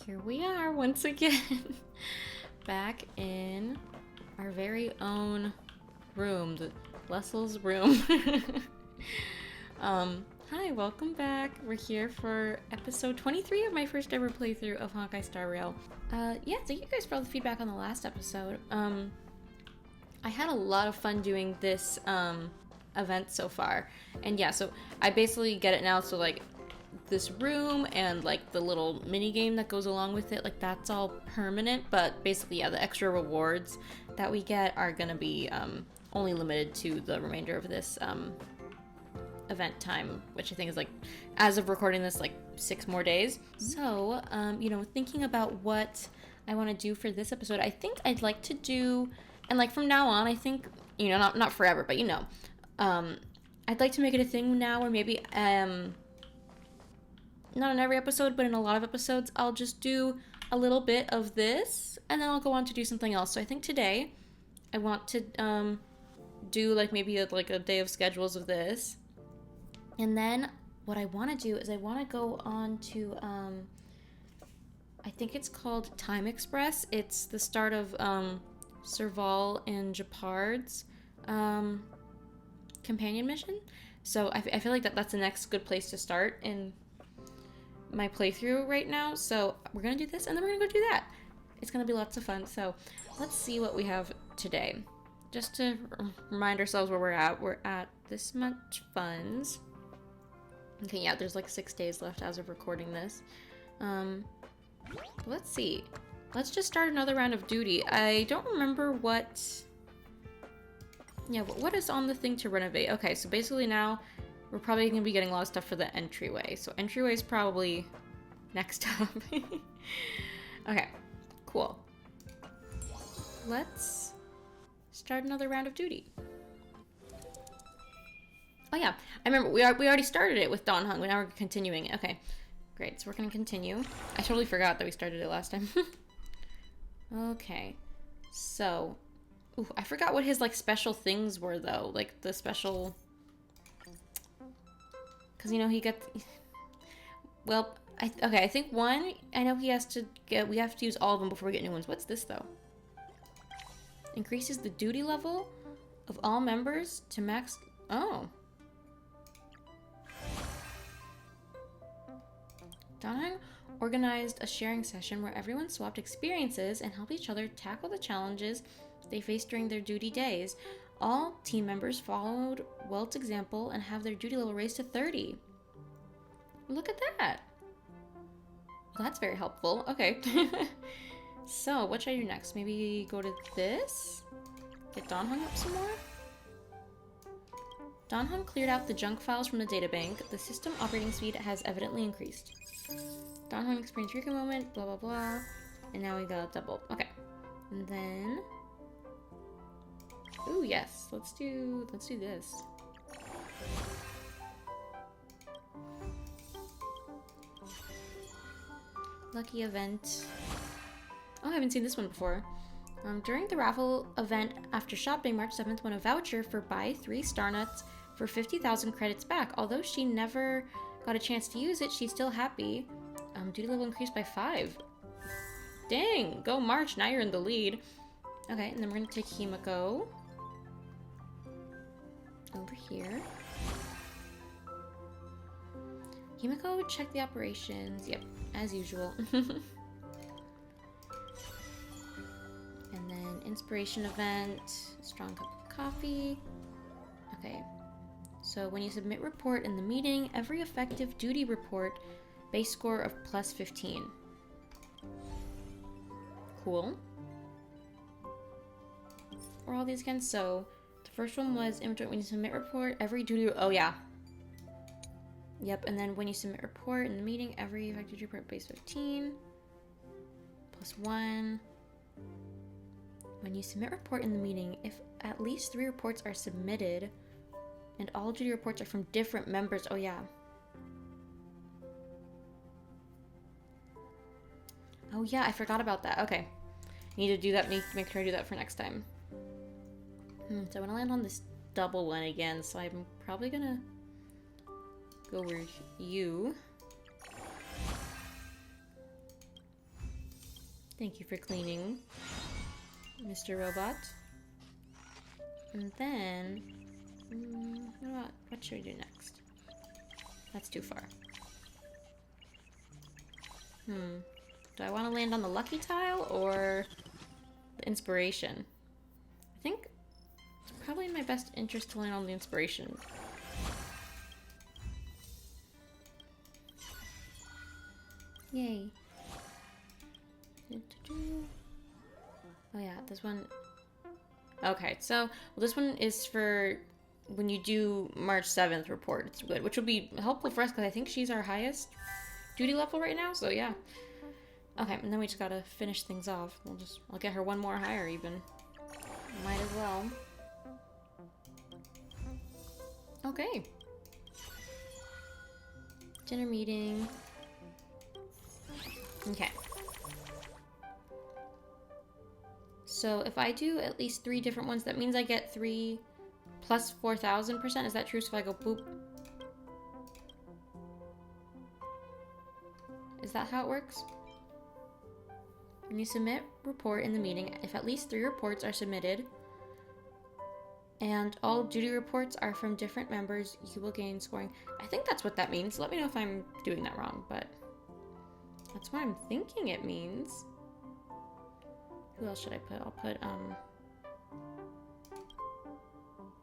Here we are once again, back in our very own room, the Lessel's room. Hi, welcome back. We're here for episode 23 of my first ever playthrough of Honkai Star Rail. Yeah, thank you guys for all the feedback on the last episode. I had a lot of fun doing this event so far, and yeah, so I basically get it now. So like this room and like the little mini game that goes along with it, like that's all permanent, but basically yeah, the extra rewards that we get are gonna be only limited to the remainder of this event time, which I think is like, as of recording this, like 6 more days. So you know, thinking about what I want to do for this episode, I think I'd like to do, and like from now on, I think, you know, not forever, but you know, I'd like to make it a thing now where maybe not in every episode, but in a lot of episodes, I'll just do a little bit of this, and then I'll go on to do something else. So I think today, I want to do like maybe a day of schedules of this, and then what I want to do is I want to go on to I think it's called Time Express. It's the start of Serval and Japard's companion mission. So I feel like that's the next good place to start in my playthrough right now. So we're gonna do this and then we're gonna go do that. It's gonna be lots of fun. So let's see what we have today, just to remind ourselves where we're at. We're at this much funds. Okay, yeah, there's like 6 days left as of recording this. Let's see, let's just start another round of duty. I don't remember what is on the thing to renovate. Okay, so basically now we're probably going to be getting a lot of stuff for the entryway. So entryway is probably next up. Okay, cool. Let's start another round of duty. Oh yeah, I remember we already started it with Dawn Hung. Now we're continuing it. Okay, great. So we're going to continue. I totally forgot that we started it last time. Okay, so ooh, I forgot what his like special things were though. Like the special, because you know he gets, well, I think one, I know he has to get, we have to use all of them before we get new ones. What's this though? Increases the duty level of all members to max. Oh. Donhang organized a sharing session where everyone swapped experiences and helped each other tackle the challenges they faced during their duty days. All team members followed Welt's example and have their duty level raised to 30. Look at that. Well, that's very helpful. Okay. So, what should I do next? Maybe go to this? Get Donhung up some more? Donhung cleared out the junk files from the databank. The system operating speed has evidently increased. Donhung experienced Rika moment, blah blah blah. And now we got double. Okay. And then, ooh, yes. Let's do this. Lucky event. Oh, I haven't seen this one before. During the raffle event after shopping, March 7th won a voucher for buy 3 star nuts for 50,000 credits back. Although she never got a chance to use it, she's still happy. Duty level increased by 5. Dang, go March, now you're in the lead. Okay, and then we're gonna take Himiko over here. Himiko, check the operations. Yep, as usual. And then inspiration event, strong cup of coffee. Okay, so when you submit report in the meeting, every effective duty report, base score of plus 15. Cool. Or all these again. So the first one was inventory. When you submit report, every duty. Oh yeah. Yep. And then when you submit report in the meeting, every effective duty report base 15 plus 1. When you submit report in the meeting, if at least 3 reports are submitted, and all duty reports are from different members. Oh yeah. Oh yeah, I forgot about that. Okay. Need to do that, need to make sure I do that for next time. So I want to land on this double one again, so I'm probably gonna go over you. Thank you for cleaning, Mr. Robot. And then, what should we do next? That's too far. Do I want to land on the lucky tile or the inspiration? I think it's probably in my best interest to land on the inspiration. Yay. Oh yeah, this one. Okay, so well, this one is for when you do March 7th report. It's good, which will be helpful for us because I think she's our highest duty level right now. So yeah. Okay, and then we just gotta finish things off. I'll get her one more higher even. Might as well. Okay. Dinner meeting. Okay. So if I do at least 3 different ones, that means I get 3 plus 4,000%. Is that true? So if I go boop. Is that how it works? When you submit report in the meeting, if at least 3 reports are submitted and all duty reports are from different members, you will gain scoring. I think that's what that means. Let me know if I'm doing that wrong, but that's what I'm thinking it means. Who else should I put? I'll put, and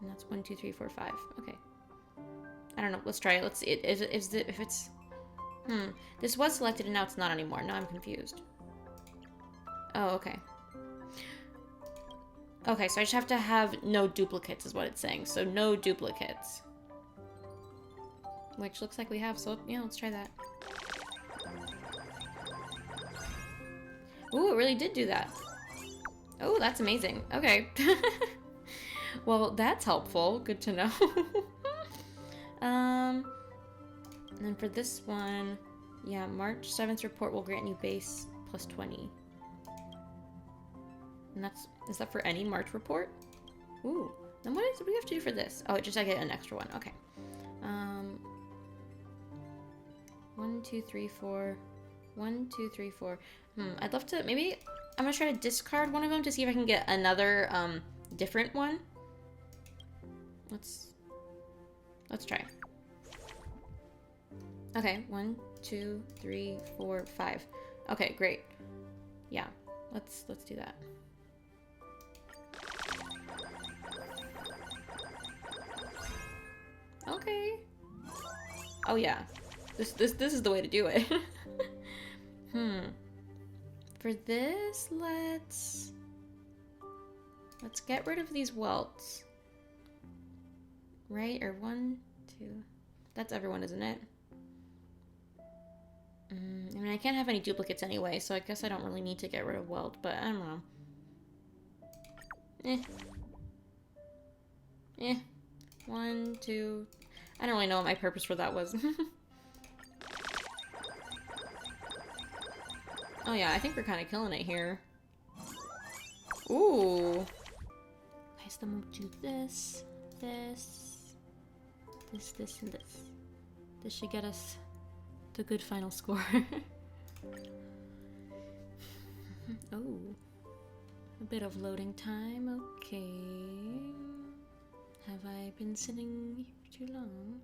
that's 1, 2, 3, 4, 5. Okay. I don't know. Let's try it. Let's see. If it's, this was selected and now it's not anymore. Now I'm confused. Oh, okay. Okay, so I just have to have no duplicates is what it's saying. So no duplicates. Which looks like we have, so yeah, let's try that. Ooh, it really did do that. Oh, that's amazing. Okay. Well, that's helpful. Good to know. And then for this one, yeah, March 7th report will grant you base plus 20. And is that for any March report? Ooh. Then what do we have to do for this? Oh, I get an extra one. Okay. 1, 2, 3, 4. 1, 2, 3, 4. I'd love to, maybe I'm gonna try to discard one of them to see if I can get another, different one. Let's try. Okay, 1, 2, 3, 4, 5. Okay, great. Yeah, let's do that. Okay. Oh yeah, this is the way to do it. For this, let's get rid of these welts. Right? Or 1, 2. That's everyone, isn't it? I mean, I can't have any duplicates anyway, so I guess I don't really need to get rid of weld, but I don't know. 1, 2. I don't really know what my purpose for that was. Oh yeah, I think we're kind of killing it here. Ooh. Okay, so then we'll do this, this, and this. This should get us the good final score. Oh. A bit of loading time, okay. Have I been sitting here for too long?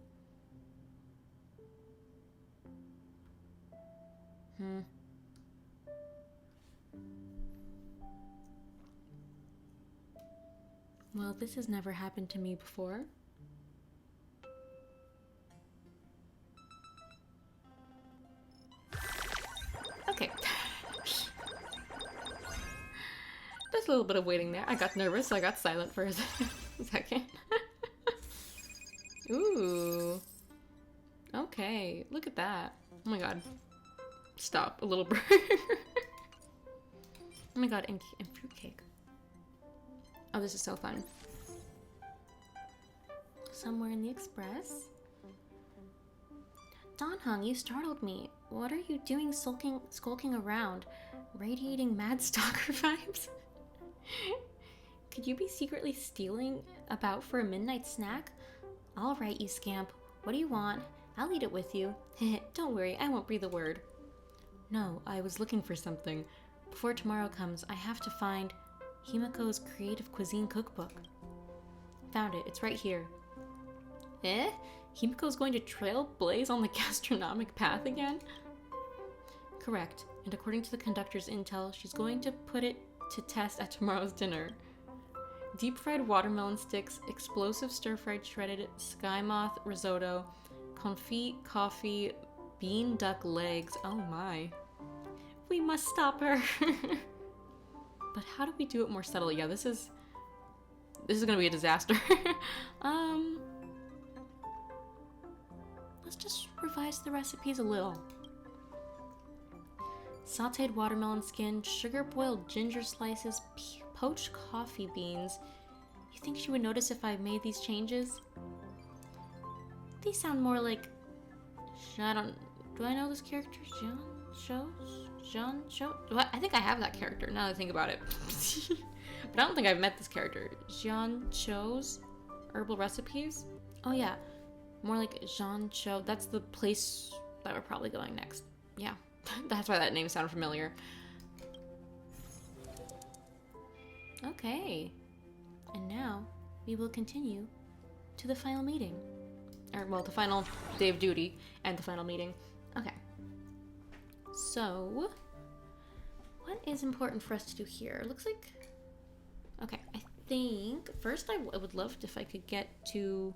Well, this has never happened to me before. Okay. There's a little bit of waiting there. I got nervous, so I got silent for a second. Ooh. Okay, look at that. Oh my god. Stop, a little bird. Oh my god, and fruitcake. Oh, this is so fun. Somewhere in the express. Don Hung, you startled me. What are you doing skulking around? Radiating mad stalker vibes? Could you be secretly stealing about for a midnight snack? Alright, you scamp. What do you want? I'll eat it with you. Don't worry, I won't breathe a word. No, I was looking for something. Before tomorrow comes, I have to find Himiko's Creative Cuisine Cookbook. Found it. It's right here. Eh? Himiko's going to trailblaze on the gastronomic path again? Correct. And according to the conductor's intel, she's going to put it to test at tomorrow's dinner. Deep-fried watermelon sticks, explosive stir-fried shredded sky moth risotto, confit coffee, bean duck legs. Oh my. We must stop her. But how do we do it more subtly? Yeah, this is gonna be a disaster. Let's just revise the recipes a little. Sauteed watermelon skin, sugar-boiled ginger slices, poached coffee beans. You think she would notice if I made these changes? These sound more like... do I know this character? Jean Cho? I think I have that character, now that I think about it. But I don't think I've met this character. Jean Cho's herbal recipes? Oh yeah, more like Jean Cho. That's the place that we're probably going next. Yeah, that's why that name sounded familiar. Okay, and now we will continue to the final meeting. Or, well, the final day of duty and the final meeting. Okay. So, what is important for us to do here? Looks like... Okay, I think... First, I would love if I could get to...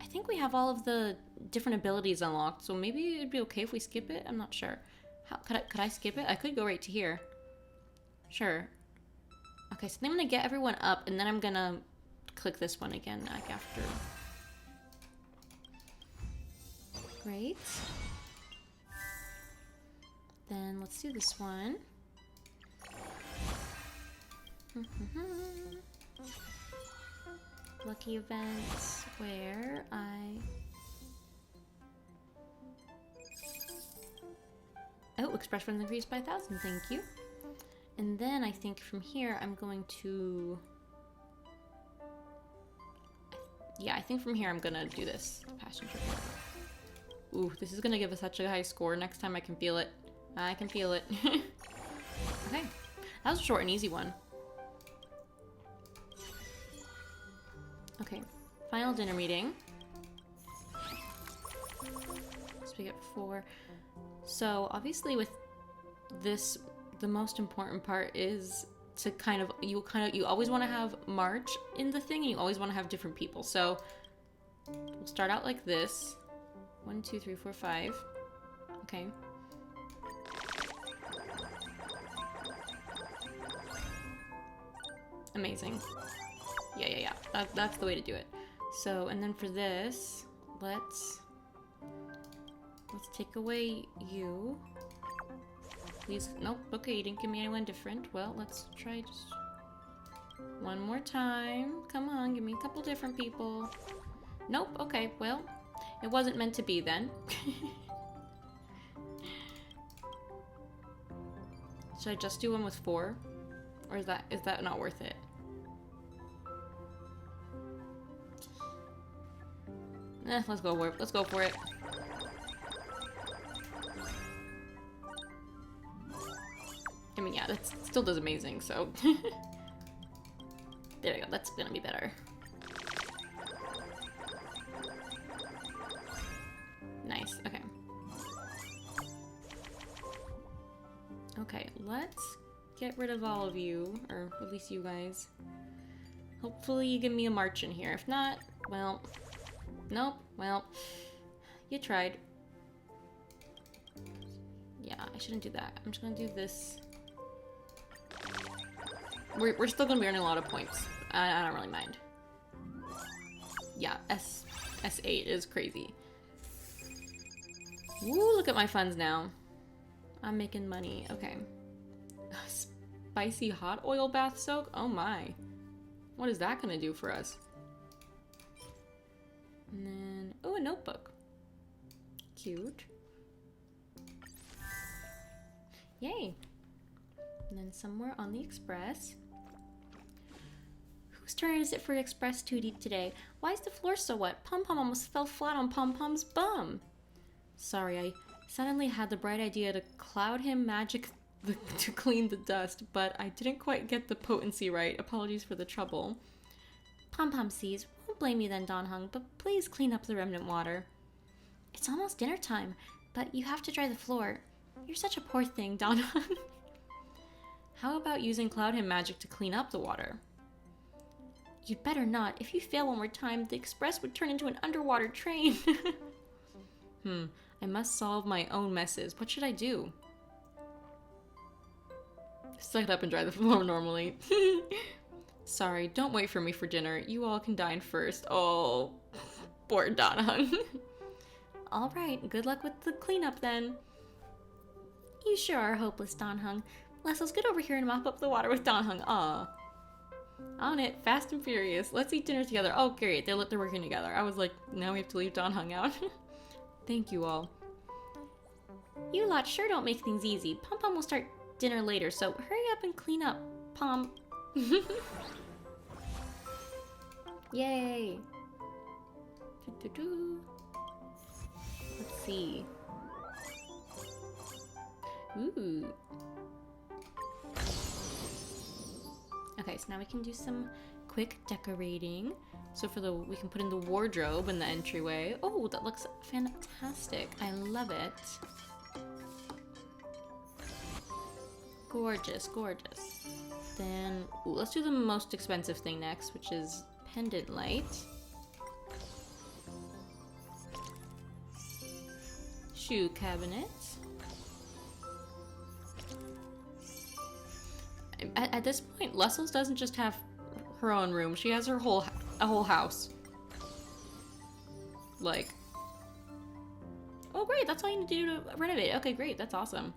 I think we have all of the different abilities unlocked, so maybe it'd be okay if we skip it? I'm not sure. How could I skip it? I could go right to here. Sure. Okay, so then I'm gonna get everyone up, and then I'm gonna click this one again, like after. Great. Then let's do this one. Lucky events where Oh, express friends increased by 1,000, thank you. And then I think from here I'm going to... Yeah, I think from here I'm gonna do this. Passenger. Ooh, this is gonna give us such a high score. Next time I can feel it. I can feel it. Okay, that was a short and easy one. Okay, final dinner meeting. So we get 4. So obviously with this, the most important part is to you always want to have March in the thing, and you always want to have different people. So we'll start out like this. 1, 2, 3, 4, 5. Okay. Amazing. Yeah. That's the way to do it. So, and then for this, let's take away you. Please, nope, okay, you didn't give me anyone different. Well, let's try just one more time. Come on, give me a couple different people. Nope, okay, well, it wasn't meant to be then. Should I just do one with 4? Or is that not worth it? Let's go for it. Let's go for it. I mean, yeah, that still does amazing, so... There we go, that's gonna be better. Nice, okay. Okay, let's get rid of all of you, or at least you guys. Hopefully you give me a march in here. If not, well... Nope, well... You tried. Yeah, I shouldn't do that. I'm just gonna do this. We're still gonna be earning a lot of points. I don't really mind. Yeah, S8 is crazy. Woo, look at my funds now. I'm making money. Okay. Spicy hot oil bath soak? Oh my. What is that gonna do for us? And then, oh, a notebook. Cute. Yay. And then somewhere on the express. Whose turn is it for express duty today? Why is the floor so wet? Pom Pom almost fell flat on Pom Pom's bum. Sorry, I Suddenly had the bright idea to cloud him magic to clean the dust, but I didn't quite get the potency right. Apologies for the trouble. Pom-Pom sees. Won't blame you then, Don Hung, but please clean up the remnant water. It's almost dinner time, but you have to dry the floor. You're such a poor thing, Don Hung. How about using cloud him magic to clean up the water? You'd better not. If you fail one more time, the express would turn into an underwater train. I must solve my own messes. What should I do? Suck it up and dry the floor normally. Sorry, don't wait for me for dinner. You all can dine first. Oh, poor Don Hung. All right, good luck with the cleanup then. You sure are hopeless, Don Hung. Let's get over here and mop up the water with Don Hung. Aw. On it, fast and furious. Let's eat dinner together. Oh, great, they're working together. I was like, now we have to leave Don Hung out. Thank you all. You lot sure don't make things easy. Pom-Pom will start dinner later, so hurry up and clean up, Pom. Yay. Let's see. Ooh. Okay, so now we can do some quick decorating. So we can put in the wardrobe in the entryway. Oh, that looks fantastic. I love it. Gorgeous, gorgeous. Then, let's do the most expensive thing next, which is pendant light. Shoe cabinet. At this point, Lessels doesn't just have her own room. She has a whole house. Like, oh great, that's all you need to do to renovate. Okay, great, that's awesome.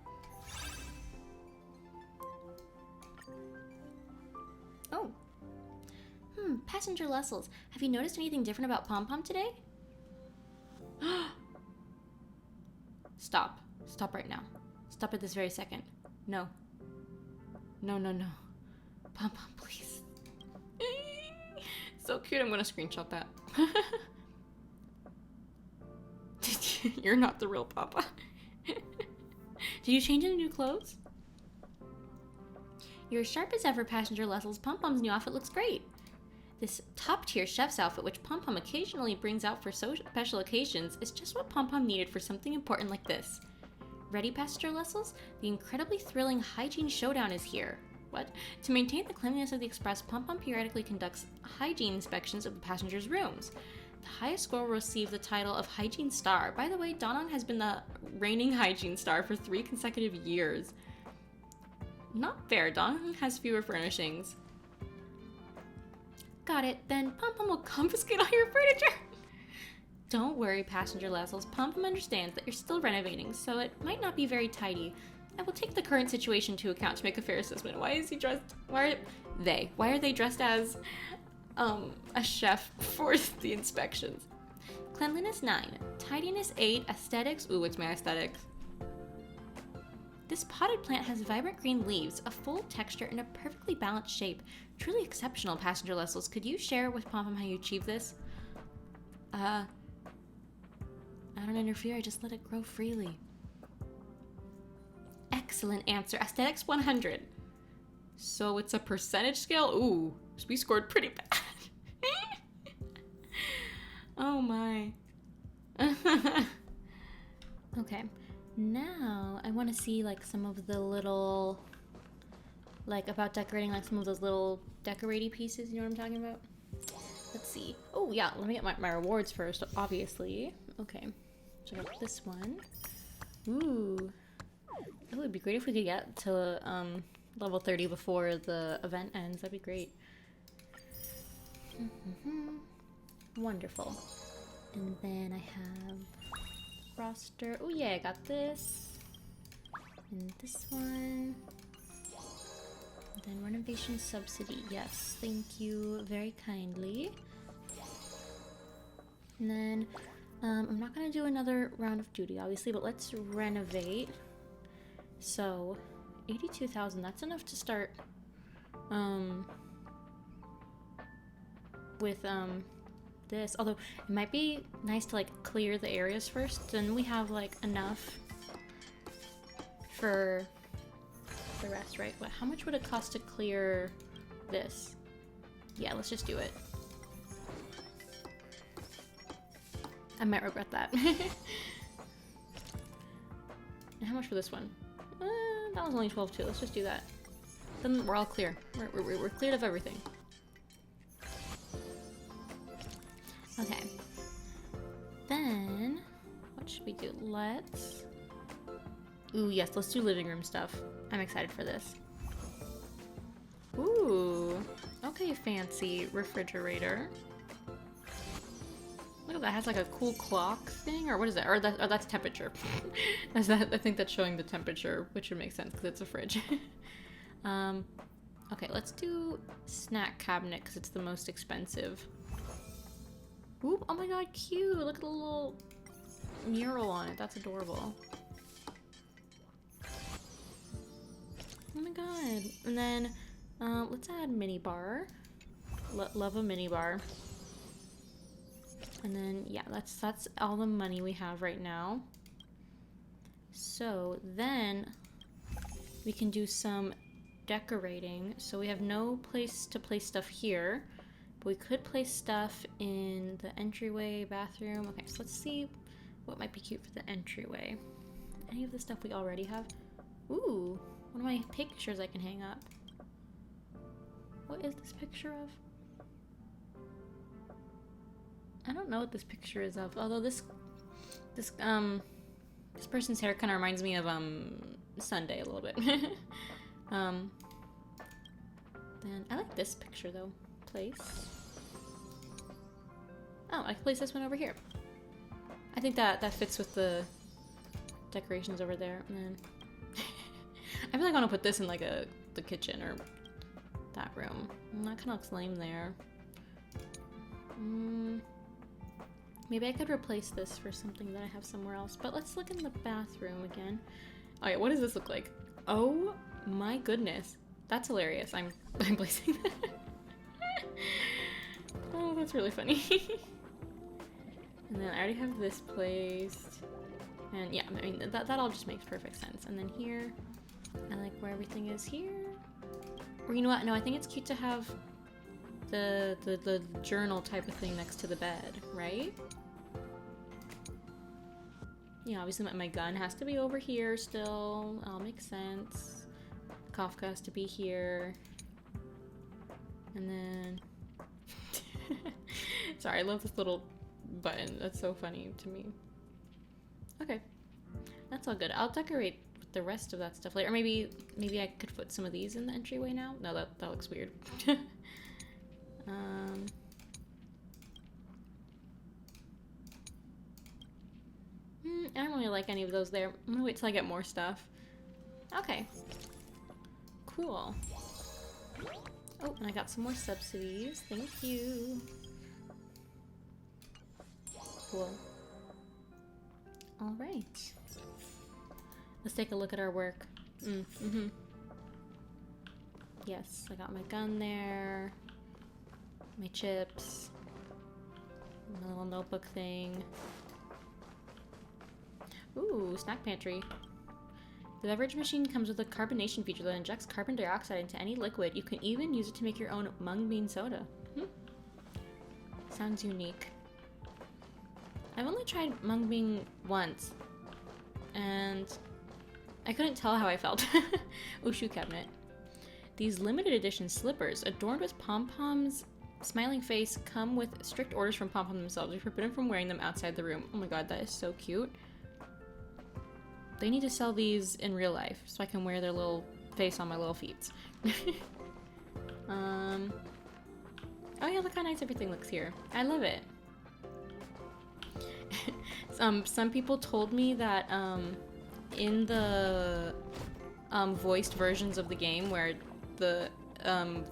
Oh. Passenger Lessels, have you noticed anything different about Pom-Pom today? Stop. Stop right now. Stop at this very second. No. No, no, no. Pom-Pom, please. So cute, I'm gonna screenshot that. You're not the real Papa. Did you change into new clothes? You're as sharp as ever, Passenger Lessels. Pom-Pom's new outfit looks great. This top-tier chef's outfit, which Pom-Pom occasionally brings out for special occasions, is just what Pom-Pom needed for something important like this. Ready, Passenger Lessels? The incredibly thrilling Hygiene Showdown is here. What? To maintain the cleanliness of the Express, Pom-Pom periodically conducts hygiene inspections of the passengers' rooms. The highest score will receive the title of Hygiene Star. By the way, Don Hung has been the reigning Hygiene Star for 3 consecutive years. Not fair, Don Hung has fewer furnishings. Got it, then Pom-Pom will confiscate all your furniture! Don't worry, Passenger Lessels. Pom-Pom understands that you're still renovating, so it might not be very tidy. I will take the current situation into account to make a fair assessment. Why is he dressed? Why are they dressed as a chef for the inspections? Cleanliness 9, tidiness 8, aesthetics. Ooh, what's my aesthetics? This potted plant has vibrant green leaves, a full texture, and a perfectly balanced shape. Truly exceptional, Passenger Lessels. Could you share with Pom-Pom how you achieved this? I don't interfere, I just let it grow freely. Excellent answer. Aesthetics 100. So it's a percentage scale? Ooh, we scored pretty bad. Oh my. Okay, now I want to see like some of the little, like about decorating, like some of those little decorating pieces, you know what I'm talking about? Let's see. Oh yeah, let me get my rewards first, obviously. Okay, so I got this one. Ooh. It would be great if we could get to level 30 before the event ends. That'd be great. Wonderful. And then I have roster. Oh yeah, I got this. And this one. And then renovation subsidy. Yes, thank you very kindly. And then I'm not gonna do another round of duty, obviously, but let's renovate. So, 82,000, that's enough to start, with, this. Although, it might be nice to, like, clear the areas first, then we have, like, enough for the rest, right? But how much would it cost to clear this? Yeah, let's just do it. I might regret that. And how much for this one? That was only 12 too. Let's just do that. Then we're all clear. We're cleared of everything. Okay. Then, what should we do? Let's... Ooh, yes, let's do living room stuff. I'm excited for this. Ooh. Okay, fancy refrigerator. Look at that, it has like a cool clock thing, or what is that? Or that's temperature. That's that. I think that's showing the temperature, which would make sense because it's a fridge. Okay, let's do snack cabinet because it's the most expensive. Ooh, oh my god, cute! Look at the little mural on it. That's adorable. Oh my god. And then let's add mini bar. Love a mini bar. And then, yeah, that's all the money we have right now. So then we can do some decorating. So we have no place to place stuff here, but we could place stuff in the entryway, bathroom. Okay, so let's see what might be cute for the entryway. Any of the stuff we already have? Ooh, one of my pictures I can hang up. What is this picture of? I don't know what this picture is of, although this person's hair kind of reminds me of Sunday a little bit. Then I like this picture though. Place. Oh, I can place this one over here. I think that fits with the decorations over there. And then I feel like I want to put this in like the kitchen or that room. That kind of looks lame there. Maybe I could replace this for something that I have somewhere else. But let's look in the bathroom again. Oh yeah, what does this look like? Oh my goodness. That's hilarious. I'm placing that. Oh, that's really funny. And then I already have this placed. And yeah, I mean, that all just makes perfect sense. And then here, I like where everything is here. Or you know what? No, I think it's cute to have the journal type of thing next to the bed, right? Yeah, obviously my gun has to be over here still. All makes sense. Kafka has to be here. And then... Sorry, I love this little button. That's so funny to me. Okay. That's all good. I'll decorate with the rest of that stuff later. Or maybe I could put some of these in the entryway now. No, that looks weird. I don't really like any of those there. I'm gonna wait till I get more stuff. Okay. Cool. Oh, and I got some more subsidies. Thank you. Cool. Alright. Let's take a look at our work. Yes, I got my gun there. My chips. My little notebook thing. Ooh, snack pantry. The beverage machine comes with a carbonation feature that injects carbon dioxide into any liquid. You can even use it to make your own mung bean soda. Sounds unique. I've only tried mung bean once, and I couldn't tell how I felt. Ooh, shoe cabinet. These limited edition slippers, adorned with pom-poms, smiling face, come with strict orders from pom-pom themselves. You're forbidden from wearing them outside the room. Oh my god, that is so cute. They need to sell these in real life so I can wear their little face on my little feet. Oh yeah, look how nice everything looks here. I love it. Some people told me that in the voiced versions of the game where the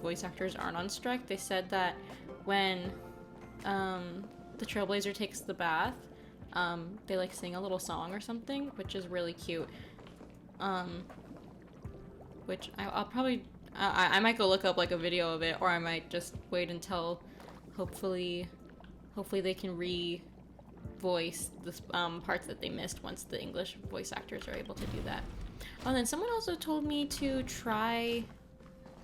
voice actors aren't on strike, they said that when the Trailblazer takes the bath, they like sing a little song or something, which is really cute. Which I'll probably I might go look up like a video of it, or I might just wait until hopefully they can re-voice the parts that they missed once the English voice actors are able to do that. Oh, and then someone also told me to try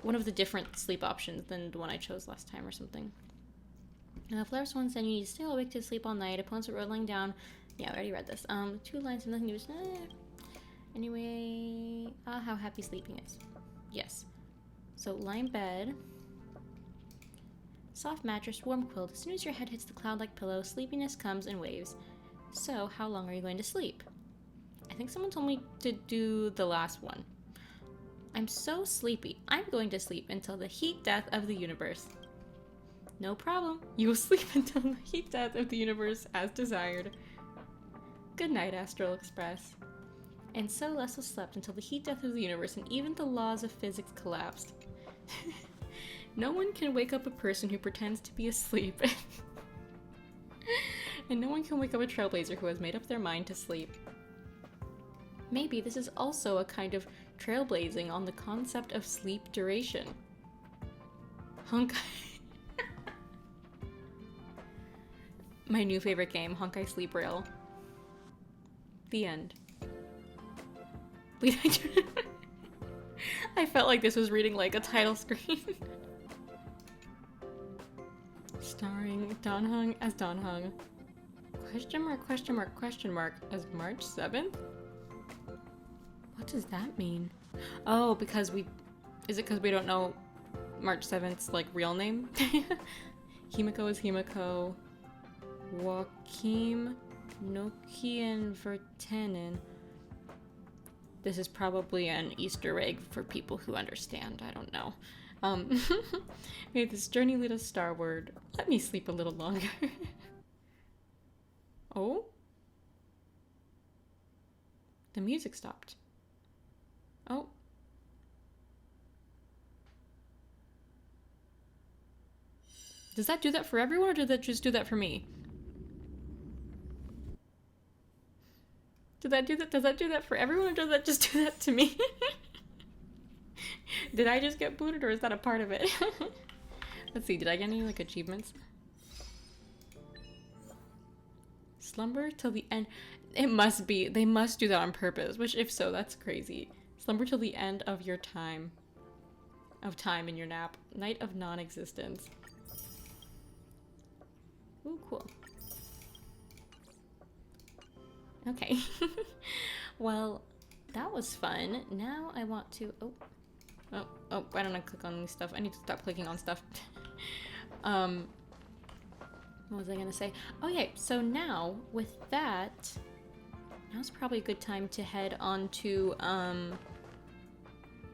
one of the different sleep options than the one I chose last time or something. Flowers one said you need to stay awake to sleep all night. Opponents are lying down. Yeah, I already read this. 2 lines and nothing to do. Anyway, how happy sleeping is. Yes. So lie in bed. Soft mattress, warm quilt. As soon as your head hits the cloud-like pillow, sleepiness comes in waves. So, how long are you going to sleep? I think someone told me to do the last one. I'm so sleepy. I'm going to sleep until the heat death of the universe. No problem. You will sleep until the heat death of the universe as desired. Good night, Astral Express. And so Leslie slept until the heat death of the universe and even the laws of physics collapsed. No one can wake up a person who pretends to be asleep. And no one can wake up a trailblazer who has made up their mind to sleep. Maybe this is also a kind of trailblazing on the concept of sleep duration. Honkai. My new favorite game, Honkai Sleep Rail. The end. I felt like this was reading like a title screen. Starring Don Hung as Don Hung. Question mark, question mark, question mark as March 7th? What does that mean? Oh, because we... Is it because we don't know March 7th's, like, real name? Himiko is Himiko. Joachim, Noki, and Vertanen. This is probably an Easter egg for people who understand. I don't know. May this journey lead us starward. Let me sleep a little longer. Oh? The music stopped. Oh. Does that do that for everyone, or did that just do that for me? Did that do that? Does that do that for everyone, or does that just do that to me? Did I just get booted, or is that a part of it? Let's see, did I get any, like, achievements? Slumber till the end. It must be. They must do that on purpose, which, if so, that's crazy. Slumber till the end of your time. Of time in your nap. Night of non-existence. Ooh, cool. Okay. Well, that was fun. Now I want to... Oh, why don't I click on this stuff? I need to stop clicking on stuff. What was I gonna say? Okay, so now, with that, now's probably a good time to head on to,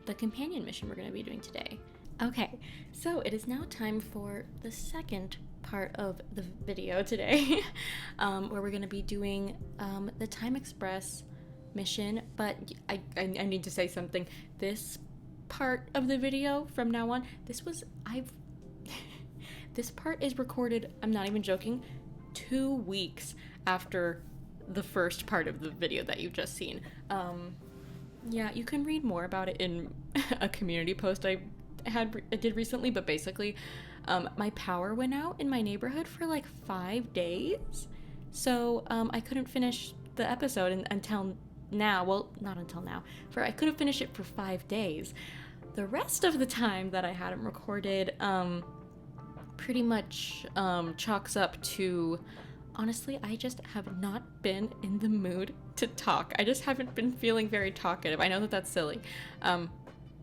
the companion mission we're gonna be doing today. Okay, so it is now time for the second part of the video today, where we're gonna be doing, the Time Express mission, but I need to say something. This part of the video from now on, this part is recorded, I'm not even joking, 2 weeks after the first part of the video that you've just seen. Yeah, you can read more about it in a community post I did recently, but basically, my power went out in my neighborhood for like 5 days, so I couldn't finish the episode until now. Well, not until now. I couldn't finish it for 5 days. The rest of the time that I hadn't recorded, pretty much chalks up to, honestly, I just have not been in the mood to talk. I just haven't been feeling very talkative. I know that that's silly,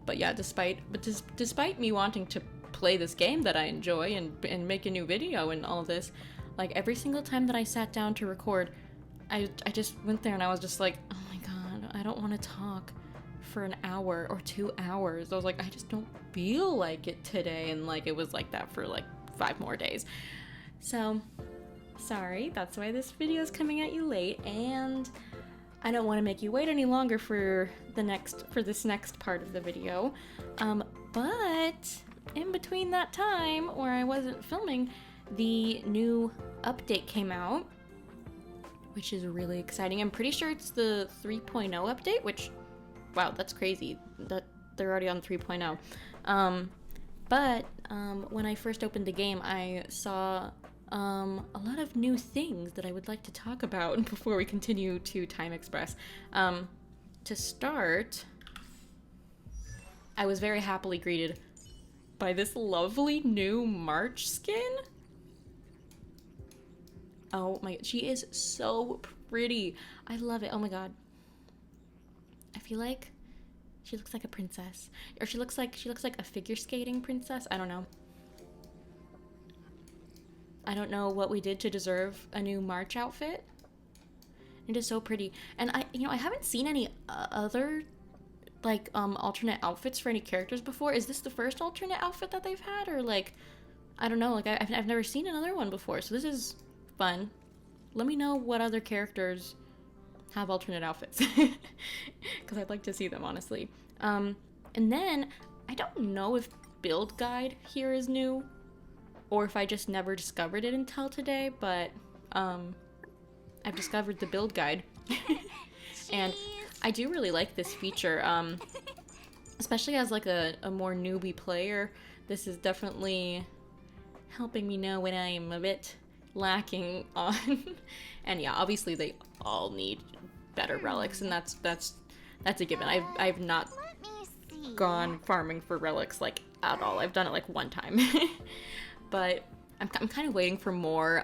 but yeah, despite me wanting to play this game that I enjoy and make a new video and all this, like every single time that I sat down to record, I just went there and I was just like, oh my god, I don't want to talk for an hour or 2 hours. I was like, I just don't feel like it today, and like it was like that for like 5 more days. So sorry, that's why this video is coming at you late, and I don't want to make you wait any longer for this next part of the video. But in between that time where I wasn't filming, the new update came out, which is really exciting. I'm pretty sure it's the 3.0 update, which, wow, that's crazy that they're already on 3.0. But when I first opened the game, I saw a lot of new things that I would like to talk about before we continue to Time Express. to start, I was very happily greeted by this lovely new March skin. Oh my, she is so pretty. I love it. Oh my god. I feel like she looks like a princess. Or she looks like a figure skating princess. I don't know. I don't know what we did to deserve a new March outfit. It is so pretty. And I haven't seen any other like alternate outfits for any characters before. Is this the first alternate outfit that they've had, or like I don't know, like I've never seen another one before. So this is fun. Let me know what other characters have alternate outfits, because I'd like to see them, honestly. And then I don't know if build guide here is new, or if I just never discovered it until today, but I've discovered the build guide. And I do really like this feature, especially as like a more newbie player. This is definitely helping me know when I'm a bit lacking on. And yeah, obviously they all need better relics, and that's a given. I've not gone farming for relics like at all. I've done it like one time. But I'm kind of waiting for more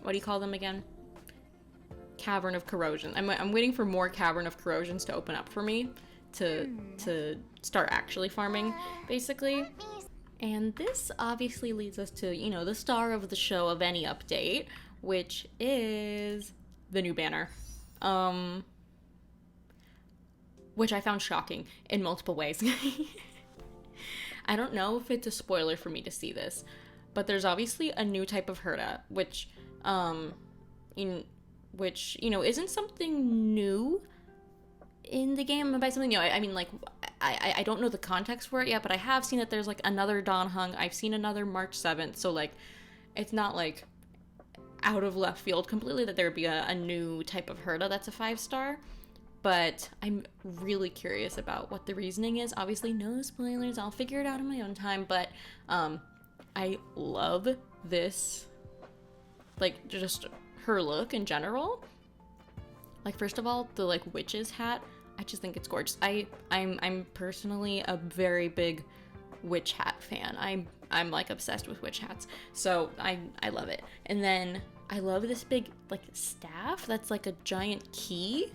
what do you call them again? Cavern of Corrosion. I'm waiting for more Cavern of Corrosions to open up for me to start actually farming, basically. And this obviously leads us to, you know, the star of the show of any update, which is the new banner. Which I found shocking in multiple ways. I don't know if it's a spoiler for me to see this, but there's obviously a new type of Herda, which isn't something new in the game. By something new, I mean, like, I don't know the context for it yet, but I have seen that there's, like, another Dawn Hung. I've seen another March 7th, so, like, it's not, like, out of left field completely that there would be a new type of Herda that's a 5-star. But I'm really curious about what the reasoning is. Obviously, no spoilers. I'll figure it out in my own time. But I love this, like, just her look in general. Like, first of all, the, like, witch's hat. I just think it's gorgeous. I'm personally a very big witch hat fan. I'm like obsessed with witch hats. So I love it. And then I love this big, like, staff that's like a giant key,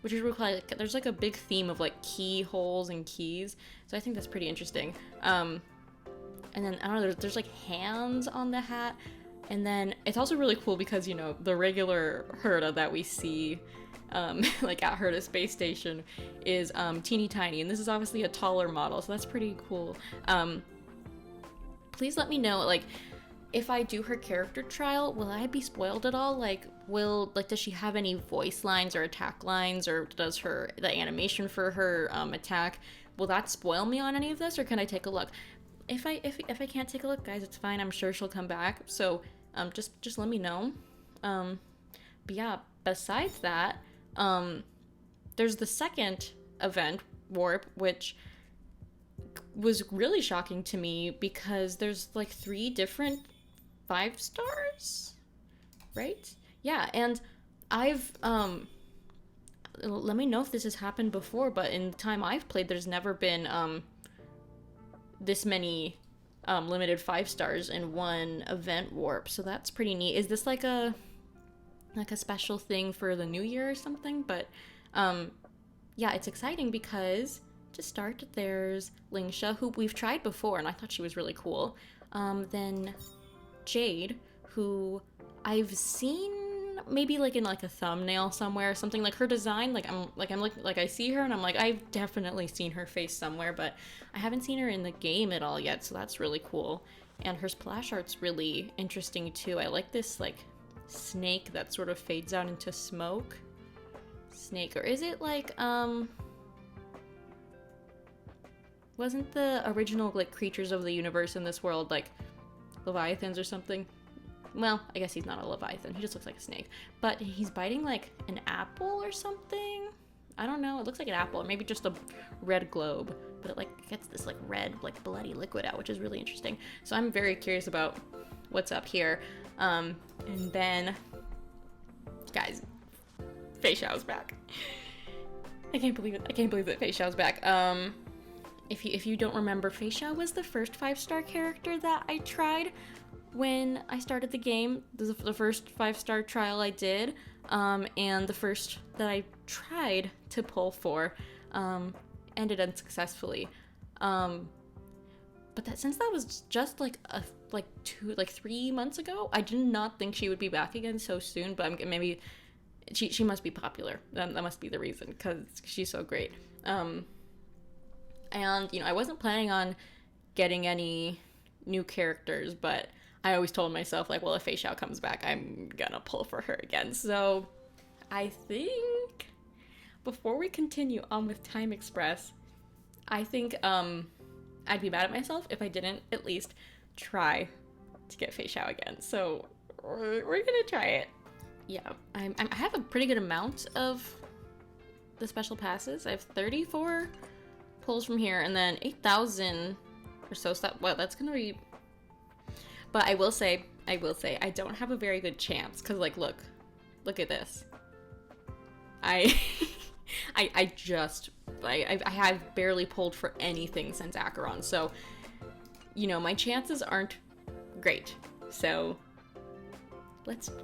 which is really cool. Like, there's like a big theme of like keyholes and keys. So I think that's pretty interesting. And then I don't know, there's like hands on the hat. And then it's also really cool because, you know, the regular Herda that we see like at Herda Space Station is teeny tiny, and this is obviously a taller model, so that's pretty cool. Please let me know, like, if I do her character trial, will I be spoiled at all? Like, does she have any voice lines or attack lines, or does the animation for her attack, will that spoil me on any of this, or can I take a look? If I can't take a look, guys, it's fine. I'm sure she'll come back. So just let me know. But yeah, besides that, there's the second event, Warp, which was really shocking to me because there's like 3 different 5-stars, right? Yeah, and I've let me know if this has happened before, but in the time I've played, there's never been this many limited 5-stars in one event warp, so that's pretty neat. Is this like a special thing for the new year or something? But yeah, it's exciting because to start, there's Lynx, who we've tried before, and I thought she was really cool. Then Jade, who I've seen maybe like in like a thumbnail somewhere or something. Like her design, I see her and I'm like, I've definitely seen her face somewhere, but I haven't seen her in the game at all yet, so that's really cool. And her splash art's really interesting too. I like this like snake that sort of fades out into smoke. Snake, or is it like wasn't the original like creatures of the universe in this world like leviathans or something? Well, I guess he's not a leviathan, he just looks like a snake, but he's biting like an apple or something. I don't know, it looks like an apple, or maybe just a red globe, but it like gets this like red like bloody liquid out, which is really interesting. So I'm very curious about what's up here. And then guys, Fei Xiao's back. I can't believe it. I can't believe that Fei Xiao's back. If you don't remember, Fei Xiao was the first 5-star character that I tried when I started the game. This is the first 5-star trial I did, and the first that I tried to pull for, ended unsuccessfully. But since that was just like 3 months ago, I did not think she would be back again so soon. But maybe she must be popular. That must be the reason, because she's so great. And I wasn't planning on getting any new characters, but I always told myself, like, well, if Fei Xiao comes back, I'm gonna pull for her again. So I think before we continue on with Time Express, I think I'd be mad at myself if I didn't at least try to get Fei Xiao again. So we're gonna try it. Yeah, I have a pretty good amount of the special passes. I have 34 pulls from here, and then 8,000 or so. Well, that's gonna be. But I will say, I don't have a very good chance, because, like, look at this. I have barely pulled for anything since Acheron, so, my chances aren't great. So,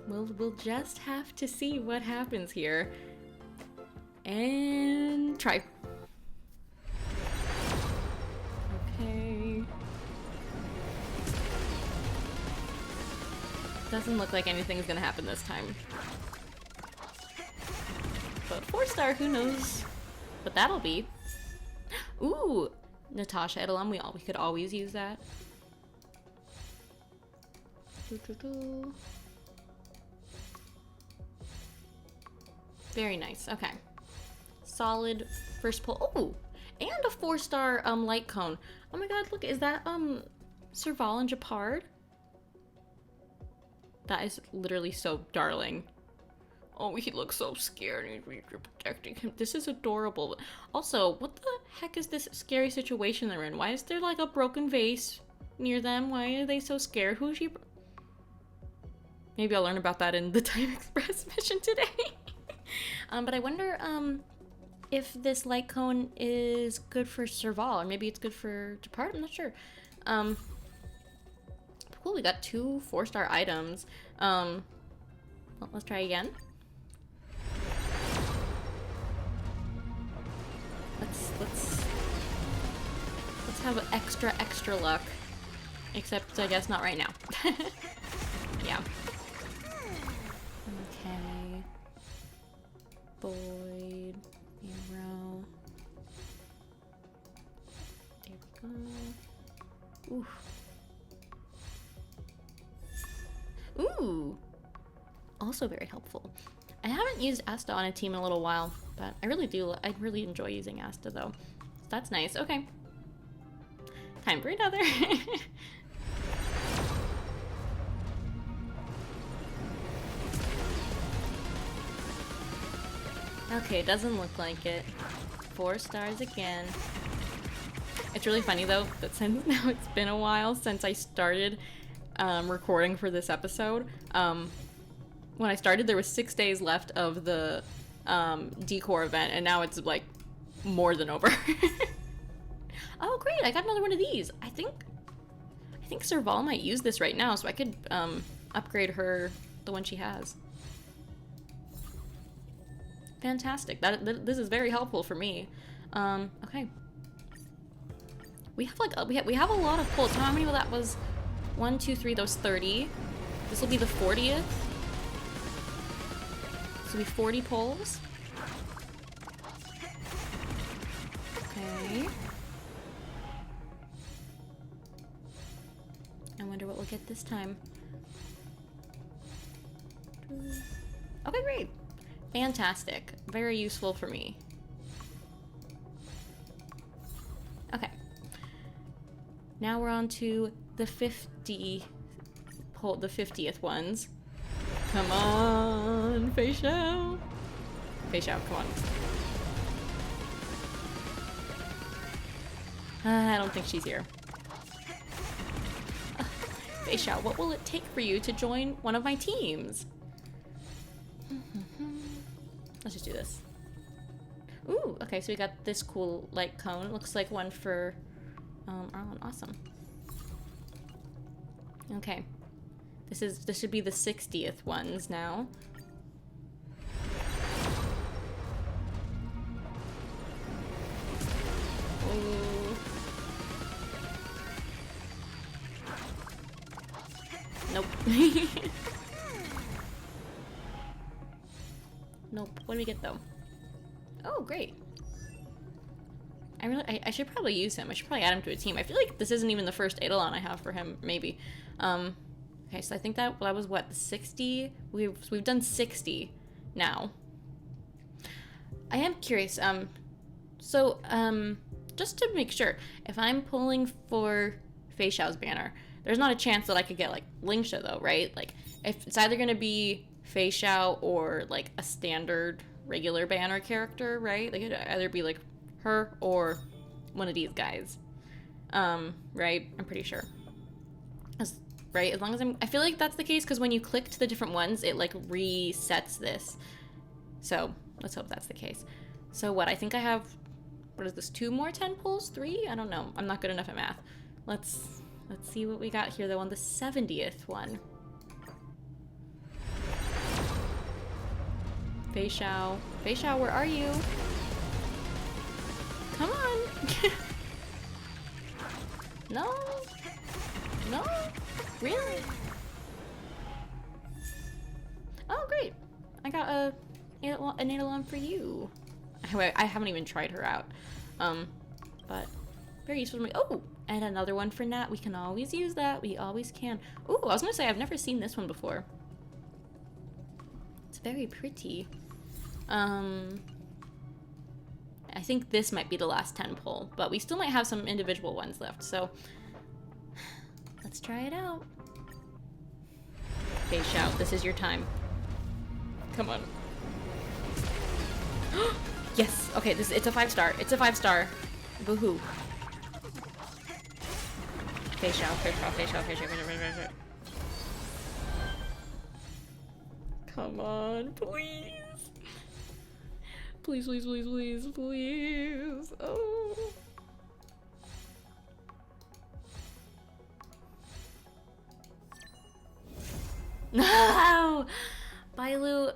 we'll just have to see what happens here, and try. Okay. Doesn't look like anything's gonna happen this time. But 4-star, who knows what that'll be. Ooh, Natasha Edelum, we could always use that. Very nice, okay. Solid first pull. Oh, and a 4-star light cone. Oh my god, look, is that Serval and Japard? That is literally so darling. Oh, he looks so scared and you're protecting him. This is adorable. Also, what the heck is this scary situation they're in? Why is there like a broken vase near them? Why are they so scared? Who is she? Maybe I'll learn about that in the Time Express mission today. But I wonder if this light cone is good for Serval, or maybe it's good for Japard. I'm not sure. Cool, we got 2 4-star items. Well, let's try again. Let's have extra luck. Except I guess not right now. Yeah. Okay. Void. Arrow. There we go. Ooh. Ooh! Also very helpful. I haven't used Asta on a team in a little while, but I really do. I really enjoy using Asta though. So that's nice. Okay. Time for another. Okay, doesn't look like it. 4 stars again. It's really funny though that since now it's been a while since I started recording for this episode. When I started, there was 6 days left of the decor event, and now it's like more than over. Oh great, I got another one of these. I think Serval might use this right now, so I could upgrade her, the one she has. Fantastic. This is very helpful for me. Okay. We have like we have a lot of pulls. How many of that was? 1, 2, 3. Those 30. This will be the 40th. This will be 40 pulls. Okay. I wonder what we'll get this time. Okay, great. Fantastic. Very useful for me. Okay. Now we're on to the 50th ones. Come on, Fei Xiao. Fei Xiao, come on. I don't think she's here. Fei Xiao, what will it take for you to join one of my teams? Let's just do this. Ooh, okay, so we got this cool light cone. Looks like one for Arlen. Awesome. Okay. This should be the 60th ones now. Ooh. Nope. Nope. What do we get though? Oh, great. I should probably use him. I should probably add him to a team. I feel like this isn't even the first Eidolon I have for him, maybe. Okay, so I think that was what, 60? We've done 60 now. I am curious, just to make sure, if I'm pulling for Fei Xiao's banner, there's not a chance that I could get like Lynx though, right? Like if it's either gonna be Fei Xiao or like a standard regular banner character, right? Like it'd either be like her or one of these guys. Right? I'm pretty sure. Right? As long as I feel like that's the case because when you click to the different ones, it like resets this. So let's hope that's the case. So what? I think I have, what is this? 2 more 10 pulls? 3? I don't know. I'm not good enough at math. Let's see what we got here though on the 70th one. Fei Xiao. Fei Xiao, where are you? Come on. No. No. Really? Oh, great. I got an Eidolon for you. I haven't even tried her out. But very useful to me. Oh, and another one for Nat. We can always use that. We always can. Oh, I was gonna say I've never seen this one before. It's very pretty. I think this might be the last 10 pull, but we still might have some individual ones left, so let's try it out. Fei Xiao, this is your time. Come on. Yes. Okay, it's a 5-star. It's a 5-star. Boo-hoo. Fei Xiao, Fei Xiao, Fei Xiao, Fei Xiao, Fei Xiao, Fei Xiao. Come on, please. Please, please, please, please, please. Oh. No! Bailu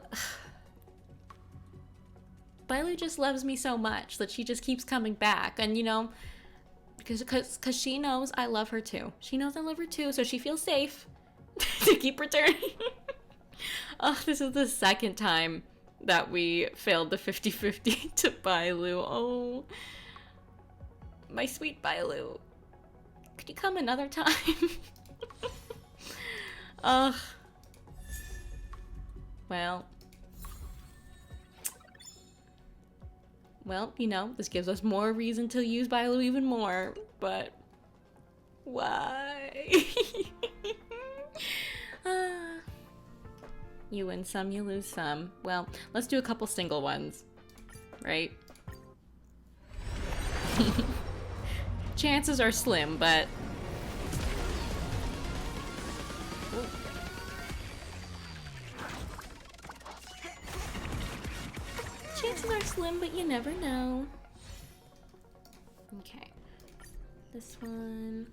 just loves me so much that she just keeps coming back. And, you know, because she knows I love her too. She knows I love her too, so she feels safe to keep returning. Oh, this is the second time that we failed the 50-50 to Bailu. Oh, my sweet Bailu. Could you come another time? Ugh. Well, you know, this gives us more reason to use Bailu even more, but why? You win some, you lose some. Well, let's do a couple single ones, right? Chances are slim, but... Ooh. Chances are slim, but you never know. Okay. This one...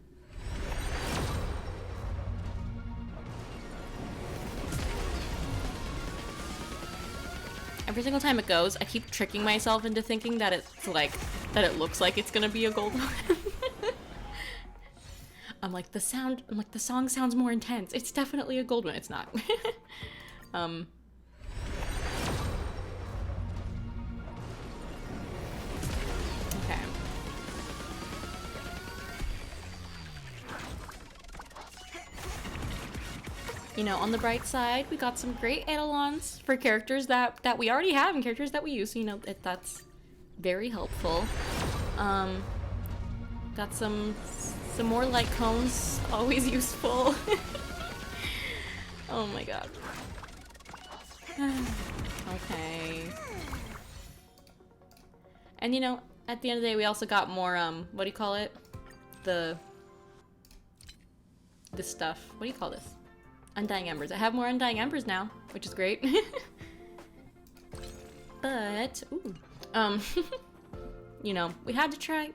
Every single time it goes, I keep tricking myself into thinking that it's like, that it looks like it's gonna be a gold one. I'm like, the song sounds more intense. It's definitely a gold one. It's not. Okay. You know, on the bright side, we got some great Eidolons for characters that we already have and characters that we use. So, you know, that's very helpful. Got some more light cones, always useful. Oh my god. Okay. And you know, at the end of the day, we also got more, what do you call it? This stuff. What do you call this? Undying Embers. I have more Undying Embers now, which is great. But, ooh, Um, you know, we had to try.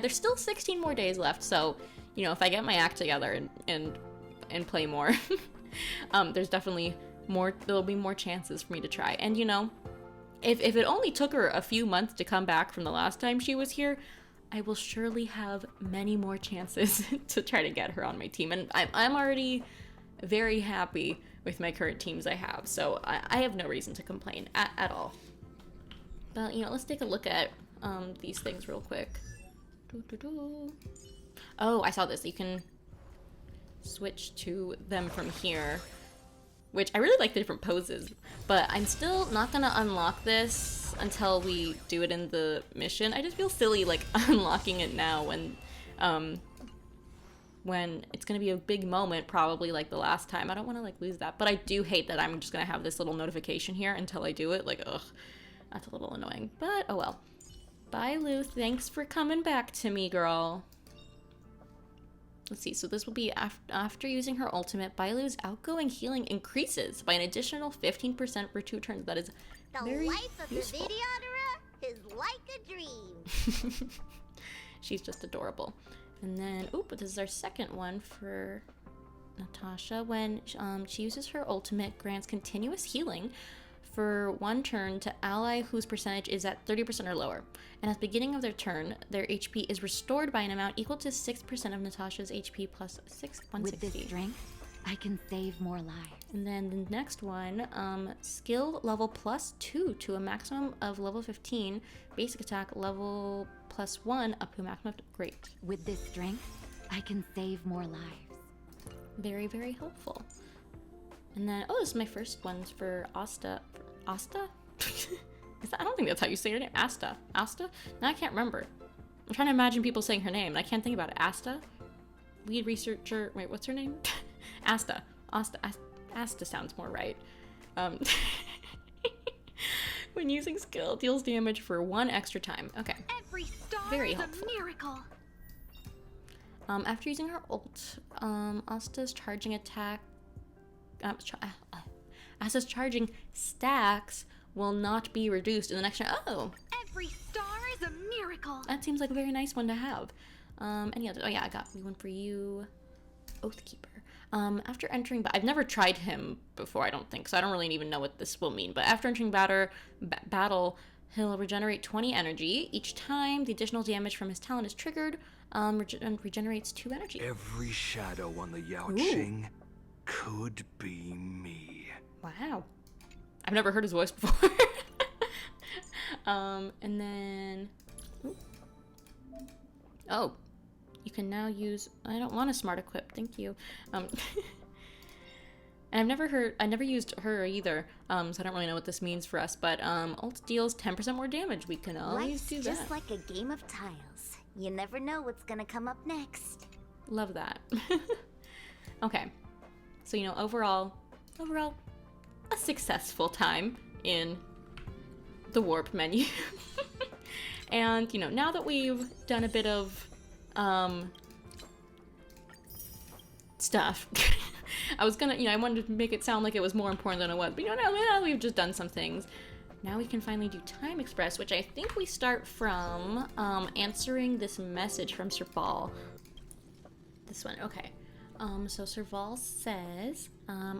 There's still 16 more days left, so, you know, if I get my act together and play more, there's definitely there'll be more chances for me to try. And, you know, if it only took her a few months to come back from the last time she was here, I will surely have many more chances to try to get her on my team. And I'm already very happy with my current teams I have, so I have no reason to complain at all. But, you know, let's take a look at these things real quick. Oh, I saw this. You can switch to them from here, which I really like the different poses, but I'm still not gonna unlock this until we do it in the mission. I just feel silly, like, unlocking it now when it's gonna be a big moment, probably like the last time. I don't want to, like, lose that, but I do hate that I'm just gonna have this little notification here until I do it. Like, ugh, that's a little annoying, but oh well. Bye, Lou. Thanks for coming back to me, girl. Let's see, so this will be after using her ultimate, Bailu's outgoing healing increases by an additional 15% for 2 turns. That is very life of useful. the Videodora is like a dream. She's just adorable. And then, but this is our second one for Natasha. When she uses her ultimate, grants continuous healing for 1 turn to ally whose percentage is at 30% or lower. And at the beginning of their turn, their HP is restored by an amount equal to 6% of Natasha's HP plus 160. With this strength, I can save more lives. And then the next one, skill level +2 to a maximum of level 15, basic attack level +1 up to a maximum of, great. With this strength, I can save more lives. Very, very helpful. And then, this is my first ones for Asta. Asta? I don't think that's how you say her name. Asta. Asta? No, I can't remember. I'm trying to imagine people saying her name, and I can't think about it. Asta? Lead researcher. Wait, what's her name? Asta. Asta sounds more right. When using skill, deals damage for 1 extra time. Okay. Every star Very is helpful. a miracle. After using her ult, Asta's charging attack. Asta's charging stacks will not be reduced in the next turn. Every star is a miracle. That seems like a very nice one to have. Any other? Oh yeah, I got one for you. Oathkeeper. After entering, I've never tried him before, I don't think, so I don't really even know what this will mean. But after entering battle, he'll regenerate 20 energy. Each time the additional damage from his talent is triggered, regenerates 2 energy. Every shadow on the Yaoqing could be me. Wow. I've never heard his voice before. And then... Oh. You can now use... I don't want a smart equip, thank you. And I never used her either, so I don't really know what this means for us, but ult deals 10% more damage. We can always Life's do that. just like a game of tiles. You never know what's gonna come up next. Love that. Okay. So, you know, overall, a successful time in the warp menu. And, you know, now that we've done a bit of stuff, I was gonna, I wanted to make it sound like it was more important than it was, but now we've just done some things. Now we can finally do Time Express, which I think we start from answering this message from Serval. This one, okay. So Serval says,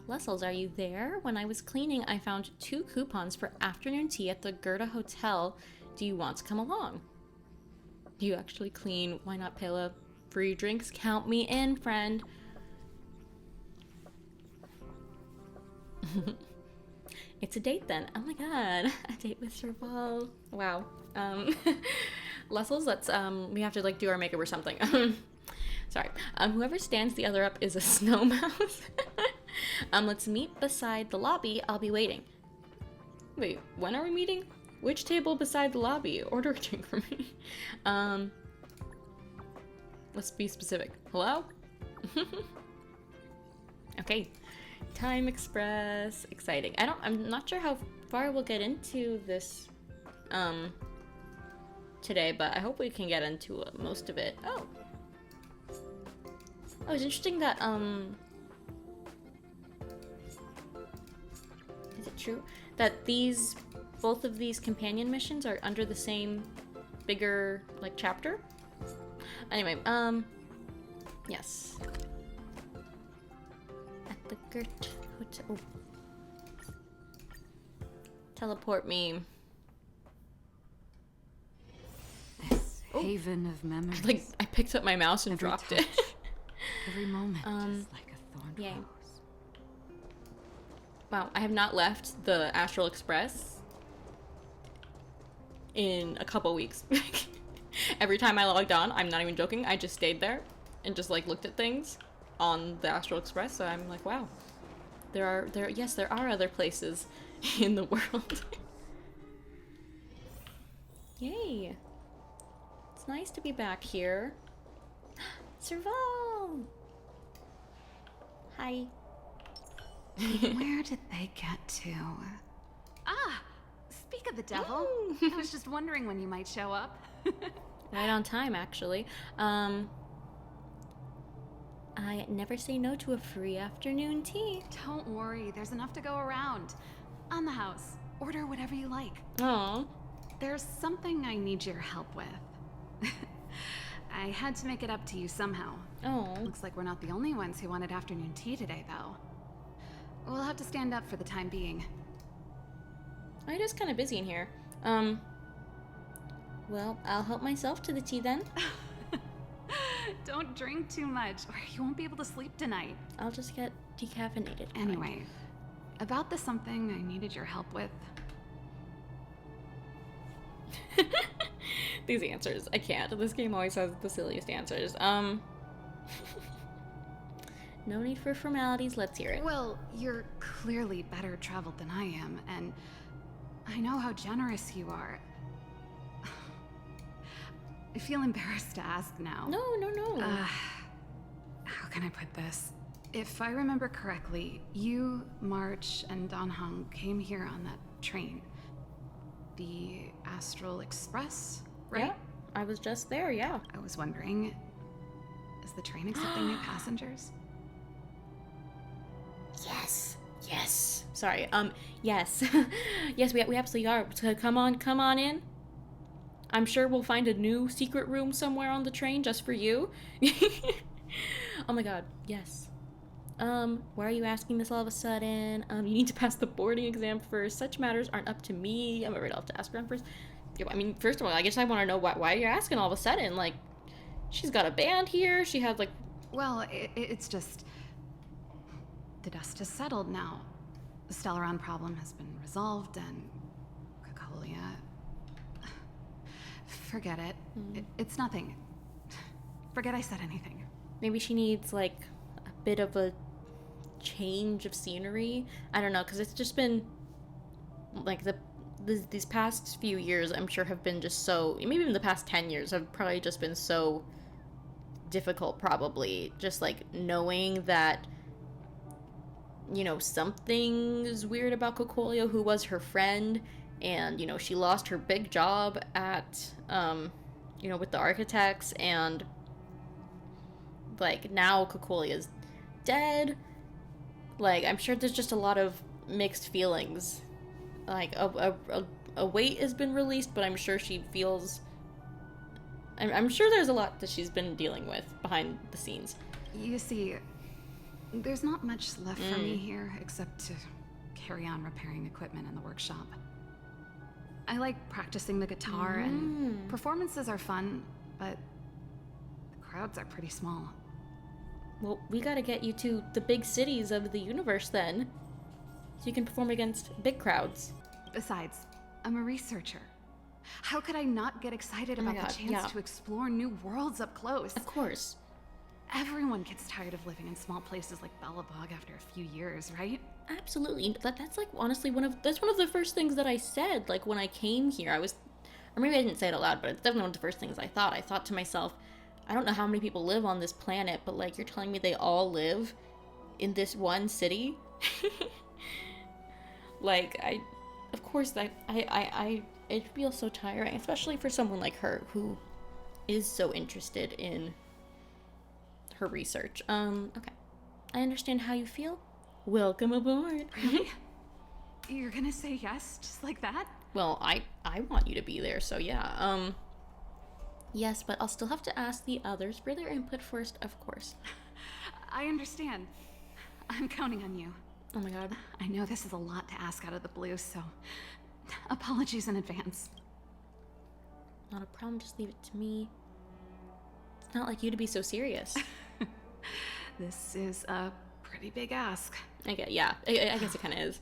Lessels, are you there? When I was cleaning, I found 2 coupons for afternoon tea at the Gerda Hotel. Do you want to come along? You actually clean. Why not, Pela? Free drinks? Count me in, friend. It's a date then. Oh my god. A date with Serval. Wow. Lessels, let's, we have to, like, do our makeup or something. Sorry. Whoever stands the other up is a snow mouse. Let's meet beside the lobby. I'll be waiting. Wait, when are we meeting? Which table beside the lobby? Order a drink for me. Let's be specific. Hello? Okay. Time Express. Exciting. I'm not sure how far we'll get into this today, but I hope we can get into most of it. Oh, it's interesting that is it true that these both of these companion missions are under the same bigger, like, chapter. Anyway, yes. At the Gert Hotel. Oh. Teleport me. This haven of memories. Like, I picked up my mouse and dropped it. Every moment is like a thorn yay. rose. Wow, I have not left the Astral Express in a couple weeks. Every time I logged on, I'm not even joking, I just stayed there and just like looked at things on the Astral Express. So I'm like, wow, there are other places in the world. Yay! It's nice to be back here. Serval! Hi. Where did they get to? Ah! Speak of the devil. I was just wondering when you might show up. Right on time, actually. I never say no to a free afternoon tea. Don't worry, there's enough to go around. On the house. Order whatever you like. Aw. There's something I need your help with. I had to make it up to you somehow. Oh. Looks like we're not the only ones who wanted afternoon tea today, though. We'll have to stand up for the time being. It is kind of busy in here. Well, I'll help myself to the tea then. Don't drink too much, or you won't be able to sleep tonight. I'll just get decaffeinated. Anyway, about the something I needed your help with. These answers, I can't. This game always has the silliest answers. No need for formalities, let's hear it. Well, you're clearly better traveled than I am, and I know how generous you are. I feel embarrassed to ask now. No. How can I put this? If I remember correctly, you, March, and Don Hung came here on that train. The Astral Express, right? Yeah, I was just there, yeah. I was wondering, is the train accepting new passengers? Yes. Sorry, yes. Yes, we absolutely are. So come on in. I'm sure we'll find a new secret room somewhere on the train just for you. Oh my god, yes. Why are you asking this all of a sudden? You need to pass the boarding exam first. Such matters aren't up to me. I'm afraid I'll have to ask around first. I mean, first of all, I guess I want to know why you're asking all of a sudden. Like, she's got a band here. She has, like... Well, it's just... The dust has settled now. The Stellaron problem has been resolved, and... Cacolia... Forget it. It's nothing. Forget I said anything. Maybe she needs, like, a bit of a change of scenery. I don't know, because it's just been... Like, these past few years, I'm sure, have been just so... Maybe even the past 10 years have probably just been so difficult, probably. Just, like, knowing that... You know, something's weird about Cacolia, who was her friend, and, you know, she lost her big job at, you know, with the architects, and, like, now Cacolia's dead. Like, I'm sure there's just a lot of mixed feelings. Like, a weight has been released, but I'm sure she feels... I'm sure there's a lot that she's been dealing with behind the scenes. You see, there's not much left for me here, except to carry on repairing equipment in the workshop. I like practicing the guitar, and performances are fun, but the crowds are pretty small. Well, we gotta get you to the big cities of the universe then, so you can perform against big crowds. Besides, I'm a researcher. How could I not get excited about the chance to explore new worlds up close? Of course. Everyone gets tired of living in small places like Belobog after a few years, right? Absolutely. That's like honestly that's one of the first things that I said, like when I came here. Or maybe I didn't say it aloud, but it's definitely one of the first things I thought. I thought to myself, I don't know how many people live on this planet, but like you're telling me they all live in this one city? Like it feels so tiring, especially for someone like her who is so interested in her research. Okay. I understand how you feel. Welcome aboard. Really? You're gonna say yes, just like that? Well, I want you to be there, so yeah. Yes, but I'll still have to ask the others for their input first, of course. I understand. I'm counting on you. Oh my god. I know this is a lot to ask out of the blue, so apologies in advance. Not a problem, just leave it to me. It's not like you to be so serious. This is a pretty big ask. I guess it kind of is.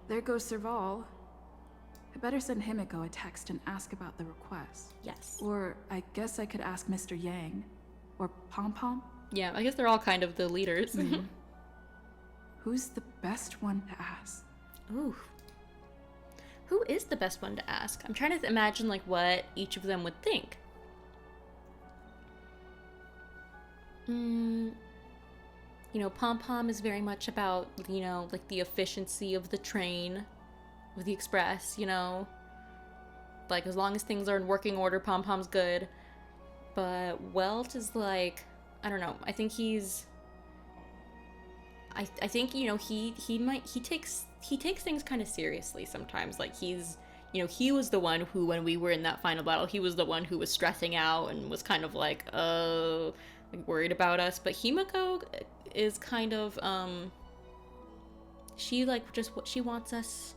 There goes Serval. I better send Himiko a text and ask about the request. Yes. Or I guess I could ask Mr. Yang. Or Pom Pom. Yeah, I guess they're all kind of the leaders. Who's the best one to ask? Ooh. Who is the best one to ask? I'm trying to imagine like what each of them would think. You know, Pom Pom is very much about, you know, like the efficiency of the train, of the express, you know. Like, as long as things are in working order, Pom Pom's good. But Welt is like, I don't know. I think he's... I think, you know, he takes things kind of seriously sometimes. Like, he's, you know, he was the one who, when we were in that final battle, he was the one who was stressing out and was kind of like, like worried about us. But Himiko is kind of, she wants us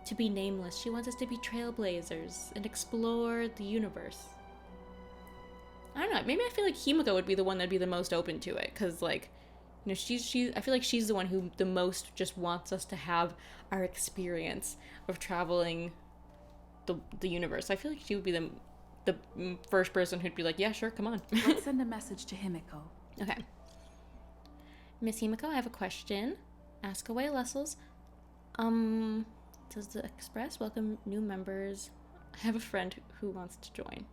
to be nameless. She wants us to be trailblazers and explore the universe. I don't know, maybe I feel like Himiko would be the one that'd be the most open to it, because, like, you know, I feel like she's the one who the most just wants us to have our experience of traveling the universe. I feel like she would be the first person who'd be like, yeah, sure, come on. Let's send a message to Himiko. Okay. Miss Himiko, I have a question. Ask away, Lessels. Does the Express welcome new members? I have a friend who wants to join.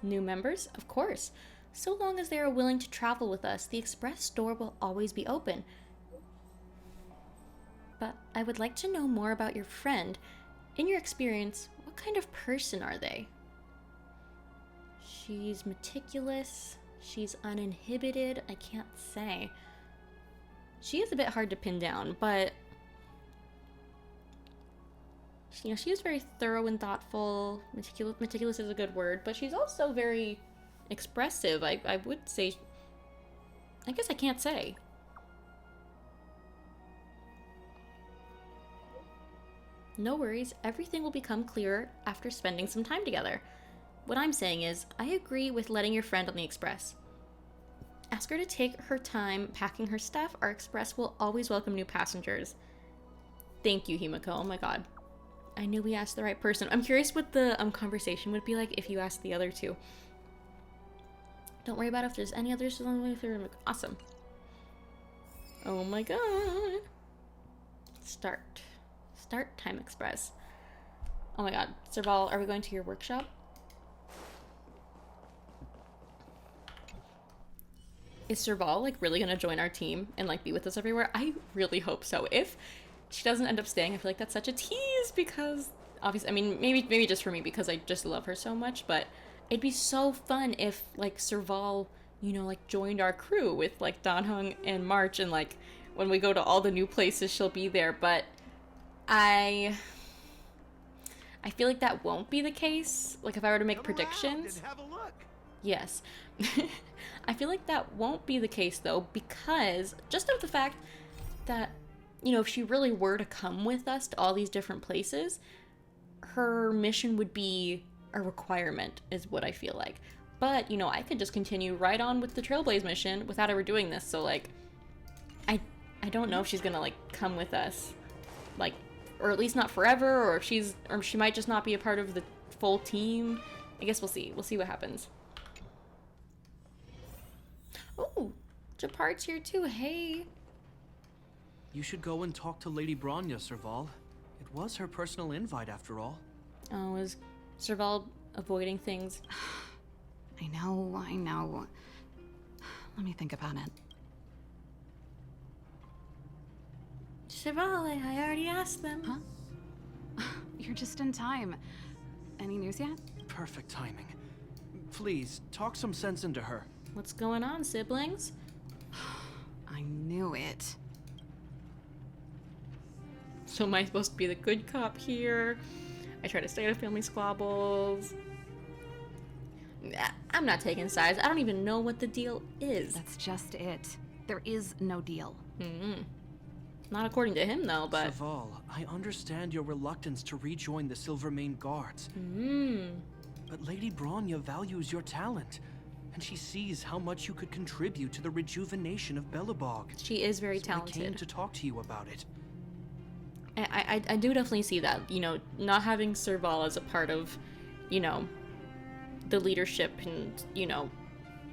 New members? Of course. So long as they are willing to travel with us, the Express store will always be open. But I would like to know more about your friend. In your experience, what kind of person are they? She's meticulous. She's uninhibited. I can't say. She is a bit hard to pin down, but you know, she is very thorough and thoughtful. Meticulous is a good word, but she's also very expressive. I would say. I guess I can't say. No worries, everything will become clearer after spending some time together. What I'm saying is, I agree with letting your friend on the Express. Ask her to take her time packing her stuff. Our Express will always welcome new passengers. Thank you, Himiko. Oh my god. I knew we asked the right person. I'm curious what the conversation would be like if you asked the other two. Don't worry about if there's any others along the way through. Awesome. Oh my god. Start Time Express. Oh my god. Serval, are we going to your workshop? Is Serval, like, really gonna join our team and, like, be with us everywhere? I really hope so. If she doesn't end up staying, I feel like that's such a tease, because obviously, I mean, maybe just for me, because I just love her so much, but it'd be so fun if, like, Serval, you know, like, joined our crew with, like, Danheng and March, and, like, when we go to all the new places, she'll be there. But I feel like that won't be the case. Like, if I were to make predictions. Have a look. Yes. I feel like that won't be the case, though, because just of the fact that, you know, if she really were to come with us to all these different places, her mission would be a requirement, is what I feel like. But, you know, I could just continue right on with the Trailblaze mission without ever doing this, so, like, I don't know if she's gonna, like, come with us, like, or at least not forever, or if she might just not be a part of the full team. I guess we'll see. We'll see what happens. Oh, Japard's here too. Hey. You should go and talk to Lady Bronya, Serval. It was her personal invite, after all. Oh, is Serval avoiding things? I know. Let me think about it. Serval, I already asked them. Huh? You're just in time. Any news yet? Perfect timing. Please, talk some sense into her. What's going on, siblings? I knew it. So am I supposed to be the good cop here? I try to stay out of family squabbles. I'm not taking sides. I don't even know what the deal is. That's just it. There is no deal. Not according to him, though, but... Serval, I understand your reluctance to rejoin the Silvermane Guards. But Lady Bronya values your talent, and she sees how much you could contribute to the rejuvenation of Belobog. She is very So talented. I came to talk to you about it. I do definitely see that. You know, not having Serval as a part of, you know, the leadership and, you know,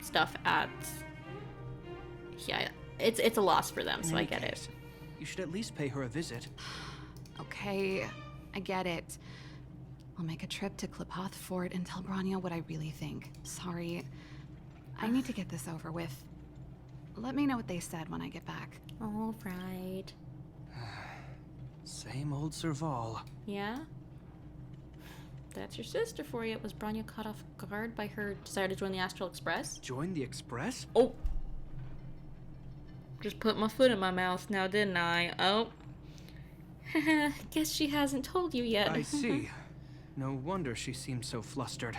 stuff at... Yeah, it's a loss for them, so I get it. You should at least pay her a visit. Okay, I get it. I'll make a trip to Klipoth Fort and tell Bronya what I really think. Sorry. I need to get this over with. Let me know what they said when I get back. All right. Same old Serval. Yeah? That's your sister for you. Was Bronya caught off guard by her desire to join the Astral Express? Join the Express? Oh! Just put my foot in my mouth now, didn't I? Oh. Guess she hasn't told you yet. I see. No wonder she seems so flustered.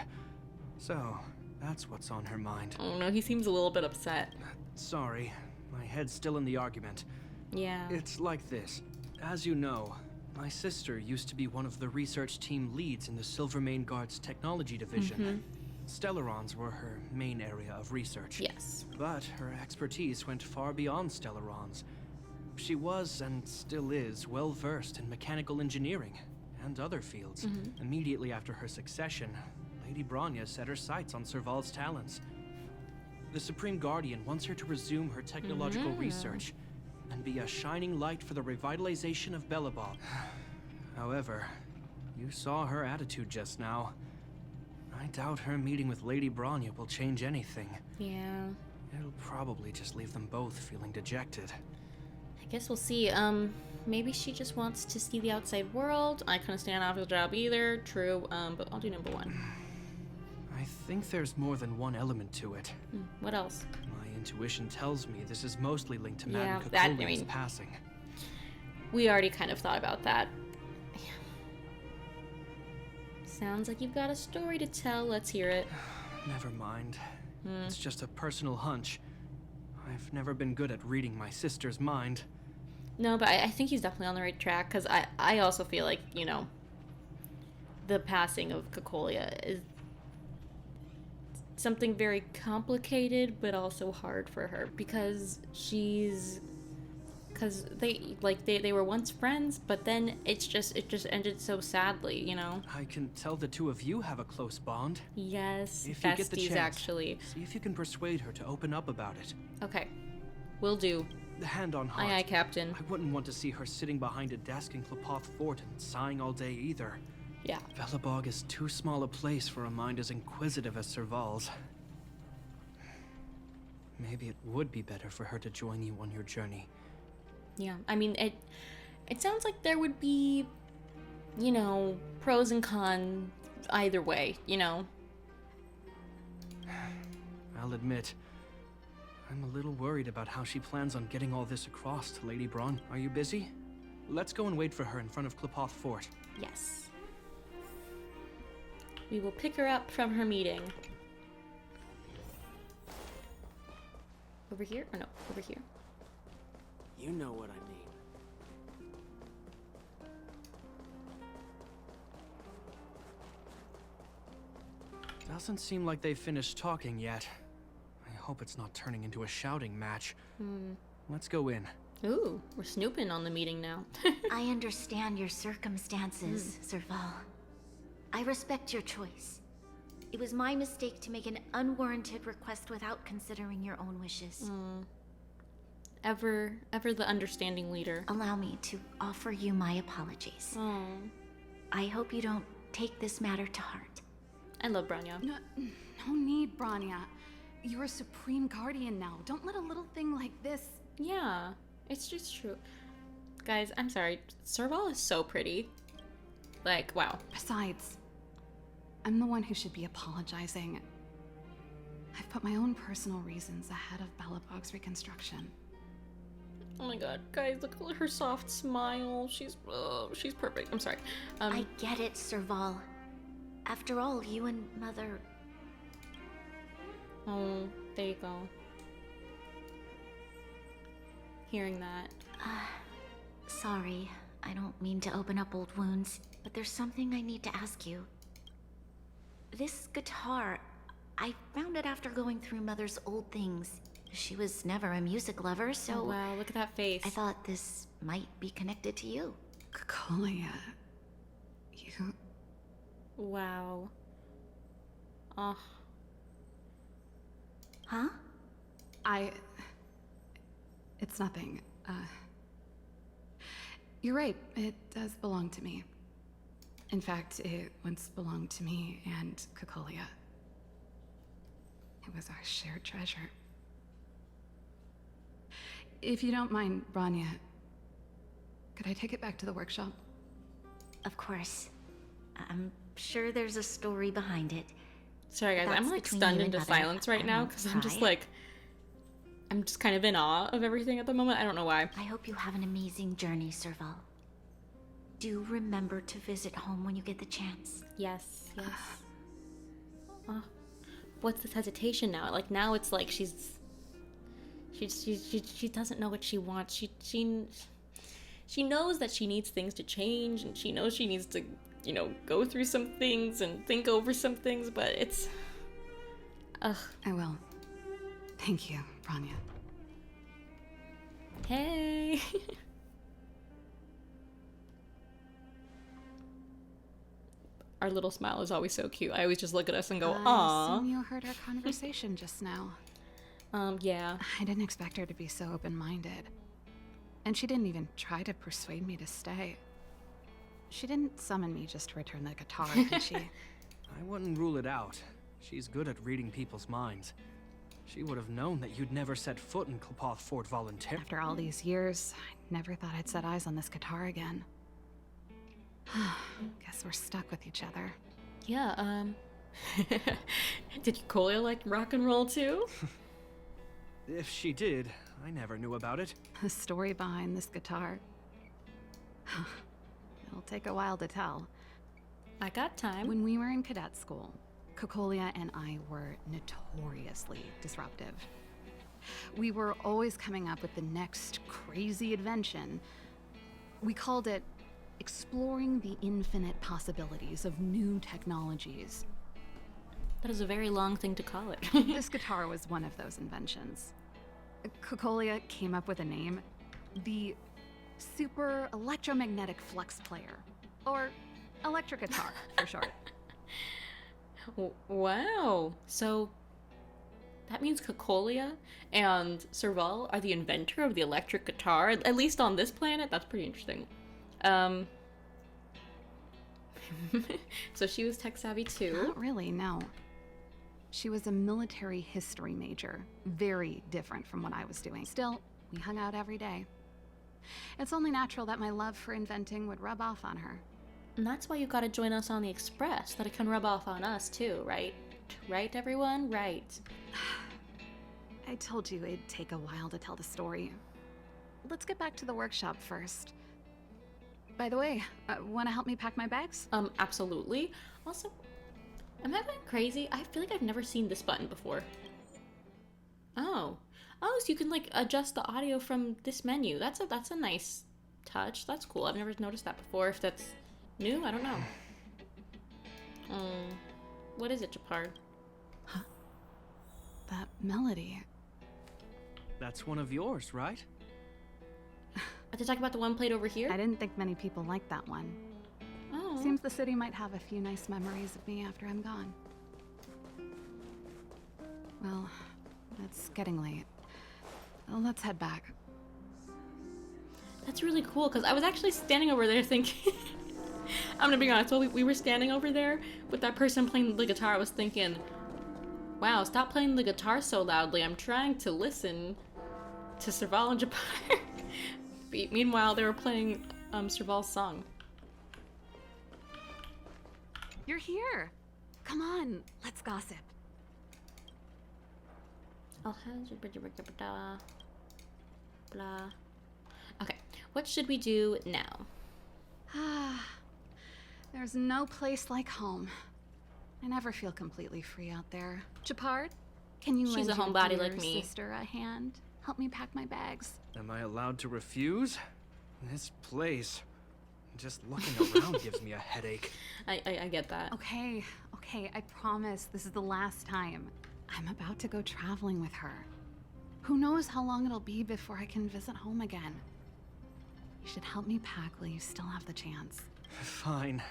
So, that's what's on her mind. Oh no, he seems a little bit upset. Sorry, my head's still in the argument. Yeah. It's like this. As you know, my sister used to be one of the research team leads in the Silvermane Guard's technology division. Stellarons were her main area of research. Yes. But her expertise went far beyond Stellarons. She was, and still is, well versed in mechanical engineering and other fields. Immediately after her succession, Lady Bronya set her sights on Serval's talents. The Supreme Guardian wants her to resume her technological research and be a shining light for the revitalization of Belobog. However, you saw her attitude just now. I doubt her meeting with Lady Bronya will change anything. Yeah. It'll probably just leave them both feeling dejected. I guess we'll see. Maybe she just wants to see the outside world. I couldn't stand off the job either. True. But I'll do number one. I think there's more than one element to it. What else? My intuition tells me this is mostly linked to Yeah, Madame that- I Kekolian's mean- passing. We already kind of thought about that. Sounds like you've got a story to tell. Let's hear it. Never mind. It's just a personal hunch. I've never been good at reading my sister's mind. No, but I think he's definitely on the right track, because I also feel like, you know, the passing of Kekolia is something very complicated, but also hard for her, because they were once friends, but then it just ended so sadly, you know? I can tell the two of you have a close bond. Yes, If you get the besties, chance, actually. see if you can persuade her to open up about it. Okay, will do. The hand on heart. Aye, aye, Captain. I wouldn't want to see her sitting behind a desk in Klipoth Fort and sighing all day either. Yeah. Belobog is too small a place for a mind as inquisitive as Serval's. Maybe it would be better for her to join you on your journey. Yeah, I mean, it sounds like there would be, you know, pros and cons either way, you know? I'll admit, I'm a little worried about how she plans on getting all this across to Lady Bron. Are you busy? Let's go and wait for her in front of Klipoth Fort. Yes. We will pick her up from her meeting. Over here? Or no, over here. You know what I mean. Doesn't seem like they've finished talking yet. I hope it's not turning into a shouting match. Let's go in. Ooh, we're snooping on the meeting now. I understand your circumstances, Serval. I respect your choice. It was my mistake to make an unwarranted request without considering your own wishes. Ever the understanding leader. Allow me to offer you my apologies. Oh, I hope you don't take this matter to heart. I love Bronya. No need, Bronya. You're a Supreme Guardian now. Don't let a little thing like this... Yeah, it's just true. Guys, I'm sorry. Serval is so pretty. Like, wow. Besides, I'm the one who should be apologizing. I've put my own personal reasons ahead of Belobog's reconstruction. Oh my god, guys, look at her soft smile. She's perfect. I'm sorry. I get it, Serval. After all, you and Mother... Oh, there you go. Hearing that. Sorry, I don't mean to open up old wounds, but there's something I need to ask you. This guitar, I found it after going through Mother's old things. She was never a music lover, so... Oh, wow, look at that face. I thought this might be connected to you. Cocolia, you... Wow. Oh. Huh? It's nothing. You're right, it does belong to me. In fact, it once belonged to me and Cocolia. It was our shared treasure. If you don't mind, Rania, could I take it back to the workshop? Of course. I'm sure there's a story behind it. Sorry, guys, That's I'm like between stunned you and into Mother. silence right I now won't because I'm just pry. like, I'm just kind of in awe of everything at the moment. I don't know why. I hope you have an amazing journey, Serval. Do remember to visit home when you get the chance. Yes, yes. Oh, what's this hesitation now? Like now it's like she doesn't know what she wants. She knows that she needs things to change, and she knows she needs to, you know, go through some things and think over some things, but it's... Ugh. I will. Thank you, Rania. Hey! Our little smile is always so cute. I always just look at us and go, I "Aw." assume you heard our conversation just now. Yeah. I didn't expect her to be so open-minded. And she didn't even try to persuade me to stay. She didn't summon me just to return the guitar, did she? I wouldn't rule it out. She's good at reading people's minds. She would have known that you'd never set foot in Clopoth Fort voluntarily. After all these years, I never thought I'd set eyes on this guitar again. Guess we're stuck with each other. Yeah, did Colia like rock and roll too? If she did, I never knew about it. The story behind this guitar. It'll take a while to tell. I got time. When we were in cadet school, Cocolia and I were notoriously disruptive. We were always coming up with the next crazy invention. We called it exploring the infinite possibilities of new technologies. That is a very long thing to call it. This guitar was one of those inventions. Cocolia came up with a name, the Super Electromagnetic Flux Player, or electric guitar for short. Wow. So that means Cocolia and Serval are the inventor of the electric guitar, at least on this planet. That's pretty interesting. So she was tech savvy too. Not really, no. She was a military history major, very different from what I was doing. Still, we hung out every day. It's only natural that my love for inventing would rub off on her. And that's why you gotta join us on the Express, that it can rub off on us too, right? Right, everyone? Right. I told you it'd take a while to tell the story. Let's get back to the workshop first. By the way, want to help me pack my bags? Absolutely. Also, am I going crazy? I feel like I've never seen this button before. Oh. Oh, so you can like adjust the audio from this menu. That's a nice touch. That's cool. I've never noticed that before. If that's new, I don't know. What is it, Japar? Huh. That melody. That's one of yours, right? Are they talking about the one played over here? I didn't think many people liked that one. Oh. Seems the city might have a few nice memories of me after I'm gone. Well, it's getting late. Let's head back. That's really cool, because I was actually standing over there thinking... I'm gonna be honest, while we were standing over there with that person playing the guitar, I was thinking, wow, stop playing the guitar so loudly. I'm trying to listen to Serval and Japar. Meanwhile, they were playing Serval's song. You're here! Come on, let's gossip. Blah. What should we do now? There's no place like home. I never feel completely free out there. Japard, can you She's lend a your homebody dear like me. sister a hand? Help me pack my bags. Am I allowed to refuse? This place, just looking around gives me a headache. I get that. Okay, I promise this is the last time. I'm about to go traveling with her. Who knows how long it'll be before I can visit home again. You should help me pack while you still have the chance. Fine.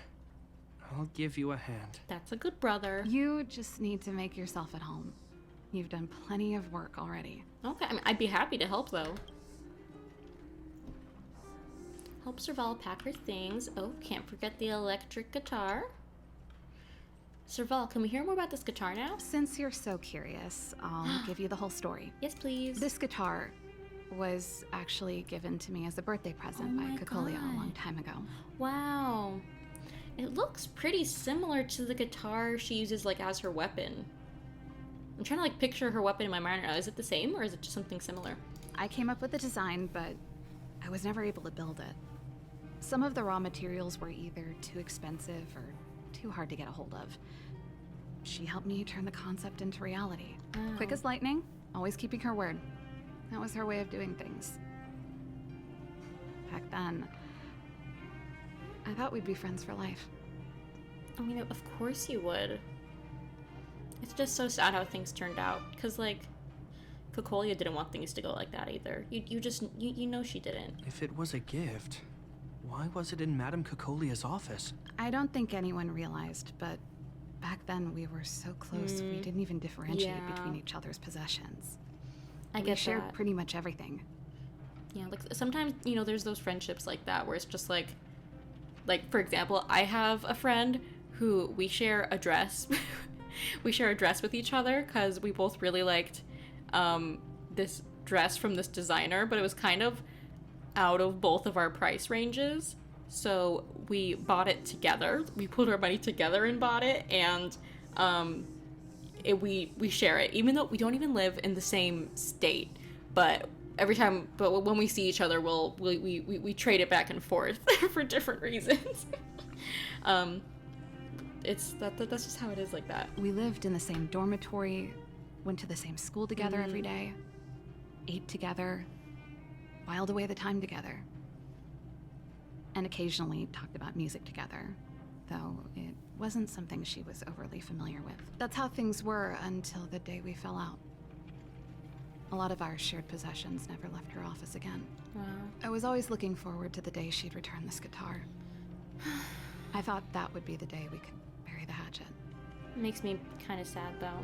I'll give you a hand. That's a good brother. You just need to make yourself at home. You've done plenty of work already. Okay, I mean, I'd be happy to help, though. Help Serval pack her things. Oh, can't forget the electric guitar. Serval, can we hear more about this guitar now? Since you're so curious, I'll give you the whole story. Yes, please. This guitar was actually given to me as a birthday present by Cocolia a long time ago. Wow. It looks pretty similar to the guitar she uses, like, as her weapon. I'm trying to, like, picture her weapon in my mind now. Is it the same, or is it just something similar? I came up with the design, but I was never able to build it. Some of the raw materials were either too expensive or too hard to get a hold of. She helped me turn the concept into reality. Wow. Quick as lightning, always keeping her word. That was her way of doing things. Back then, I thought we'd be friends for life. I mean, of course you would. It's just so sad how things turned out. Because, like, Cocolia didn't want things to go like that either. You know she didn't. If it was a gift, why was it in Madame Cocolia's office? I don't think anyone realized, but back then we were so close we didn't even differentiate between each other's possessions. We shared pretty much everything. Yeah, like sometimes, you know, there's those friendships like that where it's just like for example, I have a friend who we share a dress. We share a dress with each other because we both really liked this dress from this designer, but it was kind of out of both of our price ranges. So we bought it together. We put our money together and bought it, and we share it, even though we don't even live in the same state. But when we see each other, we trade it back and forth for different reasons. That's just how it is like that. We lived in the same dormitory, went to the same school together every day, ate together, whiled away the time together, and occasionally talked about music together, though it wasn't something she was overly familiar with. That's how things were until the day we fell out. A lot of our shared possessions never left her office again. Wow. I was always looking forward to the day she'd return this guitar. I thought that would be the day we could bury the hatchet. It makes me kind of sad, though.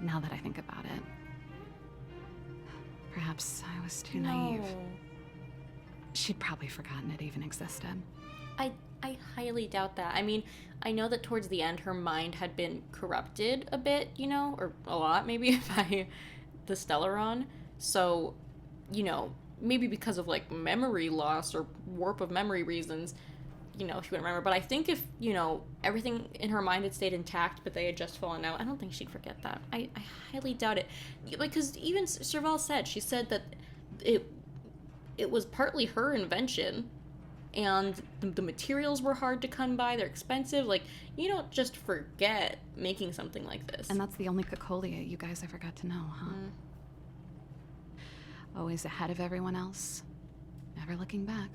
Now that I think about it, perhaps I was too naive. She'd probably forgotten it even existed. I highly doubt that. I mean, I know that towards the end her mind had been corrupted a bit, you know, or a lot maybe, by the Stellaron. So, you know, maybe because of, like, memory loss or warp of memory reasons, you know, she wouldn't remember. But I think if, you know, everything in her mind had stayed intact but they had just fallen out, I don't think she'd forget that. I highly doubt it. Because even Serval said, she said that it was partly her invention, and the materials were hard to come by, they're expensive. Like, you don't just forget making something like this. And that's the only Cocolia you guys ever got to know, huh? Always ahead of everyone else, never looking back.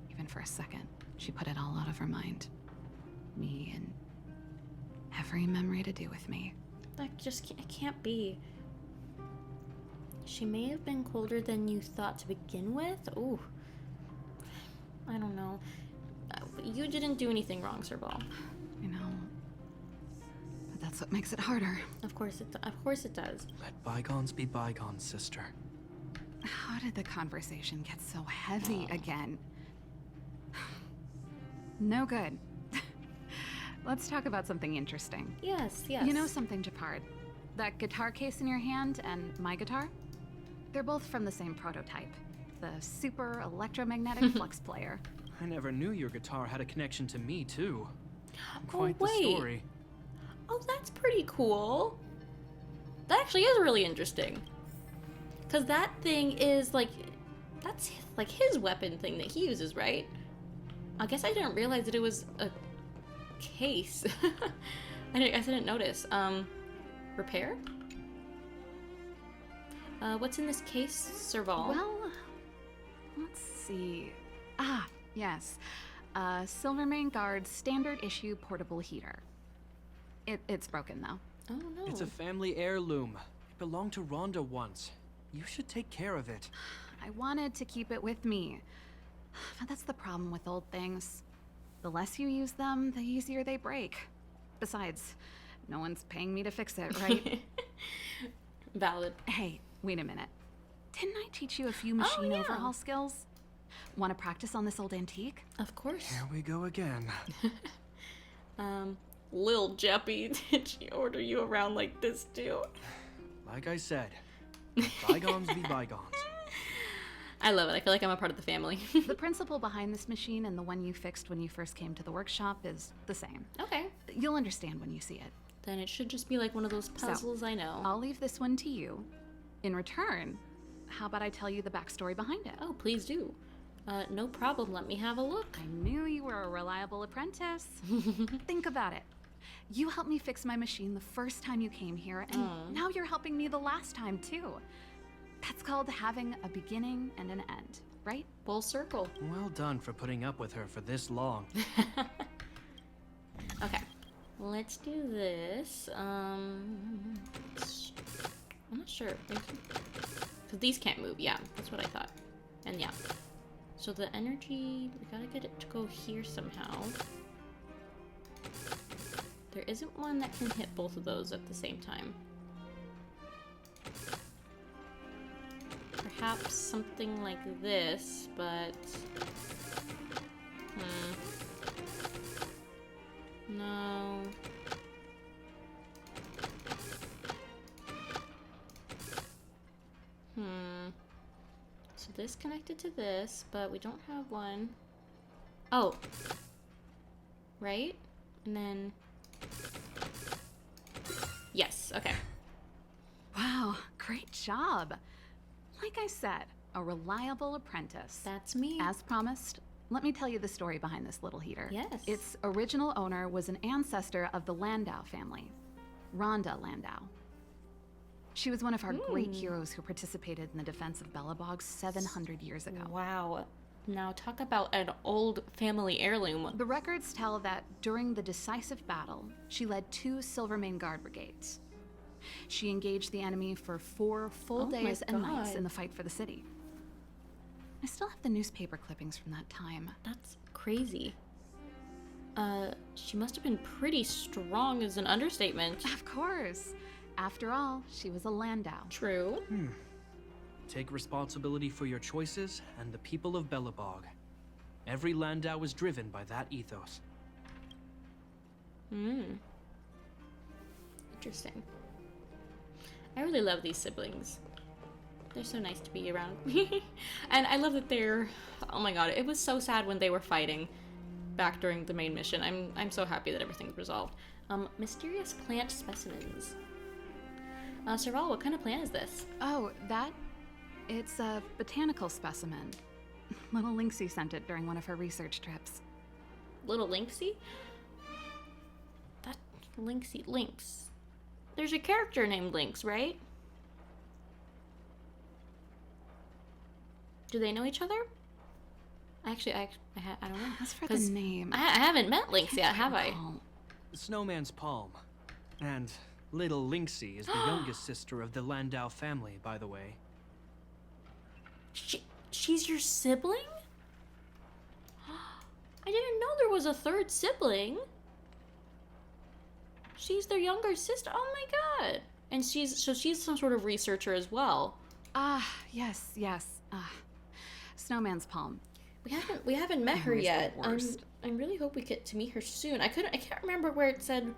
Even for a second, she put it all out of her mind. Me and every memory to do with me. That just it can't be. She may have been colder than you thought to begin with. Ooh. I don't know. You didn't do anything wrong, Serval. You know, but that's what makes it harder. Of course it does. Let bygones be bygones, sister. How did the conversation get so heavy again? No good. Let's talk about something interesting. Yes. You know something, Japard? That guitar case in your hand and my guitar? They're both from the same prototype. The super electromagnetic flux player. I never knew your guitar had a connection to me, too. Oh, Quite the wait. story. Oh, that's pretty cool. That actually is really interesting. Because that thing is like, that's like his weapon thing that he uses, right? I guess I didn't realize that it was a case. I didn't notice. Repair? What's in this case, Serval? Well, let's see. Ah, yes. Silvermane Guard's standard issue portable heater. It's broken though. Oh no. It's a family heirloom. It belonged to Rhonda once. You should take care of it. I wanted to keep it with me. But that's the problem with old things. The less you use them, the easier they break. Besides, no one's paying me to fix it, right? Valid. Hey, wait a minute. Didn't I teach you a few machine overhaul skills? Want to practice on this old antique? Of course. Here we go again. Lil Jeppy, did she order you around like this too? Like I said, bygones be bygones. I love it. I feel like I'm a part of the family. The principle behind this machine and the one you fixed when you first came to the workshop is the same. Okay. You'll understand when you see it. Then it should just be like one of those puzzles I know. I'll leave this one to you. In return, how about I tell you the backstory behind it? Oh, please do. No problem. Let me have a look. I knew you were a reliable apprentice. Think about it. You helped me fix my machine the first time you came here, and now you're helping me the last time, too. That's called having a beginning and an end, right? Full circle. Well done for putting up with her for this long. Okay. Let's do this. I'm not sure. Because these can't move. Yeah, that's what I thought. And yeah. So the energy, we gotta get it to go here somehow. There isn't one that can hit both of those at the same time. Perhaps something like this, but... No. So this connected to this, but we don't have one. Oh. Right? And then... Yes, okay. Wow, great job. Like I said, a reliable apprentice. That's me. As promised, let me tell you the story behind this little heater. Yes. Its original owner was an ancestor of the Landau family, Rhonda Landau. She was one of our great heroes who participated in the defense of Belobog 700 years ago. Wow. Now talk about an old family heirloom. The records tell that during the decisive battle, she led 2 Silvermane Guard brigades. She engaged the enemy for 4 full days and nights in the fight for the city. I still have the newspaper clippings from that time. That's crazy. She must have been pretty strong is an understatement. Of course. After all, she was a Landau. True. Take responsibility for your choices and the people of Belobog. Every Landau is driven by that ethos. Interesting. I really love these siblings. They're so nice to be around. And I love that they're... Oh my god, it was so sad when they were fighting back during the main mission. I'm so happy that everything's resolved. Mysterious plant specimens. Serval, what kind of plant is this? Oh, that? It's a botanical specimen. Little Lynxy sent it during one of her research trips. Little Lynxy? That Lynx. There's a character named Lynx, right? Do they know each other? Actually, I don't know. As for the name, I haven't met Lynx yet, have I? Snowman's Palm. And little Lynxy is the youngest sister of the Landau family, by the way. She's your sibling? I didn't know there was a third sibling. She's their younger sister. Oh my god. And she's some sort of researcher as well. Yes. Snowman's Palm. We haven't met her yet. I really hope we get to meet her soon. I can't remember where it said,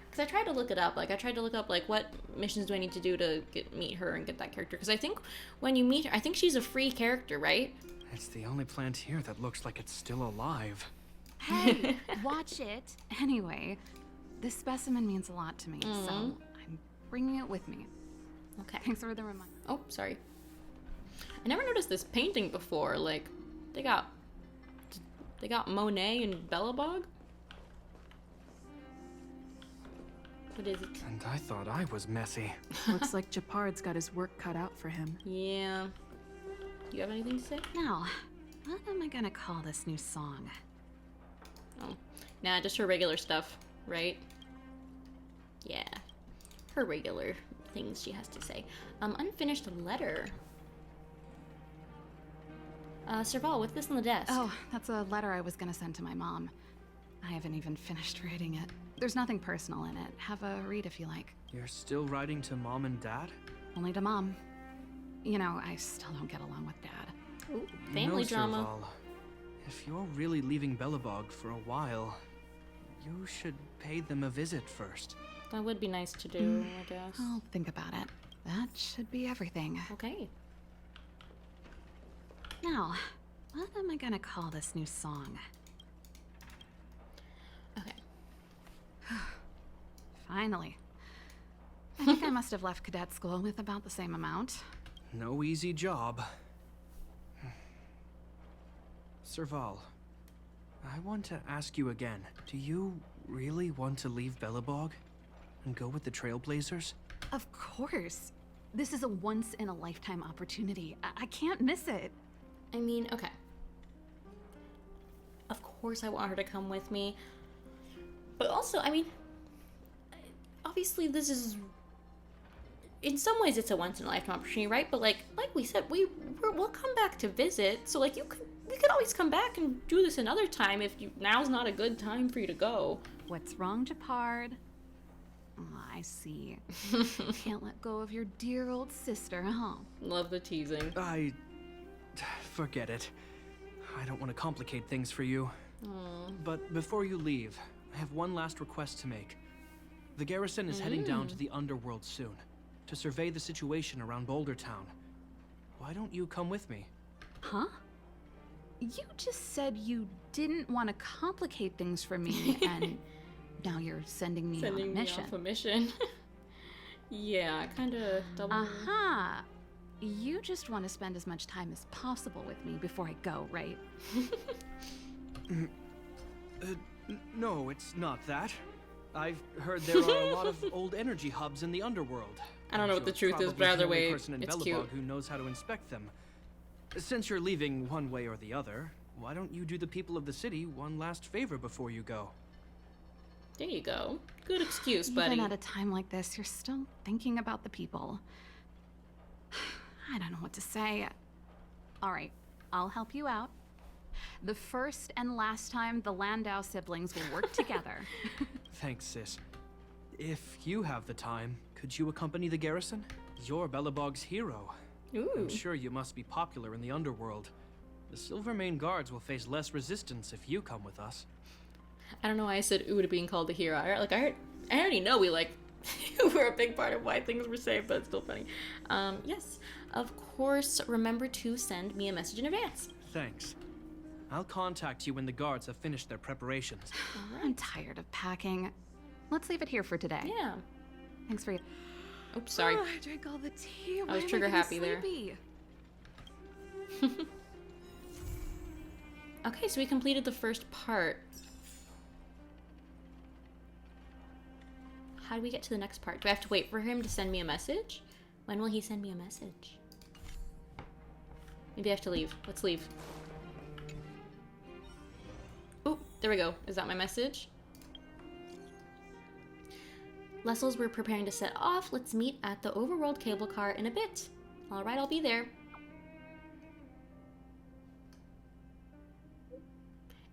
because I tried to look it up. Like I tried to look up like what missions do I need to do to meet her and get that character. Because I think when you meet her, I think she's a free character, right? It's the only plant here that looks like it's still alive. Hey, watch it. Anyway, this specimen means a lot to me, so I'm bringing it with me. Okay. Thanks for the reminder. Oh, sorry. I never noticed this painting before. Like, they got Monet and Bellabog? What is it? And I thought I was messy. Looks like Japard's got his work cut out for him. Yeah. You have anything to say? Now, what am I gonna call this new song? Oh. Nah, just her regular stuff, right? Yeah. Her regular things she has to say. Unfinished letter. Serval, what's this on the desk? Oh, that's a letter I was gonna send to my mom. I haven't even finished reading it. There's nothing personal in it. Have a read if you like. You're still writing to Mom and Dad? Only to Mom. You know, I still don't get along with Dad. Ooh, family drama. Serval, if you're really leaving Bellabog for a while, you should pay them a visit first. That would be nice to do, I guess. I'll think about it. That should be everything. Okay. Now, what am I gonna call this new song? Okay. Finally. I think I must have left cadet school with about the same amount. No easy job. Serval, I want to ask you again. Do you really want to leave Bellabog and go with the Trailblazers? Of course. This is a once-in-a-lifetime opportunity. I can't miss it. I mean, okay. Of course I want her to come with me. But also, I mean, obviously this is, in some ways it's a once-in-a-lifetime opportunity, right? But like we said, we'll come back to visit. So like we could always come back and do this another time if now's not a good time for you to go. What's wrong, Japard? Oh, I see. Can't let go of your dear old sister, huh? Love the teasing. Forget it. I don't want to complicate things for you. But before you leave, I have one last request to make. The garrison is heading down to the underworld soon, to survey the situation around Boulder Town. Why don't you come with me? Huh? You just said you didn't want to complicate things for me, and now you're sending me on a mission. Me off a mission. Yeah, kind of double. Aha! You just want to spend as much time as possible with me before I go, right? No, it's not that. I've heard there are a lot of old energy hubs in the underworld. I don't know I'm what the sure truth is, probably but either the only way, person in it's Bellabog cute. who knows how to inspect them. Since you're leaving one way or the other, why don't you do the people of the city one last favor before you go? There you go. Good excuse, buddy. Even at a time like this, you're still thinking about the people. I don't know what to say. All right, I'll help you out. The first and last time the Landau siblings will work together. Thanks, sis. If you have the time, could you accompany the garrison? You're Bellabog's hero. Ooh. I'm sure you must be popular in the underworld. The Silvermane guards will face less resistance if you come with us. I don't know why I said ooh to being called a hero. I already know we we're a big part of why things were saved, but it's still funny. Yes, of course, remember to send me a message in advance. Thanks. I'll contact you when the guards have finished their preparations. I'm tired of packing. Let's leave it here for today. Yeah. Thanks for your... Oops, sorry. Oh, I drank all the tea. I was trigger happy there. Okay, so we completed the first part. How do we get to the next part? Do I have to wait for him to send me a message? When will he send me a message? Maybe I have to leave. Let's leave. Oh, there we go. Is that my message? Lessels, we're preparing to set off. Let's meet at the overworld cable car in a bit. All right, I'll be there.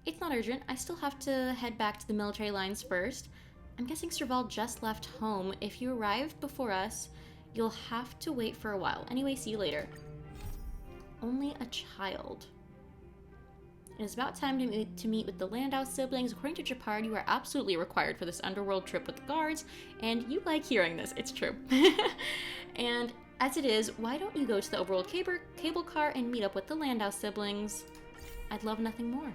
It's not urgent. I still have to head back to the military lines first. I'm guessing Serval just left home. If you arrived before us, you'll have to wait for a while. Anyway, see you later. Only a child. It is about time to meet with the Landau siblings. According to Japard, you are absolutely required for this underworld trip with the guards, and you like hearing this. It's true. And as it is, why don't you go to the overworld cable car and meet up with the Landau siblings? I'd love nothing more.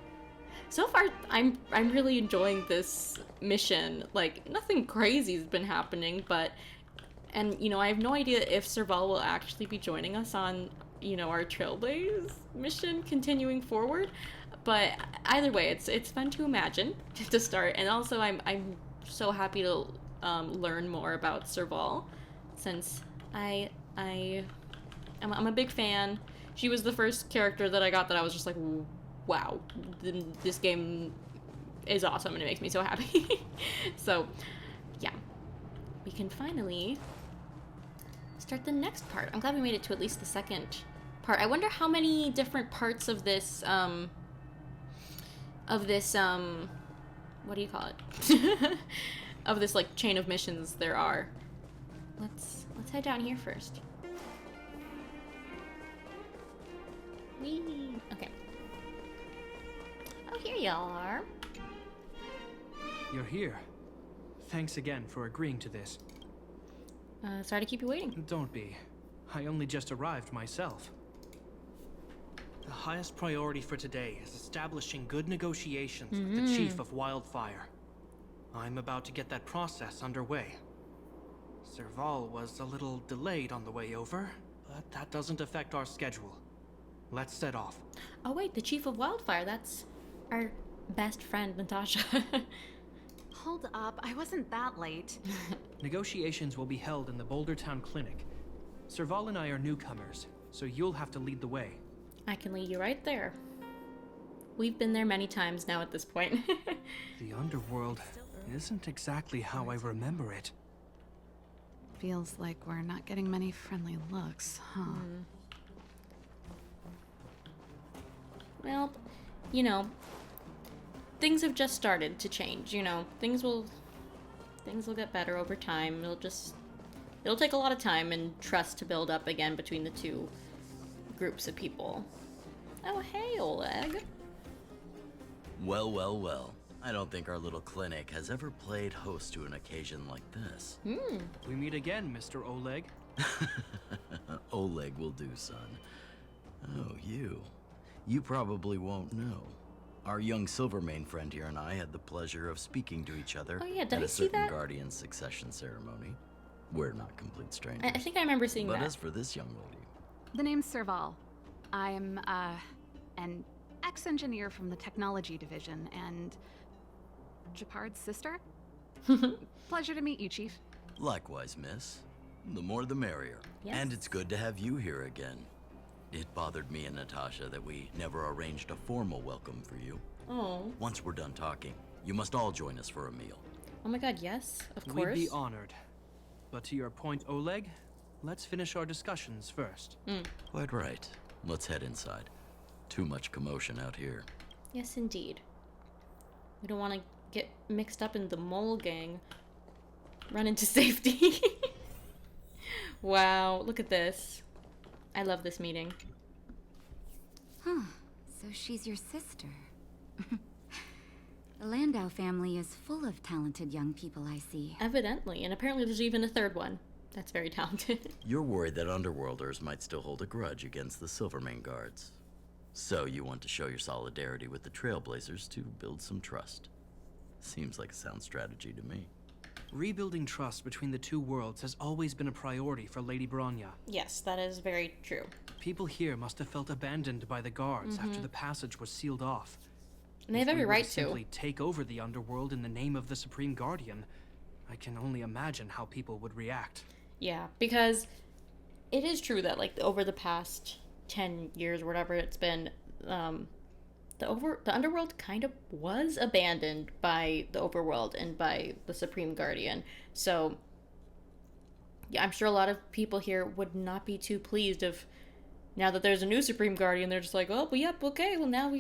So far, I'm really enjoying this mission. Like, nothing crazy has been happening, but... And, you know, I have no idea if Serval will actually be joining us on you know, our Trailblaze mission continuing forward. But either way, it's fun to imagine to start, and also I'm so happy to learn more about Serval, since I'm a big fan. She was the first character that I got that I was just like, wow, this game is awesome and it makes me so happy. So yeah, we can finally start the next part. I'm glad we made it to at least the second part. I wonder how many different parts of this what do you call it? Of this like chain of missions there are. Let's head down here first. Whee! Okay. Oh, here y'all are. You're here. Thanks again for agreeing to this. Sorry to keep you waiting. Don't be. I only just arrived myself. The highest priority for today is establishing good negotiations with the Chief of Wildfire. I'm about to get that process underway. Serval was a little delayed on the way over, but that doesn't affect our schedule. Let's set off. Oh wait, the Chief of Wildfire, that's our best friend, Natasha. Hold up, I wasn't that late. Negotiations will be held in the Boulder Town Clinic. Serval and I are newcomers, so you'll have to lead the way. I can lead you right there. We've been there many times now at this point. The underworld isn't exactly how I remember it. Feels like we're not getting many friendly looks, huh? Well, you know, things have just started to change, you know. Things will get better over time. It'll take a lot of time and trust to build up again between the two groups of people. Oh, hey, Oleg. Well, well, well. I don't think our little clinic has ever played host to an occasion like this. We meet again, Mr. Oleg. Oleg will do, son. Oh, you. You probably won't know. Our young Silvermane friend here and I had the pleasure of speaking to each other did at I a see certain that? Guardian succession ceremony. We're not complete strangers. I think I remember seeing but that. as for this young lady... The name's Serval. I'm, an ex-engineer from the technology division, and Japard's sister? Pleasure to meet you, Chief. Likewise, miss. The more the merrier. Yes. And it's good to have you here again. It bothered me and Natasha that we never arranged a formal welcome for you. Oh. Once we're done talking, you must all join us for a meal. Oh my god, yes, of course. We'd be honored. But to your point, Oleg, let's finish our discussions first. Quite right. Let's head inside. Too much commotion out here. Yes, indeed. We don't want to get mixed up in the mole gang. Run into safety. Wow, look at this. I love this meeting. Huh. So she's your sister. The Landau family is full of talented young people, I see. Evidently, and apparently there's even a third one. That's very talented. You're worried that Underworlders might still hold a grudge against the Silvermane guards. So you want to show your solidarity with the Trailblazers to build some trust. Seems like a sound strategy to me. Rebuilding trust between the two worlds has always been a priority for Lady Bronya. Yes, that is very true. People here must have felt abandoned by the guards after the passage was sealed off. And they have If we every were right simply take over the underworld in the name of the Supreme Guardian, I can only imagine how people would react. Yeah, because it is true that, like, over the past 10 years or whatever it's been, the underworld kind of was abandoned by the overworld and by the Supreme Guardian. So yeah, I'm sure a lot of people here would not be too pleased if now that there's a new Supreme Guardian, they're just like, oh, well, yep, okay, well, now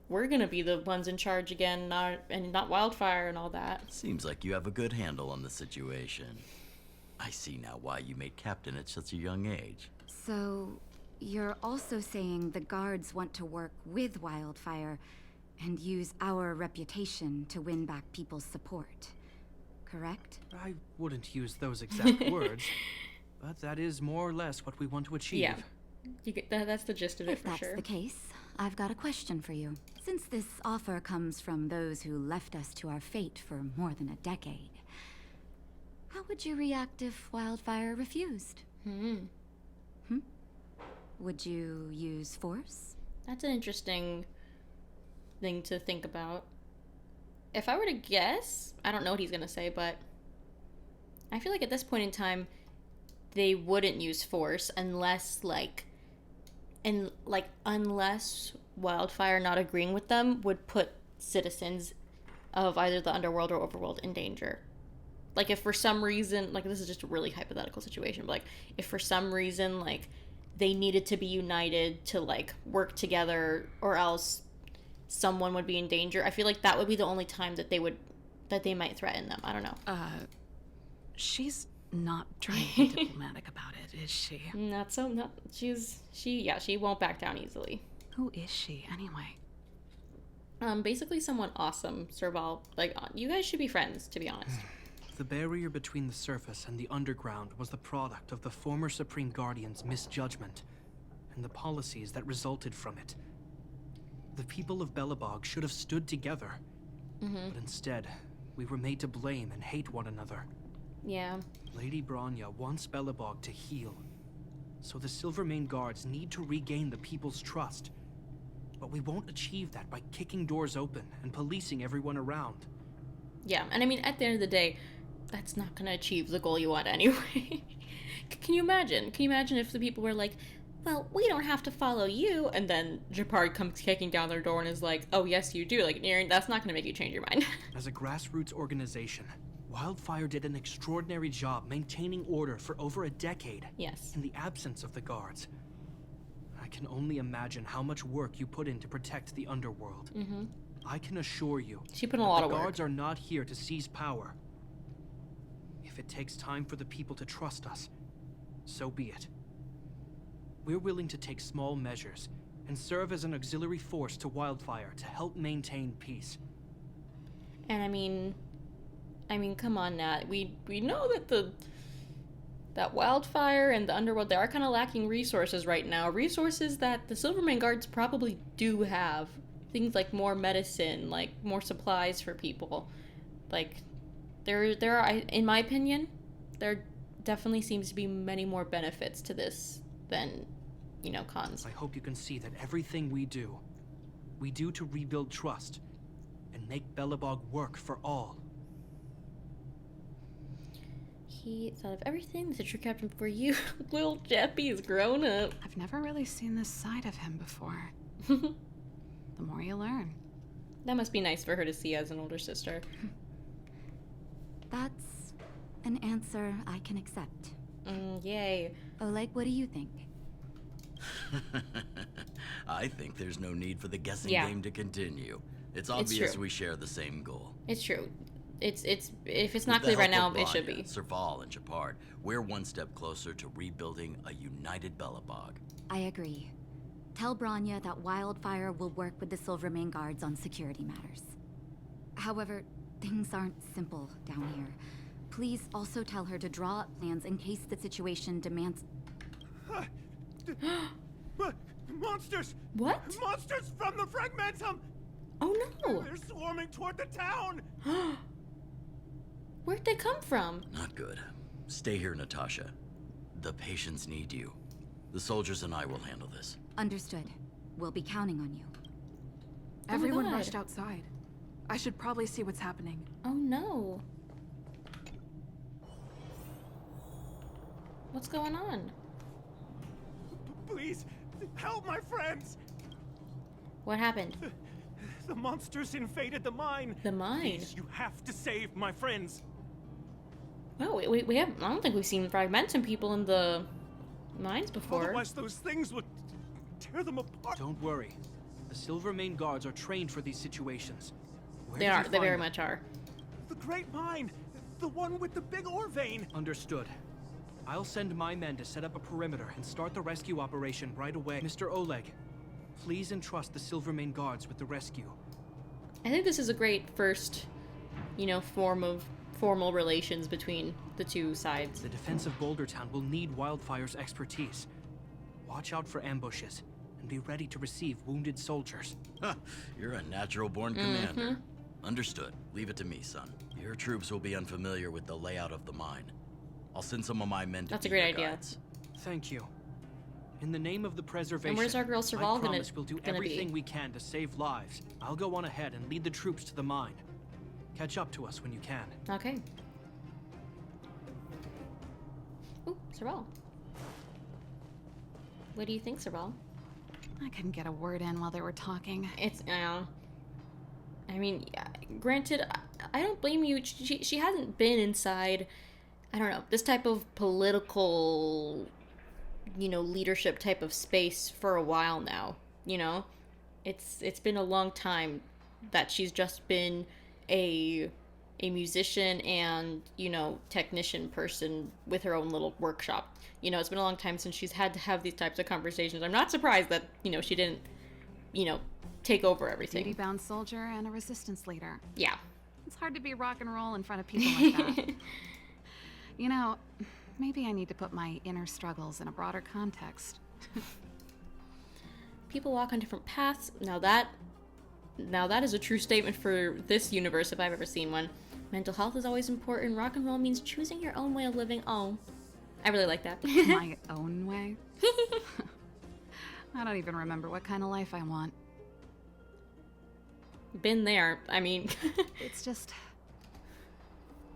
we're gonna be the ones in charge again, not Wildfire and all that. Seems like you have a good handle on the situation. I see now why you made captain at such a young age. So, you're also saying the guards want to work with Wildfire and use our reputation to win back people's support, correct? I wouldn't use those exact words, but that is more or less what we want to achieve. Yeah, that's the gist of it If for that's sure. the case, I've got a question for you. Since this offer comes from those who left us to our fate for more than a decade, how would you react if Wildfire refused? Would you use force? That's an interesting thing to think about. If I were to guess, I don't know what he's gonna say, but I feel like at this point in time, they wouldn't use force unless unless Wildfire not agreeing with them would put citizens of either the underworld or overworld in danger. Like, if for some reason, like, this is just a really hypothetical situation, but, like, if for some reason, like, they needed to be united to, like, work together, or else someone would be in danger, I feel like that would be the only time that they might threaten them. I don't know. She's not trying to be diplomatic about it, is she? She won't back down easily. Who is she, anyway? Basically someone awesome, Serval. Like, you guys should be friends, to be honest. The barrier between the surface and the underground was the product of the former Supreme Guardian's misjudgment and the policies that resulted from it. The people of Belobog should have stood together, but instead, we were made to blame and hate one another. Yeah. Lady Bronya wants Belobog to heal, so the Silvermane Guards need to regain the people's trust. But we won't achieve that by kicking doors open and policing everyone around. Yeah, and I mean, at the end of the day, that's not going to achieve the goal you want anyway. Can you imagine? Can you imagine if the people were like, well, we don't have to follow you, and then Japard comes kicking down their door and is like, oh, yes, you do. Like, that's not going to make you change your mind. As a grassroots organization, Wildfire did an extraordinary job maintaining order for over a decade. Yes. In the absence of the guards. I can only imagine how much work you put in to protect the underworld. I can assure you, she put in a lot of work. The guards are not here to seize power. If it takes time for the people to trust us, so be it. We're willing to take small measures and serve as an auxiliary force to Wildfire to help maintain peace. And I mean, come on, Nat. We know that Wildfire and the underworld, they are kind of lacking resources right now. Resources that the Silvermane Guards probably do have. Things like more medicine, like more supplies for people. Like, there are, in my opinion, there definitely seems to be many more benefits to this than, cons. I hope you can see that everything we do to rebuild trust and make Belobog work for all. He thought of everything. The true captain for you. Little Jeppy is grown up. I've never really seen this side of him before. The more you learn. That must be nice for her to see as an older sister. That's an answer I can accept. Yay. Oleg, what do you think? I think there's no need for the guessing game to continue. It's obvious we share the same goal. It's true. It's if it's not clear right now, it should be. Serval and Japard, we're one step closer to rebuilding a united Belobog. I agree. Tell Bronya that Wildfire will work with the Silvermane Guards on security matters. However, things aren't simple down here. Please also tell her to draw up plans in case the situation demands... Monsters! What? Monsters from the Fragmentum! Oh no! They're swarming toward the town! Where'd they come from? Not good. Stay here, Natasha. The patients need you. The soldiers and I will handle this. Understood. We'll be counting on you. Everyone rushed outside. I should probably see what's happening. Oh no. What's going on? Please, help my friends! What happened? The monsters invaded the mine. The mine? Please, you have to save my friends. Oh, we have. I don't think we've seen Fragmentum people in the mines before. Otherwise, those things would tear them apart. Don't worry. The Silvermane Guards are trained for these situations. They are. They very much are. The Great Mine! The one with the big ore vein! Understood. I'll send my men to set up a perimeter and start the rescue operation right away. Mr. Oleg, please entrust the Silvermane Guards with the rescue. I think this is a great first, form of formal relations between the two sides. The defense of Boulder Town will need Wildfire's expertise. Watch out for ambushes and be ready to receive wounded soldiers. You're a natural-born commander. Understood. Leave it to me, son. Your troops will be unfamiliar with the layout of the mine. I'll send some of my men to That's a great idea. Guides. Thank you. In the name of the preservation, And where's our girl Serval I promise we'll do gonna everything be? we can to save lives. I'll go on ahead and lead the troops to the mine. Catch up to us when you can. Okay. Ooh, Serval. What do you think, Serval? I couldn't get a word in while they were talking. It's, I mean, yeah, granted, I don't blame you. She hasn't been inside, I don't know, this type of political, you know, leadership type of space for a while now, you know? It's been a long time that she's just been a musician and, you know, technician person with her own little workshop. You know, it's been a long time since she's had to have these types of conversations. I'm not surprised that, you know, she didn't, you know, take over everything. Duty-bound soldier and a resistance leader. Yeah. It's hard to be rock and roll in front of people like that. You know, maybe I need to put my inner struggles in a broader context. People walk on different paths. Now that is a true statement for this universe if I've ever seen one. Mental health is always important. Rock and roll means choosing your own way of living. Oh, I really like that. My own way? I don't even remember what kind of life I want. Been there. I mean, It's just,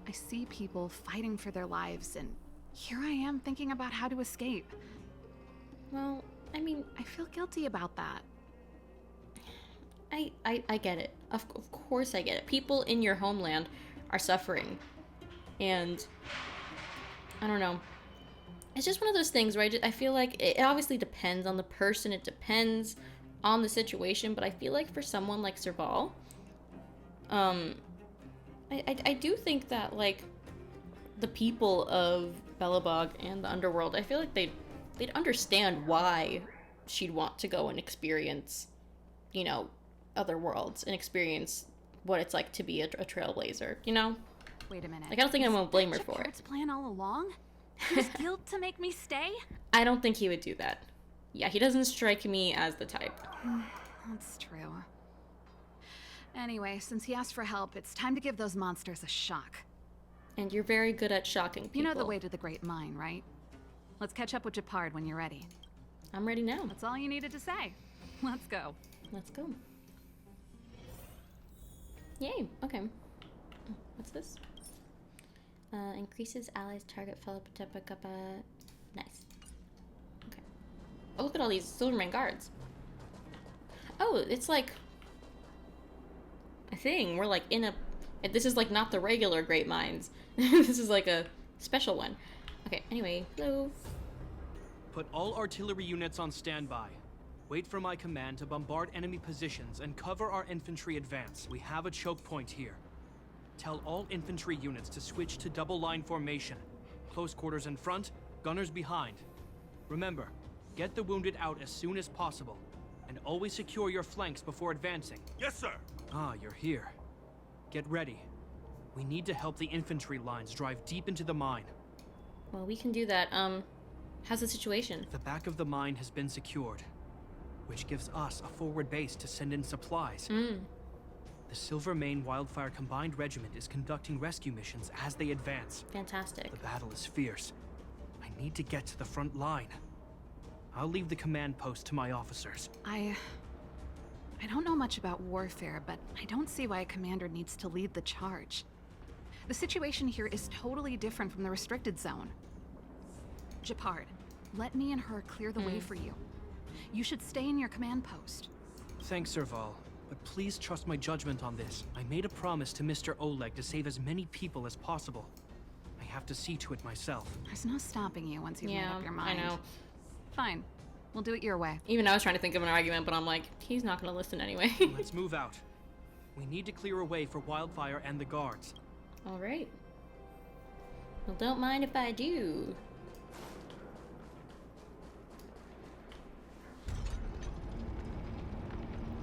I see people fighting for their lives, and here I am thinking about how to escape. well, I mean, I feel guilty about that. I get it. Of course I get it. People in your homeland are suffering. And I don't know. It's just one of those things where I feel like it obviously depends on the person. It depends on the situation. But I feel like for someone like Serval, I do think that, like, the people of Belobog and the underworld, I feel like they'd understand why she'd want to go and experience, you know, other worlds and experience what it's like to be a trailblazer, you know? Wait a minute. Like, I don't think I'm gonna blame her for it. Shepard's plan all along? There's guilt to make me stay? I don't think he would do that. Yeah, he doesn't strike me as the type. That's true. Anyway, since he asked for help, it's time to give those monsters a shock. And you're very good at shocking people. You know the way to the Great Mine, right? Let's catch up with Gepard when you're ready. I'm ready now. That's all you needed to say. Let's go. Let's go. Yay, okay. What's this? Increases allies target fellow Patepakapa. Nice. Okay. Oh, look at all these Silverman guards. Oh, it's like a thing. We're like in a... This is like not the regular Great Mines. This is like a special one. Okay, anyway, hello. Put all artillery units on standby. Wait for my command to bombard enemy positions and cover our infantry advance. We have a choke point here. Tell all infantry units to switch to double line formation. Close quarters in front, gunners behind. Remember, get the wounded out as soon as possible, and always secure your flanks before advancing. Yes, sir. Ah, you're here. Get ready. We need to help the infantry lines drive deep into the mine. Well, we can do that. How's the situation? The back of the mine has been secured, which gives us a forward base to send in supplies. The Silvermane Wildfire Combined Regiment is conducting rescue missions as they advance. Fantastic. The battle is fierce. I need to get to the front line. I'll leave the command post to my officers. I don't know much about warfare, but I don't see why a commander needs to lead the charge. The situation here is totally different from the restricted zone. Gepard, let me and her clear the way for you. You should stay in your command post. Thanks, Serval, but please trust my judgment on this. I made a promise to Mr. Oleg to save as many people as possible. I have to see to it myself. There's no stopping you once you've made up your mind. I know. Fine. We'll do it your way. Even I was trying to think of an argument, but I'm like, he's not gonna listen anyway. Let's move out. We need to clear a way for Wildfire and the guards. Alright. Well, don't mind if I do.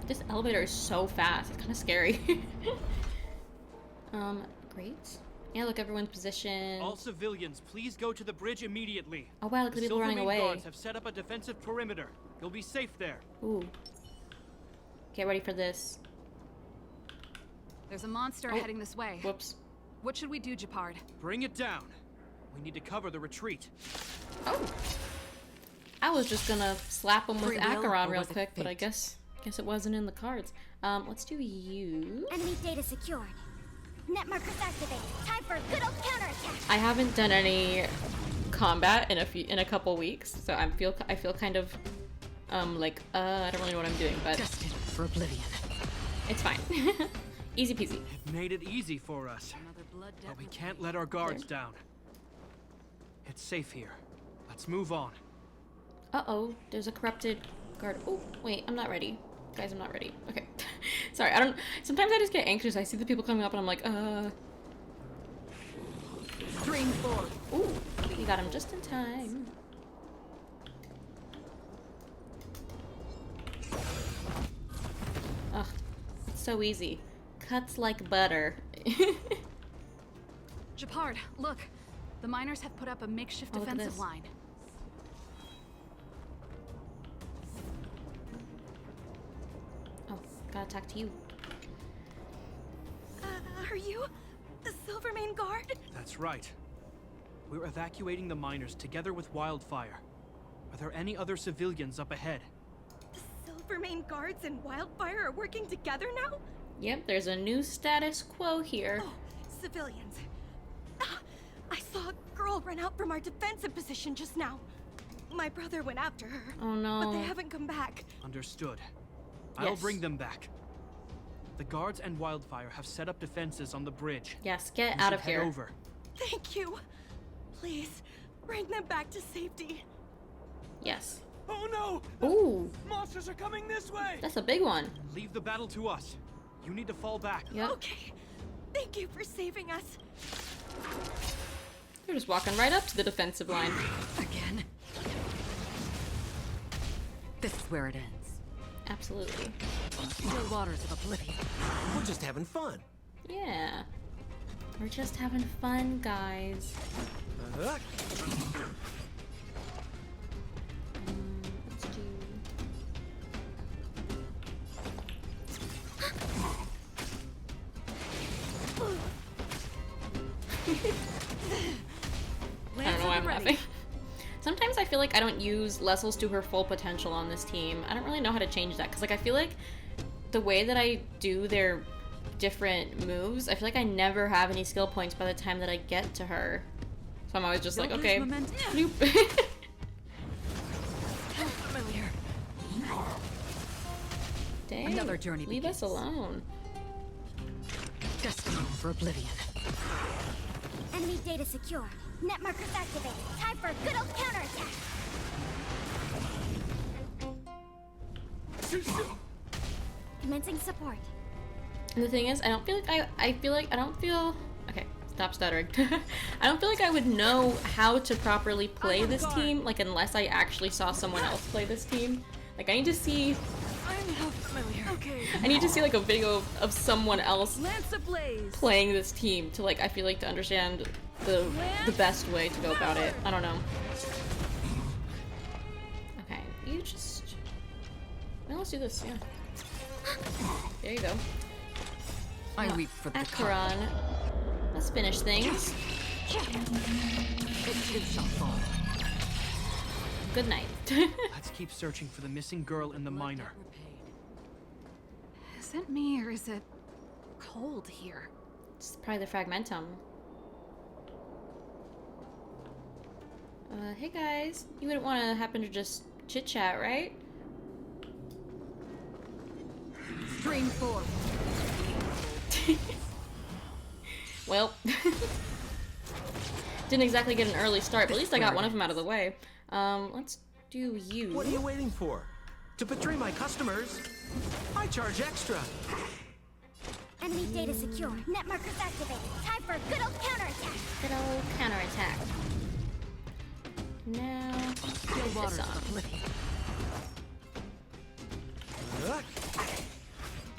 This elevator is so fast. It's kind of scary. Great. Yeah, look, everyone's positioned. All civilians, please go to the bridge immediately. Oh wow, look at the people running Silvermane away. guards have set up a defensive perimeter. You'll be safe there. Ooh. Get ready for this. There's a monster heading this way. Whoops. What should we do, Gepard? Bring it down. We need to cover the retreat. Oh. I was just gonna slap him with Free will, Acheron or real was it quick, but I fate? guess it wasn't in the cards. Let's do you. Enemy data secured. Net markers activated. Time for a good old counterattack. I haven't done any combat in a couple weeks, so I feel kind of like I don't really know what I'm doing, but Destined for oblivion. it's fine. Easy peasy. It made it easy for us, but we can't let our guards down. It's safe here. Let's move on. Uh-oh, there's a corrupted guard. Oh, wait, I'm not ready. Guys, I'm not ready. Okay. Sorry, I don't... Sometimes I just get anxious. I see the people coming up and I'm like, Stream 4. Ooh, we got him just in time. Ugh, it's so easy. Cuts like butter. Japard, look. The miners have put up a makeshift Oh, look at defensive this. line. Oh, gotta talk to you. Are you the Silvermane Guard? That's right. We're evacuating the miners together with Wildfire. Are there any other civilians up ahead? The Silvermane Guards and Wildfire are working together now? Yep, there's a new status quo here. Oh, civilians. I saw a girl run out from our defensive position just now. My brother went after her. Oh no. But they haven't come back. Understood. I'll Yes. bring them back. The guards and Wildfire have set up defenses on the bridge. Yes, get We out should of head here. over. Thank you. Please, bring them back to safety. Yes. Oh no! Ooh, Monsters are coming this way! that's a big one. Leave the battle to us. You need to fall back. Yep. Okay. Thank you for saving us. You're just walking right up to the defensive line. Again. This is where it ends. Absolutely. Still waters of oblivion. We're just having fun. Yeah. We're just having fun, guys. Uh-huh. Let's do... I don't know why I'm laughing. Sometimes I feel like I don't use Lessels to her full potential on this team. I don't really know how to change that, because like I feel like the way that I do their different moves, I feel like I never have any skill points by the time that I get to her. So I'm always just like, okay, nope. Familiar. Dang, Another journey leave us begins. alone. Destined for oblivion. Enemy data secure. Net markers activated. Time for a good old counterattack. Commencing support. And the thing is, I don't feel like okay, stop stuttering. I don't feel like I would know how to properly play this team, like unless I actually saw someone else play this team. Like I need to see I'm now familiar. Okay. I need to see like a video of someone else Lance ablaze. playing this team to like I feel like to understand the best way to go about it. I don't know. Okay, you just well, let's do this. Yeah. There you go. I weep for the Acheron. Let's finish things. It too shall fall. Good night. Let's keep searching for the missing girl and the miner. Is it me or is it cold here? It's probably the fragmentum. Hey guys, you wouldn't want to happen to just chit chat, right? Stream 4. Well, didn't exactly get an early start, but at least I got one of them out of the way. Let's do you. What are you waiting for? To betray my customers? I charge extra. Enemy data secure. Net markers activated. Time for a good old counterattack. Good old counterattack. Now, Still this waters on. of oblivion.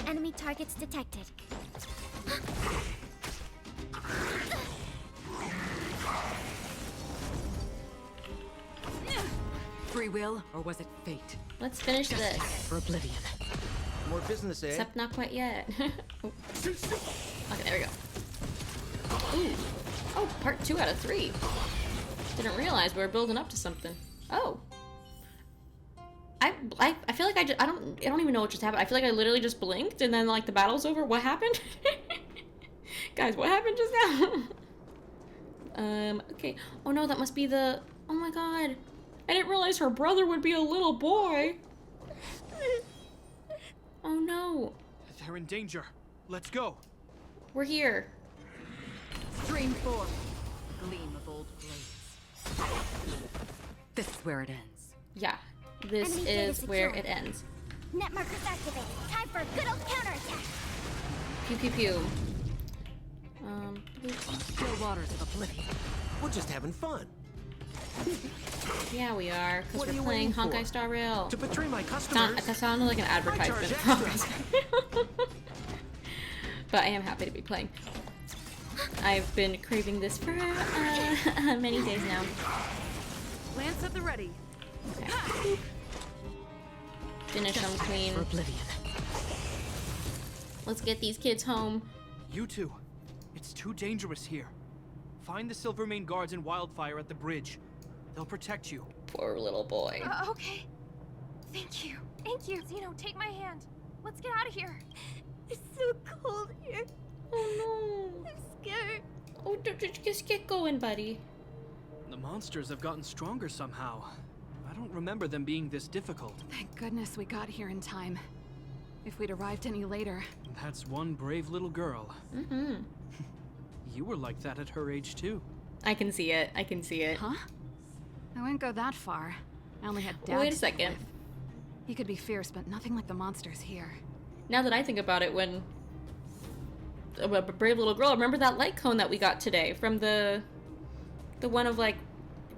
Enemy targets detected. Free will, or was it fate? Let's finish this. For oblivion. More business, eh? Except not quite yet. Oh. Okay, there we go. Ooh. Oh, part 2 out of 3. Didn't realize we were building up to something. Oh. I feel like I don't even know what just happened. I feel like I literally just blinked and then like the battle's over. What happened? Guys, what happened just now? Okay. Oh no, that must be the... Oh my god. I didn't realize her brother would be a little boy. Oh no. They're in danger. Let's go. We're here. Stream forth, gleam of old blades. This is where it ends. Yeah. This Enemy data is where secure. it ends. Net markers activated. Time for a good old counterattack. Pew pew pew. Still waters of oblivion. We're just having fun. Yeah, we are, because What are we're you playing waiting for? Honkai Star Rail. To betray my Not, customers. that sounded like an advertisement for charge Honkai Star Rail. But I am happy to be playing. I've been craving this for many days now. Lance at the ready. Okay. Boop. Finish them clean. For oblivion. Let's get these kids home. You two. It's too dangerous here. Find the Silvermane guards in Wildfire at the bridge. They'll protect you. Poor little boy. Okay. Thank you. Thank you. Zeno, take my hand. Let's get out of here. It's so cold here. Oh no. I'm scared. Oh, just get going, buddy. The monsters have gotten stronger somehow. I don't remember them being this difficult. Thank goodness we got here in time. If we'd arrived any later... That's one brave little girl. Mm-hmm. You were like that at her age too. I can see it. I can see it. Huh? I wouldn't go that far. I only had Dad. Wait a to stick second. with. He could be fierce, but nothing like the monsters here. Now that I think about it, when a brave little girl, remember that light cone that we got today from the one of like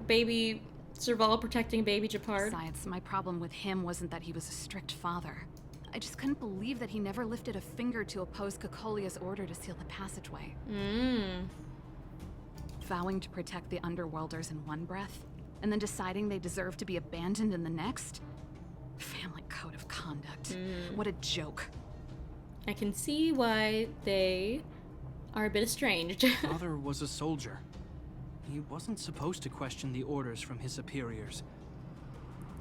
baby Serval protecting baby Japard? Besides, my problem with him wasn't that he was a strict father. I just couldn't believe that he never lifted a finger to oppose Cocolia's order to seal the passageway. Vowing to protect the underworlders in one breath, and then deciding they deserve to be abandoned in the next? Family code of conduct. What a joke. I can see why they are a bit estranged. Father was a soldier. He wasn't supposed to question the orders from his superiors.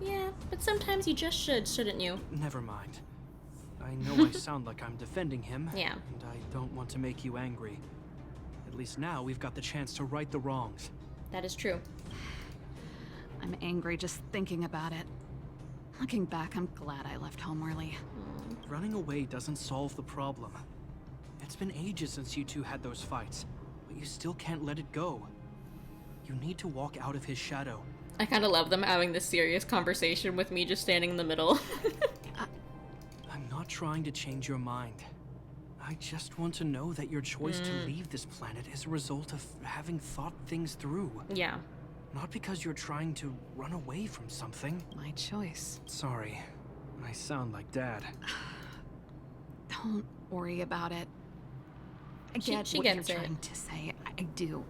Yeah, but sometimes you just should, shouldn't you? Never mind. I know I sound like I'm defending him. Yeah. And I don't want to make you angry. At least now we've got the chance to right the wrongs. That is true. I'm angry just thinking about it. Looking back, I'm glad I left home early. Running away doesn't solve the problem. It's been ages since you two had those fights, but you still can't let it go. You need to walk out of his shadow. I kind of love them having this serious conversation with me just standing in the middle. I'm not trying to change your mind. I just want to know that your choice to leave this planet is a result of having thought things through. Yeah. Not because you're trying to run away from something. My choice. Sorry. I sound like Dad. Don't worry about it. I She get what gets you're it. trying to say. I do.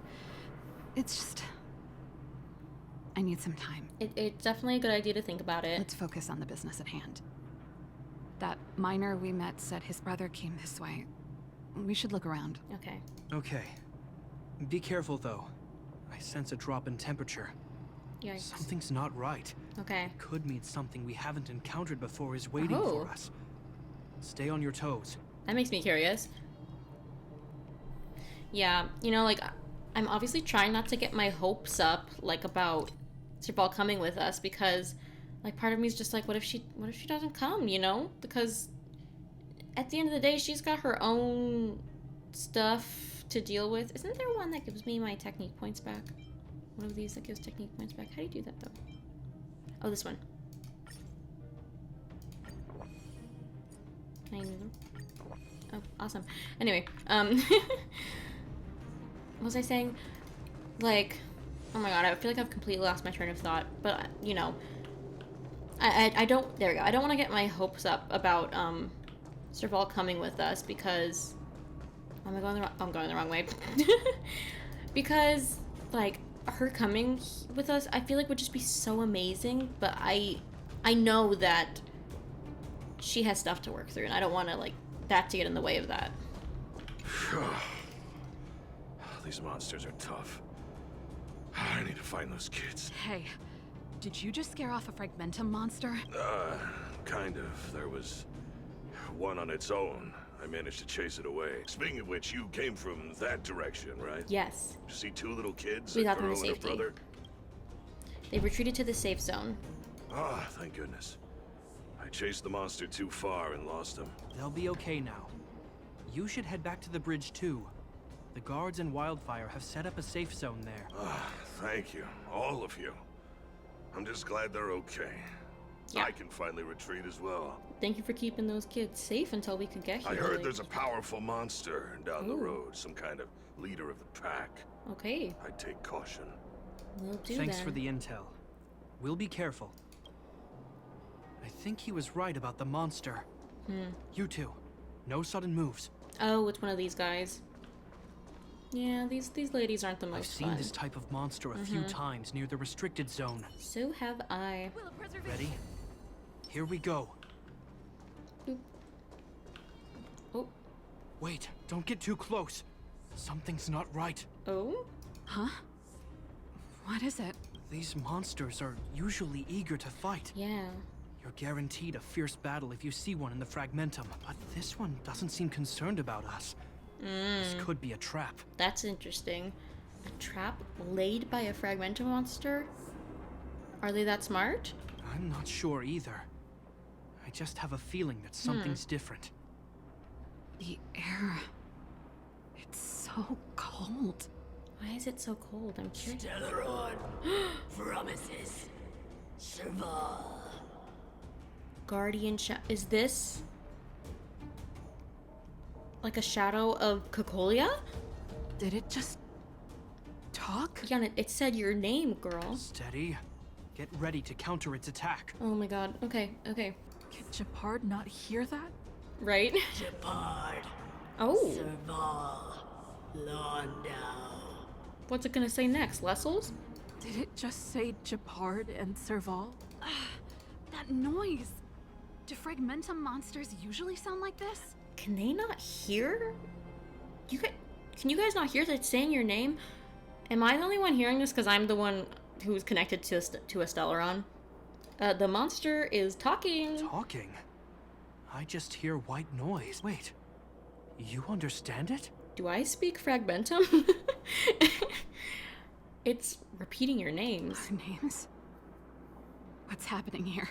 It's just... I need some time. It's definitely a good idea to think about it. Let's focus on the business at hand. That miner we met said his brother came this way. We should look around. Okay. Okay. Be careful, though. I sense a drop in temperature. Yikes. Something's not right. Okay. Could mean something we haven't encountered before is waiting Oh. for us. Stay on your toes. That makes me curious. Yeah, you know, like, I'm obviously trying not to get my hopes up, like, about Serval coming with us, because, like, part of me is just like, what if she doesn't come, you know? Because at the end of the day, she's got her own stuff to deal with. Isn't there one that gives me my technique points back? One of these that gives technique points back? How do you do that, though? Oh, this one. Can I use them? Oh, awesome. Anyway, what was I saying? Like, oh my god, I feel like I've completely lost my train of thought. But, you know, I don't, there we go. I don't want to get my hopes up about, Serval coming with us because, I'm going the wrong way. Because, like, her coming with us, I feel like would just be so amazing, but I know that she has stuff to work through, and I don't want to, like, that to get in the way of that. These monsters are tough. I need to find those kids. Hey, Did you just scare off a Fragmentum monster? Kind of. There was one on its own. I managed to chase it away. Speaking of which, you came from that direction, right? Yes. You see two little kids, We a got them to girl and her safety. brother? They retreated to the safe zone. Ah, thank goodness. I chased the monster too far and lost them. They'll be okay now. You should head back to the bridge too. The guards and Wildfire have set up a safe zone there. Ah, thank you. All of you. I'm just glad they're okay. Yeah. I can finally retreat as well. Thank you for keeping those kids safe until we could get here. I heard like- there's a powerful monster down the Ooh. road. Some kind of leader of the pack. Okay, I'd take caution. we'll do Thanks then. for the intel. We'll be careful. I think he was right about the monster. You two, no sudden moves. Oh, it's one of these guys. Yeah, these ladies aren't the most I've seen fun. this type of monster a few times near the restricted zone. So have I. Ready? Here we go. Boop. Oh, Wait, don't get too close. Something's not right. oh? Huh? What is it? These monsters are usually eager to fight. Yeah. You're guaranteed a fierce battle if you see one in the Fragmentum, but this one doesn't seem concerned about us. This could be a trap. That's interesting. A trap laid by a Fragmentum monster? Are they that smart? I'm not sure either. I just have a feeling that something's different. The air. It's so cold. Why is it so cold? I'm curious. Promises. Serval. Guardian is this like a shadow of Cocolia? Did it just talk? Yeah, it said your name, girl. Steady. Get ready to counter its attack. Oh my god. Okay, okay. Can Japard not hear that? Right? Japard. Oh. Serval. Landau. What's it gonna say next? Lessels? Did it just say Japard and Serval? That noise. Do Fragmentum monsters usually sound like this? Can they not hear? Can you guys not hear that it's saying your name? Am I the only one hearing this because I'm the one who's connected to a Stellaron? The monster is talking. Talking? I just hear white noise. Wait, you understand it? Do I speak Fragmentum? It's repeating your names. Our names? What's happening here?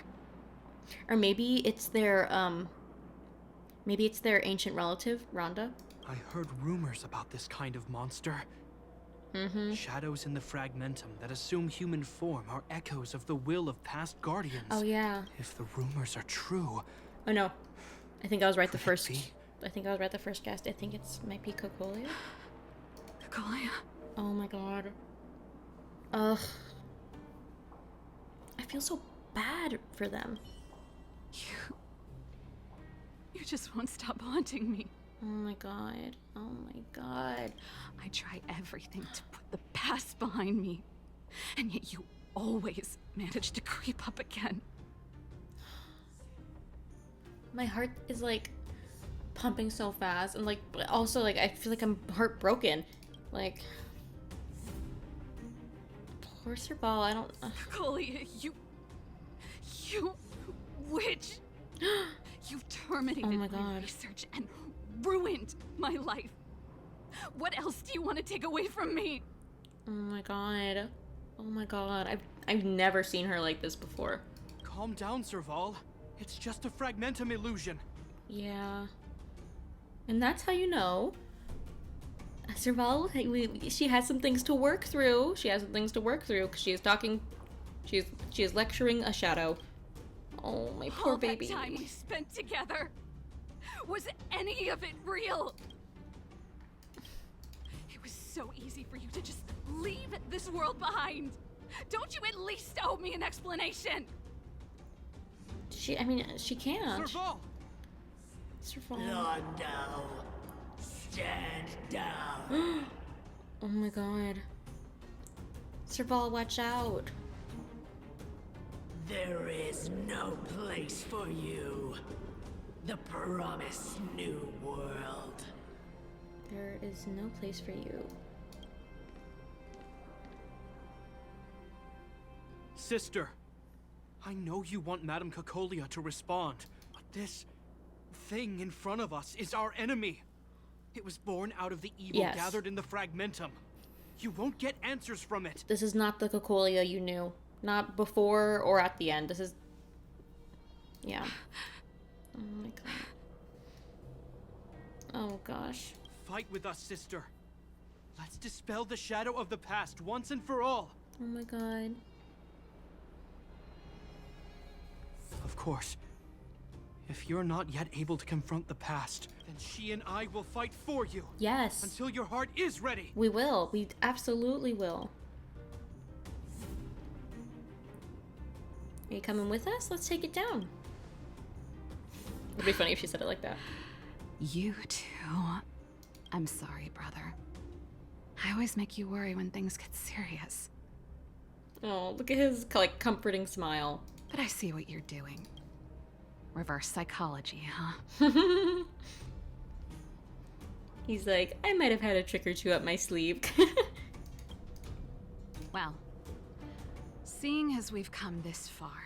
Or maybe it's their ancient relative, Rhonda. I heard rumors about this kind of monster. Shadows in the Fragmentum that assume human form are echoes of the will of past guardians. Oh yeah. If the rumors are true... Oh no. I think I was right the Could it first. be? I think I was right the first cast. I think it's might be Cocolia. Cocolia? Oh my god. Ugh. I feel so bad for them. You just won't stop haunting me. Oh my god. Oh my god. I try everything to put the past behind me, and yet you always manage to creep up again. My heart is like pumping so fast, and like but also like I feel like I'm heartbroken. Like poor Serval, I don't Cocolia, you witch! You've terminated Oh my my God. research and ruined my life. What else do you want to take away from me? Oh my god. Oh my god. I've never seen her like this before. Calm down, Serval. It's just a Fragmentum illusion. Yeah. And that's how you know. Serval, she has some things to work through. She has some things to work through because she is talking. She is lecturing a shadow. Oh, my poor All baby. that time we spent together. Was any of it real? It was so easy for you to just leave this world behind. Don't you at least owe me an explanation? She can't. Serval! Serval. Landau. Stand down. Oh my god. Serval, watch out. There is no place for you. The promised new world. There is no place for you. Sister, I know you want Madame Cacolia to respond, but this thing in front of us is our enemy. It was born out of the evil gathered in the Fragmentum. You won't get answers from it. This is not the Cacolia you knew. Not before or at the end. This is... Yeah. Oh my god. Oh gosh. Fight with us, sister. Let's dispel the shadow of the past once and for all. Oh my god. Of course. If you're not yet able to confront the past, then she and I will fight for you. Yes. Until your heart is ready. We will. We absolutely will. Are you coming with us? Let's take it down. It'd be funny if she said it like that. You too. I'm sorry, brother. I always make you worry when things get serious. Oh, look at his, like, comforting smile. But I see what you're doing. Reverse psychology, huh? He's like, I might have had a trick or two up my sleeve. Well, seeing as we've come this far...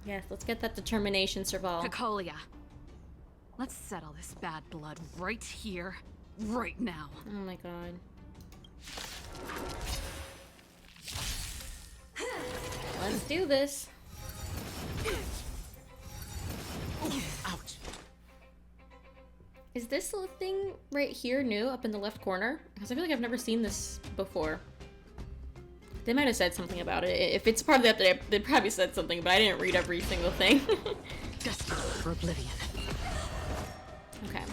Yes, let's get that determination, Serval. Cacolia, let's settle this bad blood right here, right now. Oh my god. Let's do this. Ouch. Is this little thing right here new up in the left corner? Because I feel like I've never seen this before. They might have said something about it. If it's part of the update, they probably said something, but I didn't read every single thing. Destined for oblivion. Okay.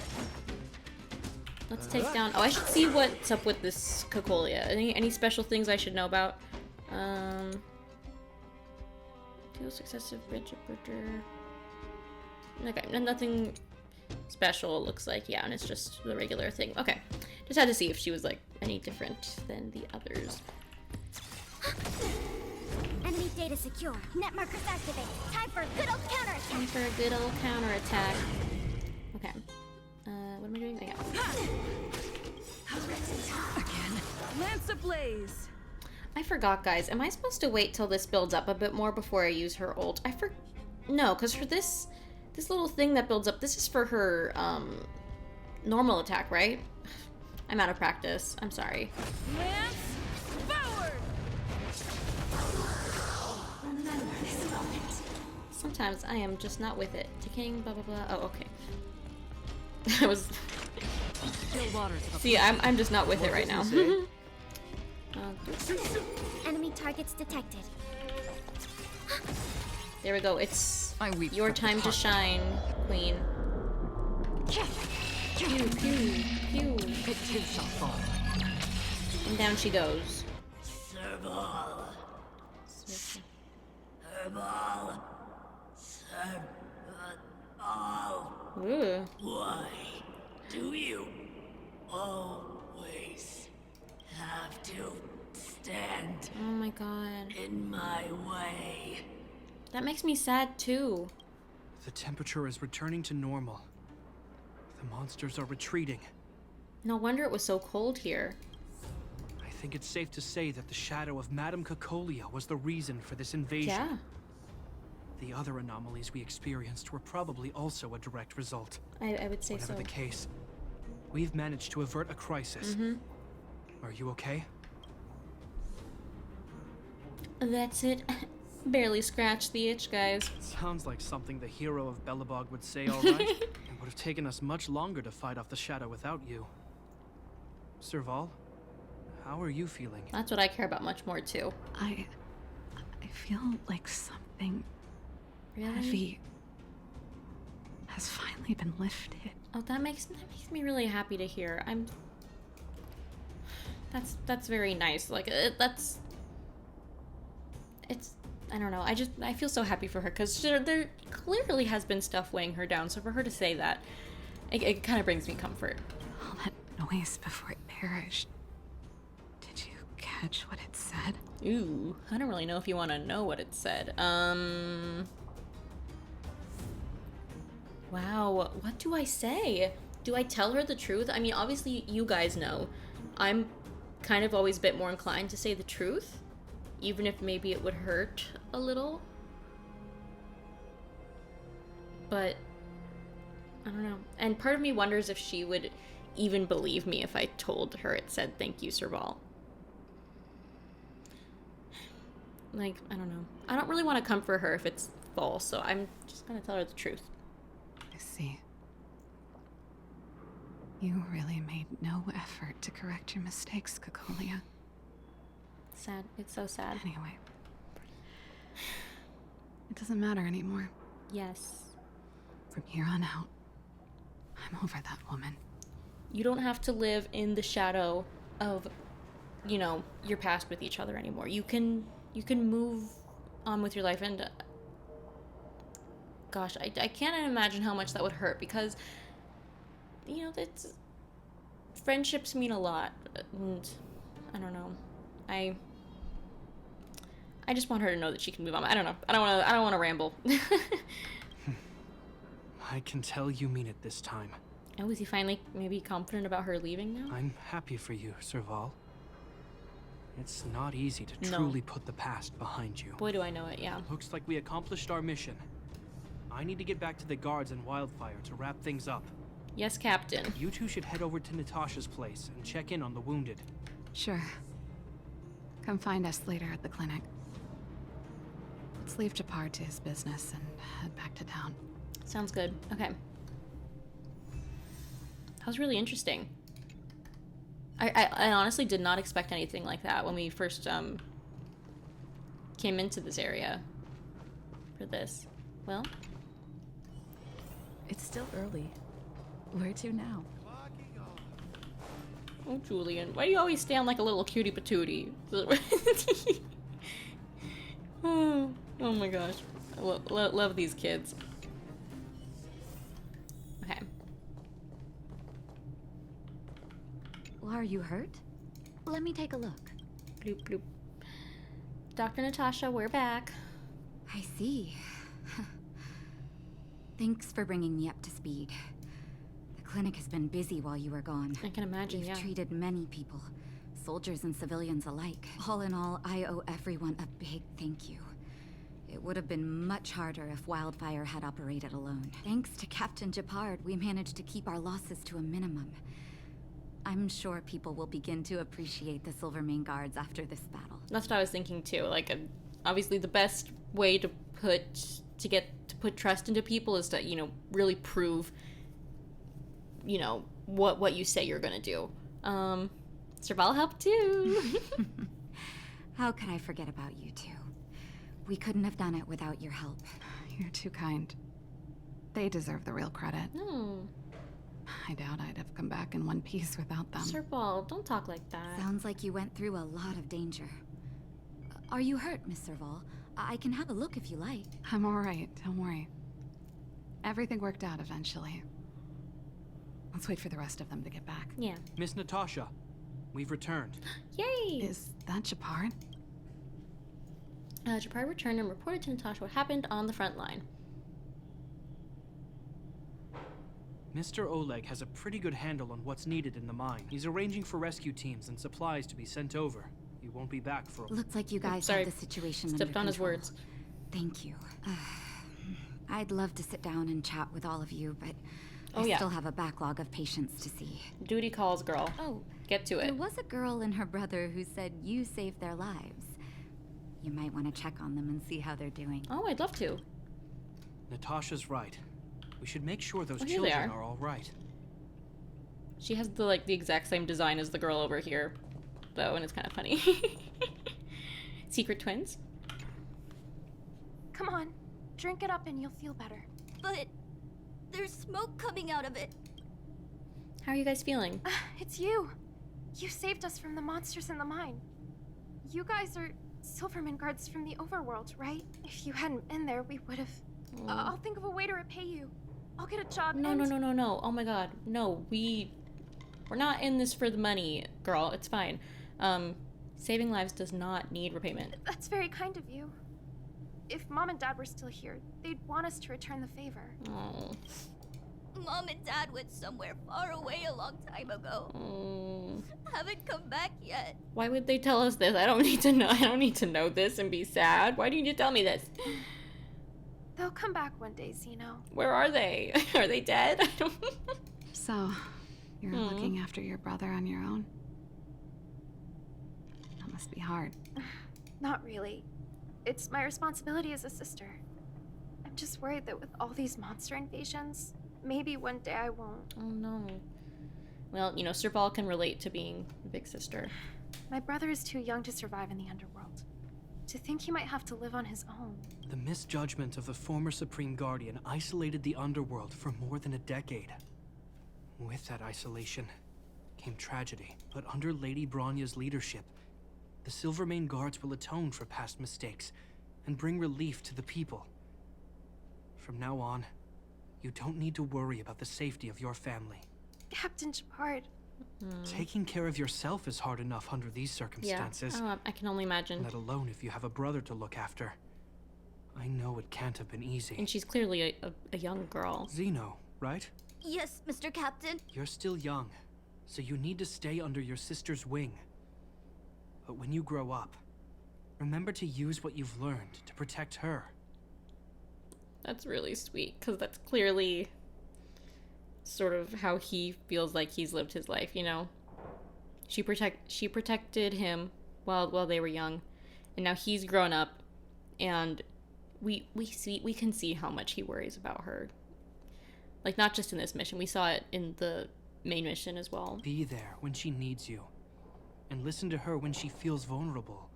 Let's take down... Oh, I should see what's up with this Cacolia. Any special things I should know about? Deal successive bridge upper. Okay, nothing special, it looks like. Yeah, and it's just the regular thing. Okay. Just had to see if she was, like, any different than the others. Enemy data secure. Net markers activated. Time for a good old counterattack. Time for a good old counterattack. Okay. What am I doing? Again. Lance ablaze. I forgot, guys. Am I supposed to wait till this builds up a bit more before I use her ult? No, because for this little thing that builds up, this is for her, normal attack, right? I'm out of practice. I'm sorry. Lance forward. Remember this moment. Sometimes I am just not with it. Decaying, blah, blah, blah. Oh, okay. I was... See, I'm just not with it right now. Enemy targets detected. There we go. It's your time to shine, Queen. Pew, pew, pew. It too shall fall. And down she goes. Serval. Serval. Serval. Ooh. Why do you always have to stand Oh my god. in my way? That makes me sad too. The temperature is returning to normal. The monsters are retreating. No wonder it was so cold here. I think it's safe to say that the shadow of Madame Cacolia was the reason for this invasion. Yeah. The other anomalies we experienced were probably also a direct result. I would say Whatever so. the case, we've managed to avert a crisis. Are you okay? That's it. Barely scratched the itch, guys. Sounds like something the hero of Belobog would say, all right. It would have taken us much longer to fight off the shadow without you. Serval, how are you feeling? That's what I care about much more too. I feel like something Really? heavy has finally been lifted. Oh, that makes me really happy to hear. That's very nice. Like it's I don't know. I feel so happy for her because there clearly has been stuff weighing her down. So for her to say that, it kind of brings me comfort. All that noise before it perished. Did you catch what it said? Ooh, I don't really know if you want to know what it said. Wow, what do I say? Do I tell her the truth? I mean, obviously you guys know. I'm kind of always a bit more inclined to say the truth, even if maybe it would hurt a little. But I don't know. And part of me wonders if she would even believe me if I told her it said thank you, Serval. Like, I don't know. I don't really want to comfort her if it's false, so I'm just gonna tell her the truth. I see. You really made no effort to correct your mistakes, Cocolia. Sad. It's so sad. Anyway. It doesn't matter anymore. Yes. From here on out, I'm over that woman. You don't have to live in the shadow of, you know, your past with each other anymore. You can move on with your life, and gosh, I can't imagine how much that would hurt, because, you know, that's, friendships mean a lot, and I don't know. I just want her to know that she can move on. I don't know. I don't want to ramble. I can tell you mean it this time. Oh, is he finally maybe confident about her leaving now? I'm happy for you, Serval. It's not easy to truly put the past behind you. Boy, do I know it, yeah. Looks like we accomplished our mission. I need to get back to the guards and Wildfire to wrap things up. Yes, Captain. You two should head over to Natasha's place and check in on the wounded. Sure. Come find us later at the clinic. Let's leave Japar to his business and head back to town. Sounds good. Okay. That was really interesting. I honestly did not expect anything like that when we first came into this area for this. Well, it's still early. Where to now? Oh, Julian, why do you always stay on like a little cutie patootie? Oh my gosh, I love these kids. Okay. Well, are you hurt? Let me take a look. Bloop, bloop. Dr. Natasha, we're back. I see. Thanks for bringing me up to speed. The clinic has been busy while you were gone. I can imagine, You've treated many people, soldiers and civilians alike. All in all, I owe everyone a big thank you. It would have been much harder if Wildfire had operated alone. Thanks to Captain Japard, we managed to keep our losses to a minimum. I'm sure people will begin to appreciate the Silvermane Guards after this battle. That's what I was thinking too. Like, obviously the best way to put trust into people is to, you know, really prove, you know, what you say you're gonna do. Serval helped too. How could I forget about you two? We couldn't have done it without your help. You're too kind. They deserve the real credit. No. I doubt I'd have come back in one piece without them. Serval, don't talk like that. Sounds like you went through a lot of danger. Are you hurt, Miss Serval? I can have a look if you like. I'm alright, don't worry. Everything worked out eventually. Let's wait for the rest of them to get back. Yeah. Miss Natasha, we've returned. Yay! Is that Japard? Japard returned and reported to Natasha what happened on the front line. Mr. Oleg has a pretty good handle on what's needed in the mine. He's arranging for rescue teams and supplies to be sent over. He won't be back for a... Looks like you guys have the situation under Stepped on his control. words. Thank you. I'd love to sit down and chat with all of you, but Oh, I yeah. still have a backlog of patients to see. Duty calls, girl. Oh, get to it. There was a girl and her brother who said you saved their lives. You might want to check on them and see how they're doing. Oh, I'd love to. Natasha's right. We should make sure those Here they children are. are all right. She has the exact same design as the girl over here, though, and it's kind of funny. Secret twins. Come on, drink it up and you'll feel better. But there's smoke coming out of it. How are you guys feeling? It's you. You saved us from the monsters in the mine. You guys are Silvermane Guards from the overworld, right? If you hadn't been there, we would have... I'll think of a way to repay you. I'll get a job No, and... no. Oh my god. No, we're not in this for the money, girl. It's fine. Saving lives does not need repayment. That's very kind of you. If Mom and Dad were still here, they'd want us to return the favor. Oh. Mom and Dad went somewhere far away a long time ago. Oh. Haven't come back yet. Why would they tell us this? I don't need to know. I don't need to know this and be sad. Why do you need to tell me this? They'll come back one day, Zeno. Where are they? Are they dead? So, you're looking after your brother on your own? That must be hard. Not really. It's my responsibility as a sister. I'm just worried that with all these monster invasions, maybe one day I won't. Oh no. Well, you know, Serval can relate to being the big sister. My brother is too young to survive in the underworld. To think he might have to live on his own. The misjudgment of the former Supreme Guardian isolated the underworld for more than a decade. With that isolation came tragedy, but under Lady Bronya's leadership, the Silvermane Guards will atone for past mistakes and bring relief to the people. From now on, you don't need to worry about the safety of your family. Captain Shepard. Taking care of yourself is hard enough under these circumstances. Yeah, I can only imagine. Let alone if you have a brother to look after. I know it can't have been easy. And she's clearly a young girl. Zeno, right? Yes, Mr. Captain. You're still young, so you need to stay under your sister's wing. But when you grow up, remember to use what you've learned to protect her. That's really sweet, because that's clearly sort of how he feels like he's lived his life, you know? She protected him while they were young, and now he's grown up, and we can see how much he worries about her. Like, not just in this mission, we saw it in the main mission as well. Be there when she needs you, and listen to her when she feels vulnerable.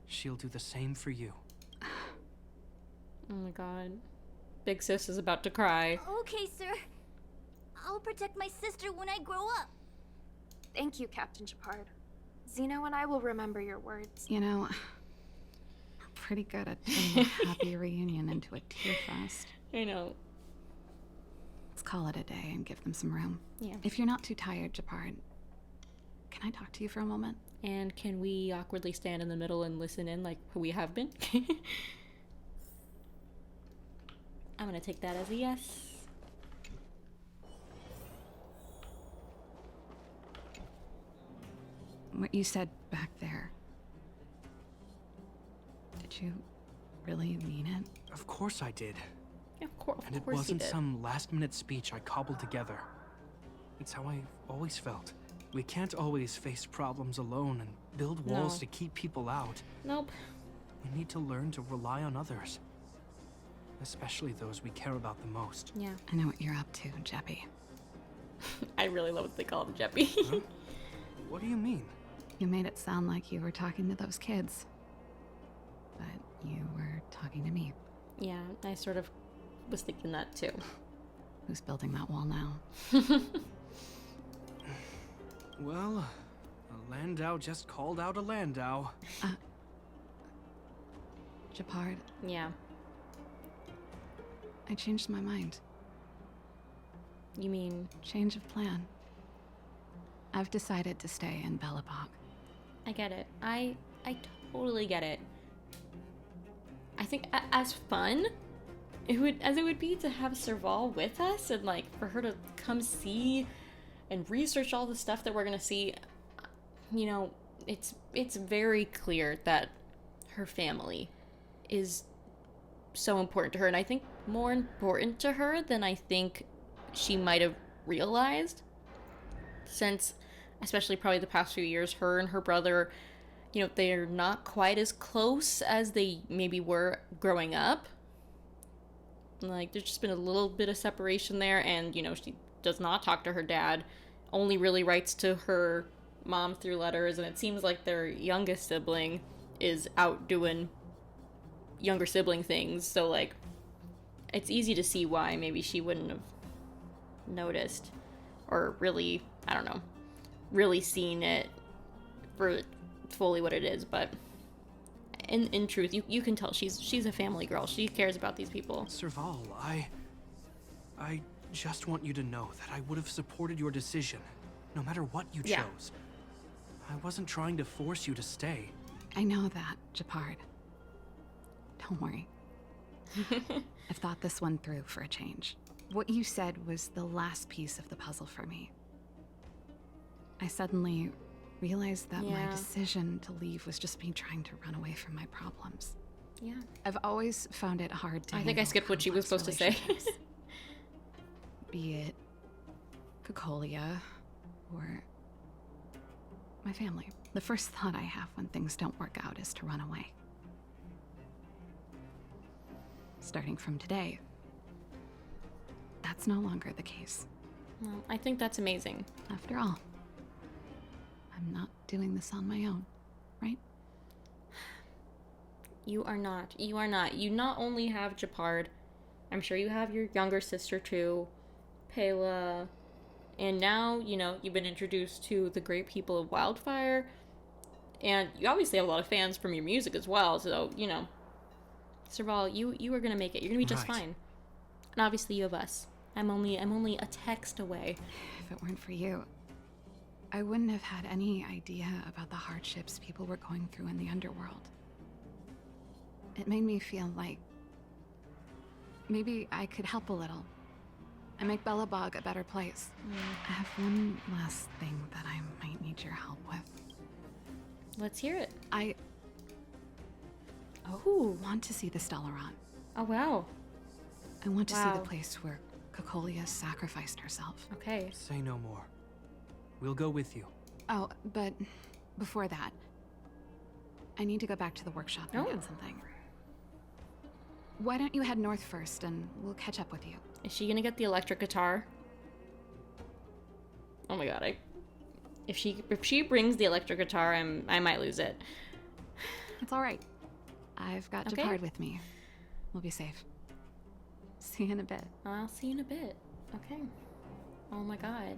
She'll do the same for you. Oh my god. Big sis is about to cry. Okay, sir. I'll protect my sister when I grow up. Thank you, Captain Shepard. Zeno and I will remember your words. You know, I'm pretty good at turning a happy reunion into a tear fest. I know. Let's call it a day and give them some room. Yeah. If you're not too tired, Shepard, can I talk to you for a moment? And can we awkwardly stand in the middle and listen in like we have been? I'm gonna take that as a yes. What you said back there, did you really mean it? Of course I did. Of course, and it wasn't some last-minute speech I cobbled together. It's how I've always felt. We can't always face problems alone and build walls to keep people out. Nope. We need to learn to rely on others. Especially those we care about the most. Yeah. I know what you're up to, Jeppy. I really love what they call him, Jeppy. Huh? What do you mean? You made it sound like you were talking to those kids. But you were talking to me. Yeah, I sort of was thinking that too. Who's building that wall now? Well, a Landau just called out a Landau. Shepard. Yeah. I changed my mind. You mean? Change of plan. I've decided to stay in Bellabog. I get it. I totally get it. I think as fun it would be to have Serval with us and like for her to come see and research all the stuff that we're gonna see, you know, it's very clear that her family is so important to her, and I think more important to her than I think she might have realized, since especially probably the past few years, her and her brother, you know, they're not quite as close as they maybe were growing up. Like, there's just been a little bit of separation there, and, you know, she does not talk to her dad, only really writes to her mom through letters, and it seems like their youngest sibling is out doing younger sibling things, so, like, it's easy to see why maybe she wouldn't have noticed, or really, I don't know, really seen it for fully what it is, but in truth, you can tell she's a family girl. She cares about these people. Serval, I just want you to know that I would have supported your decision, no matter what you chose. I wasn't trying to force you to stay. I know that, Shepard. Don't worry. I've thought this one through for a change. What you said was the last piece of the puzzle for me. I suddenly realized that my decision to leave was just me trying to run away from my problems. Yeah. I've always found it hard to I think I skipped what she was supposed to say. Be it Cocolia or my family. The first thought I have when things don't work out is to run away. Starting from today, that's no longer the case. Well, I think that's amazing. After all, I'm not doing this on my own, right? You are not. You are not. You not only have Japard, I'm sure you have your younger sister too, Pela, and now, you know, you've been introduced to the great people of Wildfire, and you obviously have a lot of fans from your music as well, so, you know, Serval, you are gonna make it. You're gonna be just fine. And obviously you have us. I'm only a text away. If it weren't for you, I wouldn't have had any idea about the hardships people were going through in the underworld. It made me feel like maybe I could help a little and make Bellabog a better place. I have one last thing that I might need your help with. Let's hear it. I want to see the Stellaron. Oh, wow. I want to see the place where Cocolia sacrificed herself. Okay. Say no more. We'll go with you. Oh, but before that, I need to go back to the workshop and get something. Why don't you head north first, and we'll catch up with you. Is she gonna get the electric guitar? Oh my god, if she brings the electric guitar, I might lose it. It's all right. I've got Japard with me. We'll be safe. See you in a bit. I'll see you in a bit. Okay. Oh my god.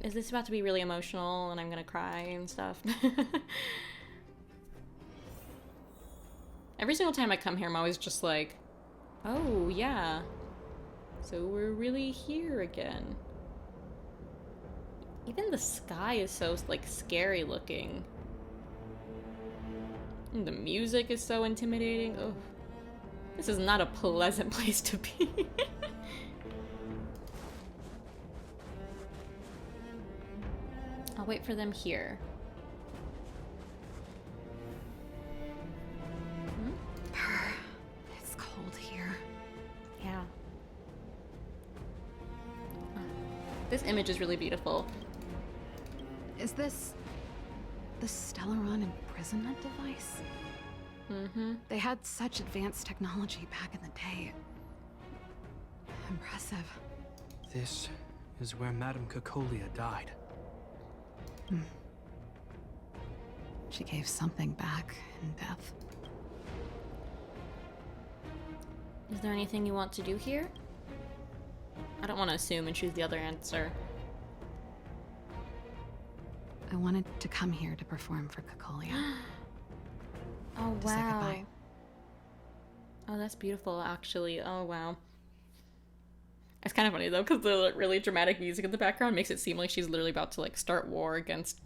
Is this about to be really emotional and I'm gonna cry and stuff? Every single time I come here, I'm always just like, oh yeah. So we're really here again. Even the sky is so, like, scary looking. And the music is so intimidating. Ugh. This is not a pleasant place to be. I'll wait for them here. It's cold here. Yeah. This image is really beautiful. Is this the Stellaron imprisonment device? Mm-hmm. They had such advanced technology back in the day. Impressive. This is where Madame Cocolia died. She gave something back in death. Is there anything you want to do here? I don't want to assume and choose the other answer. I wanted to come here to perform for Cocolia. Oh, to wow. say goodbye. Oh, that's beautiful, actually. Oh, wow. It's kind of funny, though, because the really dramatic music in the background makes it seem like she's literally about to, like, start war against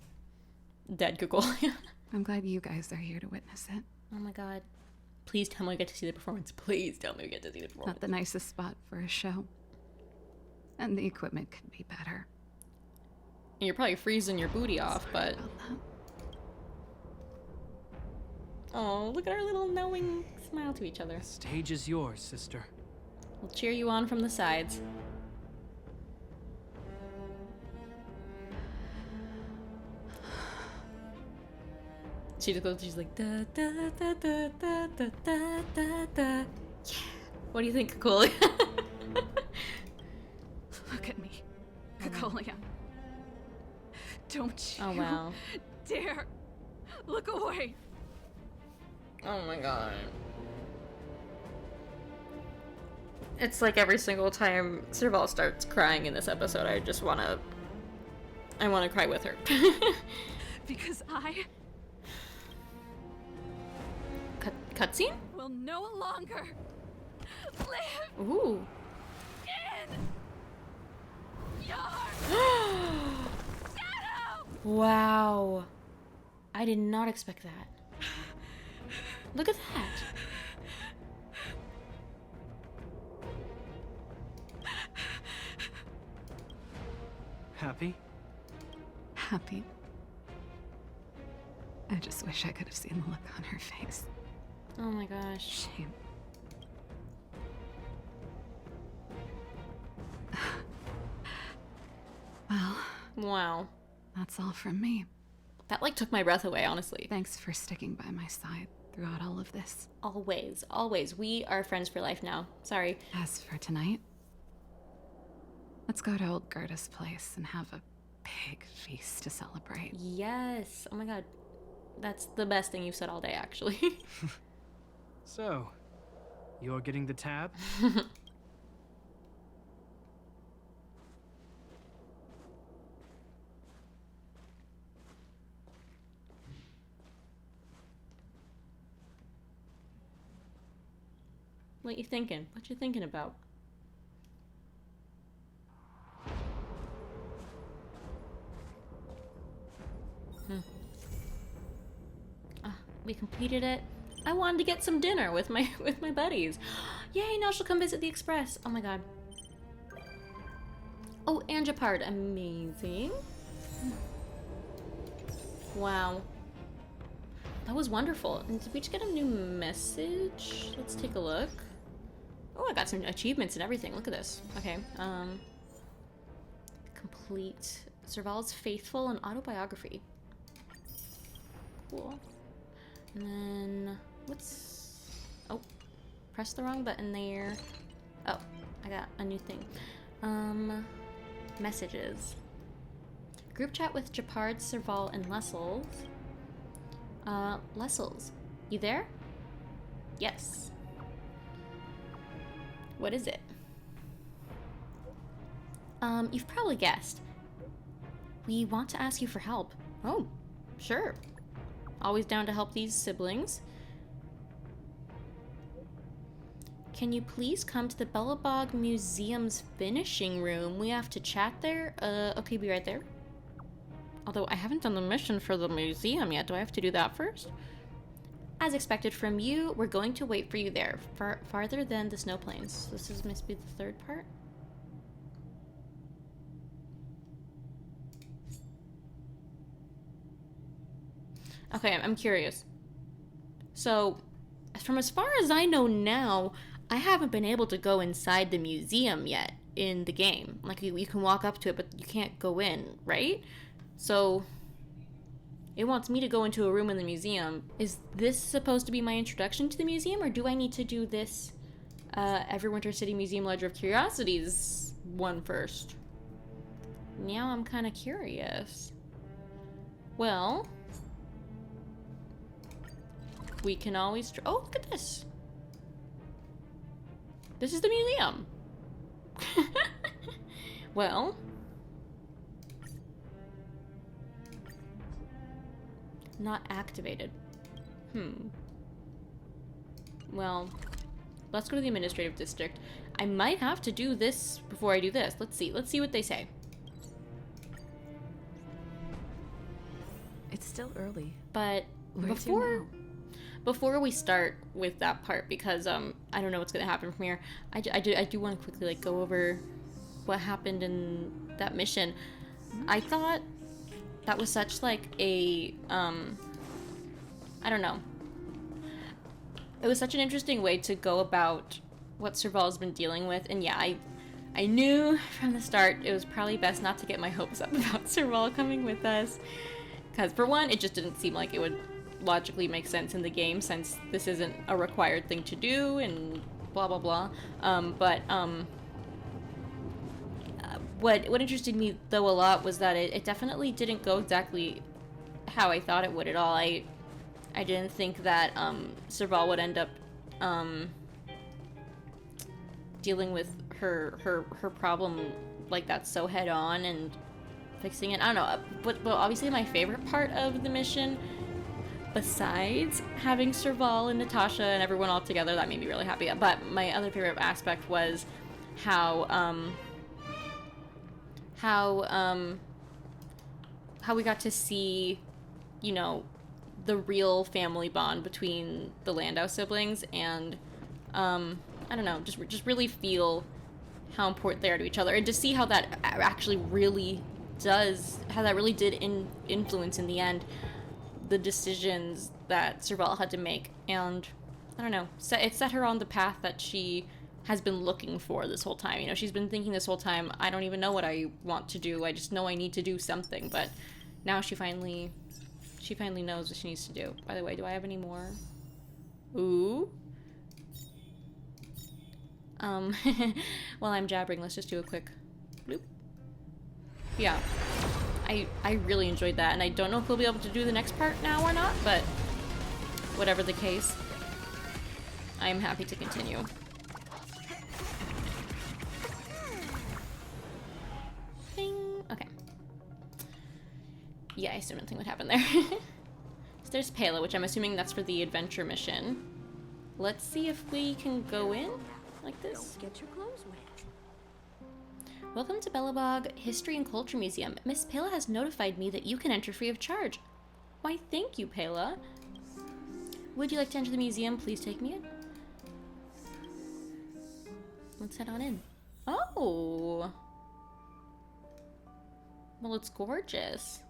dead Cocolia. I'm glad you guys are here to witness it. Oh, my god. Please tell me we get to see the performance. Please tell me we get to see the performance. Not the nicest spot for a show. And the equipment could be better. And you're probably freezing your booty off, but... Oh, look at our little knowing smile to each other. The stage is yours, sister. We'll cheer you on from the sides. She just goes, she's like, da da da da da da da da da. Yeah. What do you think, Cocolia? Look at me, Cocolia. Don't you wow. dare look away. Oh my god. It's like every single time Serval starts crying in this episode, I wanna cry with her. Because I Cutscene? will no longer live Ooh. in your shadow. Wow. I did not expect that. Look at that. Happy? Happy. I just wish I could have seen the look on her face. Oh my gosh. Shame. Well. Wow. That's all from me. That like took my breath away, honestly. Thanks for sticking by my side throughout all of this. Always, always. We are friends for life now. Sorry. As for tonight, let's go to old Gerda's place and have a big feast to celebrate. Yes. Oh my god. That's the best thing you've said all day, actually. So, you're getting the tab? What you thinking? What you thinking about? We completed it. I wanted to get some dinner with my buddies. Yay, now she'll come visit the Express. Oh my god. Oh, and Japard. Amazing. Wow. That was wonderful. And did we just get a new message? Let's take a look. Oh, I got some achievements and everything. Look at this. Okay. Complete Serval's Faithful and Autobiography. Cool. And then what's... Oh, press the wrong button there. Oh, I got a new thing. Messages. Group chat with Japard, Serval, and Lessels. Lessels, you there? Yes. What is it? You've probably guessed. We want to ask you for help. Oh, sure. Always down to help these siblings. Can you please come to the Bellabog Museum's finishing room? We have to chat there. Okay, be right there. Although I haven't done the mission for the museum yet. Do I have to do that first? As expected from you, we're going to wait for you there. Farther than the snow plains. This must be the third part. Okay, I'm curious. So, from as far as I know now, I haven't been able to go inside the museum yet in the game. Like, you can walk up to it, but you can't go in, right? So, it wants me to go into a room in the museum. Is this supposed to be my introduction to the museum, or do I need to do this Everwinter City Museum Ledger of Curiosities one first? Now I'm kind of curious. Well... we can always... oh, look at this. This is the museum. Well... not activated. Well, let's go to the administrative district. I might have to do this before I do this. Let's see what they say. It's still early. But before we start with that part, because I don't know what's gonna happen from here, I do want to quickly like go over what happened in that mission. I thought that was such like a I don't know. It was such an interesting way to go about what Serval's been dealing with, and yeah, I knew from the start it was probably best not to get my hopes up about Serval coming with us, because for one, it just didn't seem like it would logically make sense in the game, since this isn't a required thing to do and blah blah blah. What interested me though a lot was that it definitely didn't go exactly how I thought it would at all. I didn't think that Serval would end up dealing with her problem like that so head on and fixing it. I don't know, but obviously my favorite part of the mission, besides having Serval and Natasha and everyone all together, that made me really happy. But my other favorite aspect was how we got to see, you know, the real family bond between the Landau siblings, and I don't know, just really feel how important they are to each other, and to see how that actually really did influence in the end the decisions that Serval had to make. And I don't know, it set her on the path that she has been looking for this whole time. You know, she's been thinking this whole time, I don't even know what I want to do. I just know I need to do something. But now she finally knows what she needs to do. By the way, do I have any more? Ooh. While I'm jabbering, let's just do a quick bloop. Yeah. I really enjoyed that, and I don't know if we'll be able to do the next part now or not, but whatever the case, I am happy to continue. Ding. Okay. Yeah, I assumed nothing would happen there. So there's Pela, which I'm assuming that's for the adventure mission. Let's see if we can go in like this. Don't get your clothes wet. Welcome to Belobog History and Culture Museum. Miss Pela has notified me that you can enter free of charge. Why, thank you, Pela. Would you like to enter the museum? Please take me in. Let's head on in. Oh! Well, it's gorgeous.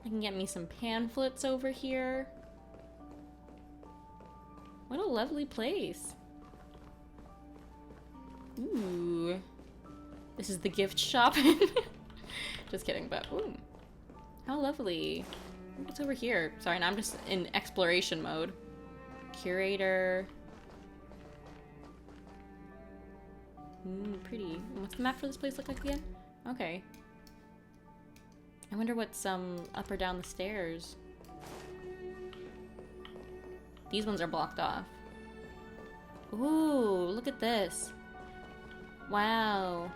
I can get me some pamphlets over here. What a lovely place. Ooh. This is the gift shop. Just kidding, but ooh. How lovely. What's over here? Sorry, now I'm just in exploration mode. Curator. Pretty. What's the map for this place look like again? Okay. I wonder what's up or down the stairs. These ones are blocked off. Ooh, look at this. Wow.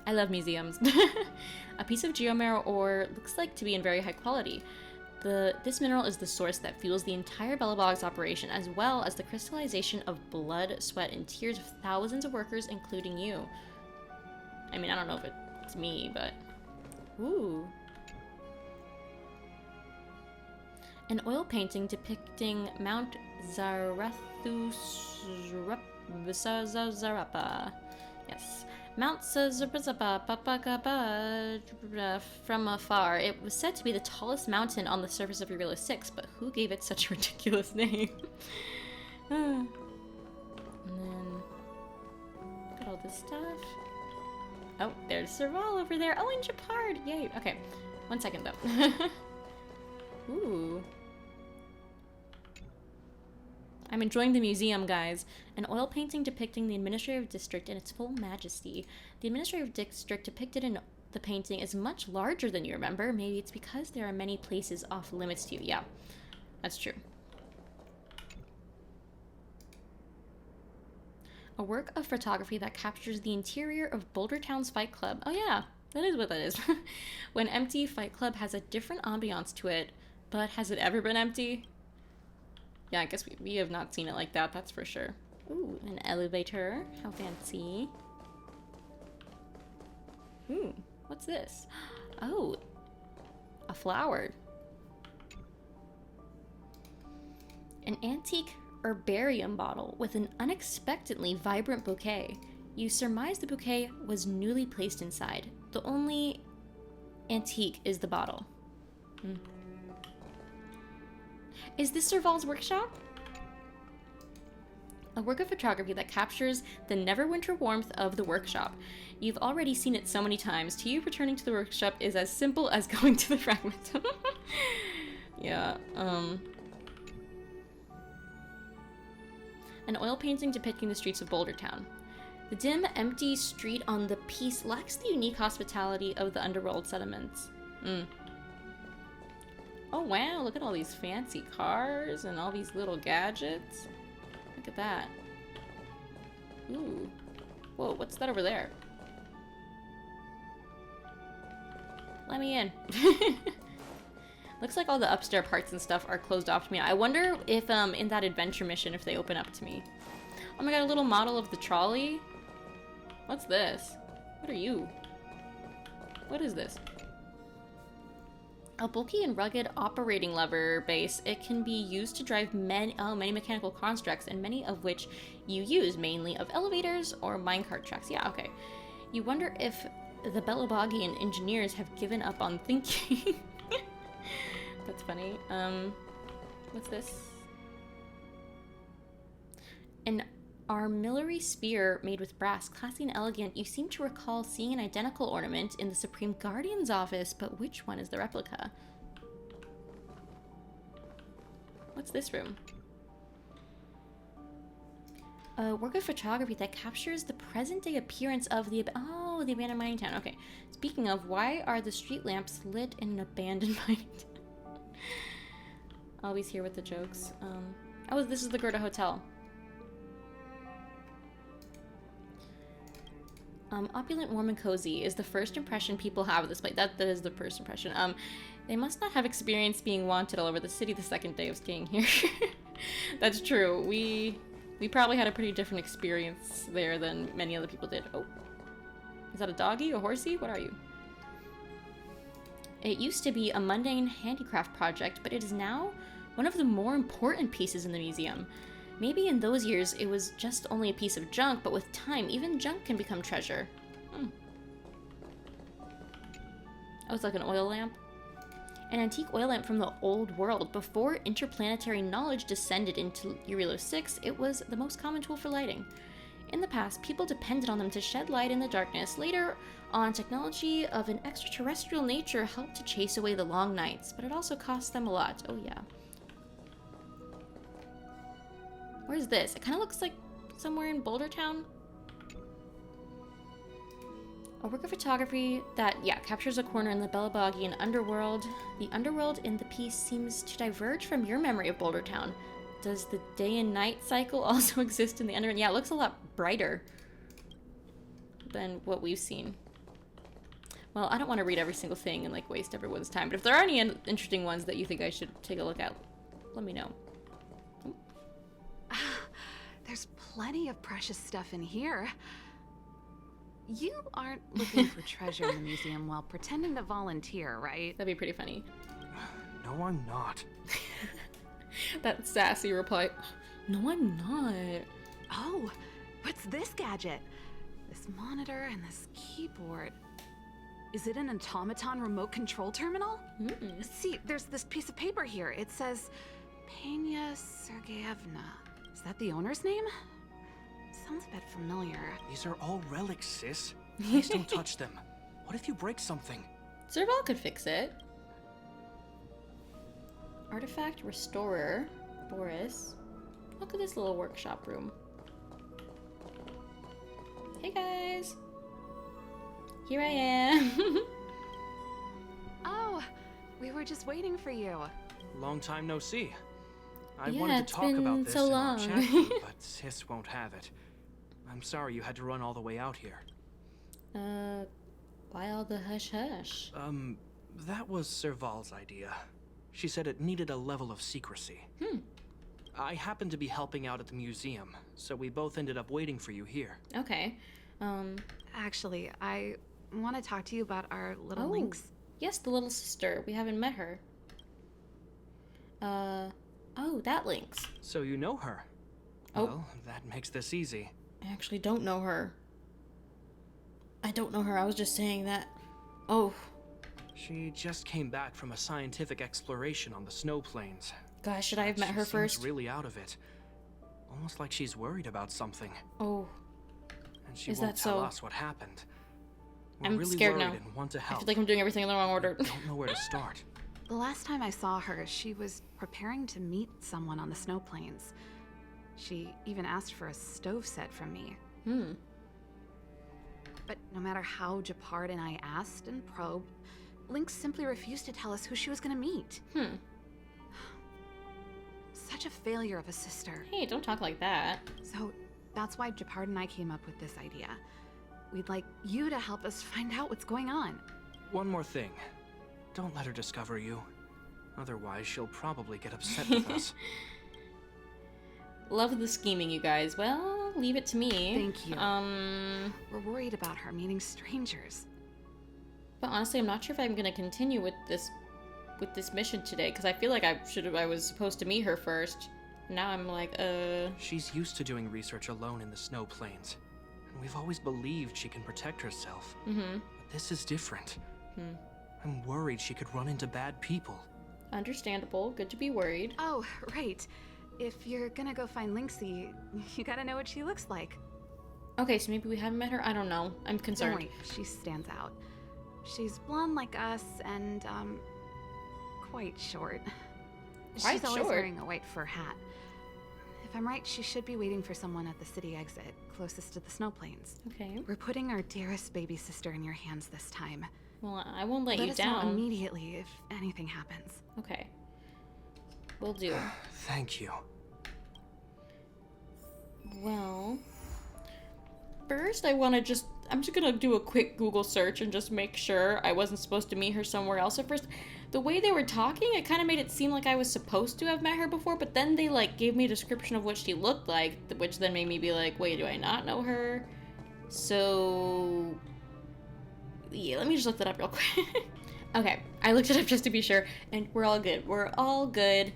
I love museums. A piece of geomarrow ore looks like to be in very high quality. This mineral is the source that fuels the entire Belobog's operation, as well as the crystallization of blood, sweat, and tears of thousands of workers, including you. I mean, I don't know if it's me, but... Ooh. An oil painting depicting Mount Zarapa. Yes. Mount Zarapa from afar. It was said to be the tallest mountain on the surface of Eureka 6, but who gave it such a ridiculous name? And then look at all this stuff. Oh, there's Serval over there. Oh, and Japard. Yay. Okay. 1 second though. Ooh. I'm enjoying the museum, guys. An oil painting depicting the administrative district in its full majesty. The administrative district depicted in the painting is much larger than you remember. Maybe it's because there are many places off limits to you. Yeah, that's true. A work of photography that captures the interior of Boulder Town's Fight Club. Oh yeah, that is what that is. When empty, Fight Club has a different ambiance to it, but has it ever been empty? Yeah, I guess we have not seen it like that, that's for sure. Ooh, an elevator. How fancy. Ooh, what's this? Oh, a flower. An antique herbarium bottle with an unexpectedly vibrant bouquet. You surmise the bouquet was newly placed inside. The only antique is the bottle. Is this Serval's workshop? A work of photography that captures the never-winter warmth of the workshop. You've already seen it so many times. To you, returning to the workshop is as simple as going to the fragment. Yeah, An oil painting depicting the streets of Boulder Town. The dim, empty street on the piece lacks the unique hospitality of the underworld settlements. Oh wow, look at all these fancy cars and all these little gadgets. Look at that. Ooh. Whoa, what's that over there? Let me in. Looks like all the upstairs parts and stuff are closed off to me. I wonder if in that adventure mission if they open up to me. Oh my god, a little model of the trolley. What's this? What are you? What is this? A bulky and rugged operating lever base. It can be used to drive many mechanical constructs, and many of which you use, mainly of elevators or minecart tracks. Yeah, okay. You wonder if the Belobogian engineers have given up on thinking. That's funny. What's this? An armillary spear made with brass, classy and elegant. You seem to recall seeing an identical ornament in the Supreme Guardian's office, but which one is the replica? What's this room? A work of photography that captures the present-day appearance of the abandoned mining town. Okay. Speaking of, why are the street lamps lit in an abandoned mining town? Always here with the jokes. Oh, this is the Gerda Hotel. Opulent, warm, and cozy is the first impression people have of this place. That is the first impression. They must not have experienced being wanted all over the city the second day of staying here. That's true. We probably had a pretty different experience there than many other people did. Oh. Is that a doggy? A horsey? What are you? It used to be a mundane handicraft project, but it is now one of the more important pieces in the museum. Maybe in those years it was just only a piece of junk, but with time, even junk can become treasure. Oh, it's like an oil lamp? An antique oil lamp from the old world. Before interplanetary knowledge descended into Eurilo 6, it was the most common tool for lighting. In the past, people depended on them to shed light in the darkness. Later on, technology of an extraterrestrial nature helped to chase away the long nights, but it also cost them a lot. Oh yeah. Where's this? It kind of looks like somewhere in Boulder Town. A work of photography that, captures a corner in the Beloboggy and underworld. The underworld in the piece seems to diverge from your memory of Boulder Town. Does the day and night cycle also exist in the underworld? Yeah, it looks a lot brighter than what we've seen. Well, I don't want to read every single thing and, like, waste everyone's time, but if there are any interesting ones that you think I should take a look at, let me know. There's plenty of precious stuff in here. You aren't looking for treasure in the museum while pretending to volunteer, right? That'd be pretty funny. No, I'm not. That sassy reply. No, I'm not. Oh, what's this gadget? This monitor and this keyboard. Is it an automaton remote control terminal? See, there's this piece of paper here. It says Pena Sergeyevna. Is that the owner's name? Sounds a bit familiar. These are all relics, sis. Please don't touch them. What if you break something? Serval could fix it. Artifact Restorer. Boris. Look at this little workshop room. Hey guys! Here I am! Oh, we were just waiting for you. Long time no see. I Yeah, wanted it's to talk been about this so in our long. chat group, but sis won't have it. I'm sorry you had to run all the way out here. Why all the hush-hush? That was Serval's idea. She said it needed a level of secrecy. I happened to be helping out at the museum, so we both ended up waiting for you here. Okay. Actually, I want to talk to you about our little Lynx. Yes, the little sister. We haven't met her. Oh, that Lynx. So you know her. Oh. Well, that makes this easy. I actually don't know her. I don't know her. I was just saying that. Oh. She just came back from a scientific exploration on the snow plains. Gosh, should I have met her first? She's really out of it. Almost like she's worried about something. Oh. And she Is won't that tell so? us what happened. We're I'm really scared worried now. and want to I help. feel like I'm doing everything in the wrong order. I don't know where to start. The last time I saw her, she was preparing to meet someone on the snow plains. She even asked for a stove set from me. But no matter how Japard and I asked and probed, Lynx simply refused to tell us who she was going to meet. Such a failure of a sister. Hey, don't talk like that. So that's why Japard and I came up with this idea. We'd like you to help us find out what's going on. One more thing. Don't let her discover you. Otherwise, she'll probably get upset with us. Love the scheming, you guys. Well, leave it to me. Thank you. We're worried about her meeting strangers. But honestly, I'm not sure if I'm gonna continue with this mission today, because I feel like I was supposed to meet her first. Now I'm like, She's used to doing research alone in the snow plains. And we've always believed she can protect herself. But this is different. I'm worried she could run into bad people. Understandable. Good to be worried. Oh, right. If you're gonna go find Lynxie, you gotta know what she looks like. Okay, so maybe we haven't met her? I don't know. I'm concerned. Don't worry, she stands out. She's blonde like us and, quite short. She's always wearing a white fur hat. If I'm right, she should be waiting for someone at the city exit, closest to the snow plains. Okay. We're putting our dearest baby sister in your hands this time. Well, I won't let you us down. Know immediately if anything happens. Okay. Will do. Thank you. Well, first I'm just gonna do a quick Google search and just make sure I wasn't supposed to meet her somewhere else at first. The way they were talking, it kind of made it seem like I was supposed to have met her before, but then they like gave me a description of what she looked like, which then made me be like, wait, do I not know her? So yeah, let me just look that up real quick. Okay, I looked it up just to be sure, and we're all good. We're all good.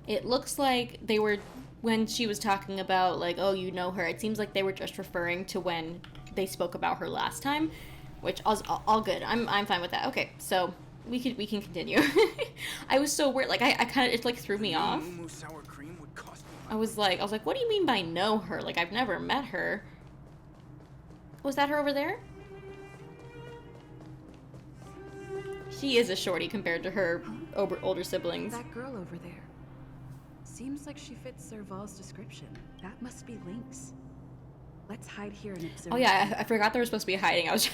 It looks like they were, when she was talking about like, oh, you know her, it seems like they were just referring to when they spoke about her last time, which all good. I'm fine with that. Okay, so we can continue. I was so weird, like I kind of, it like threw me off. I was like, what do you mean by know her? Like I've never met her. Was that her over there? She is a shorty compared to her older siblings. That girl over there. Seems like she fits Serval's description. That must be Lynx. Let's hide here and observe. Oh yeah, I forgot there was supposed to be hiding. I was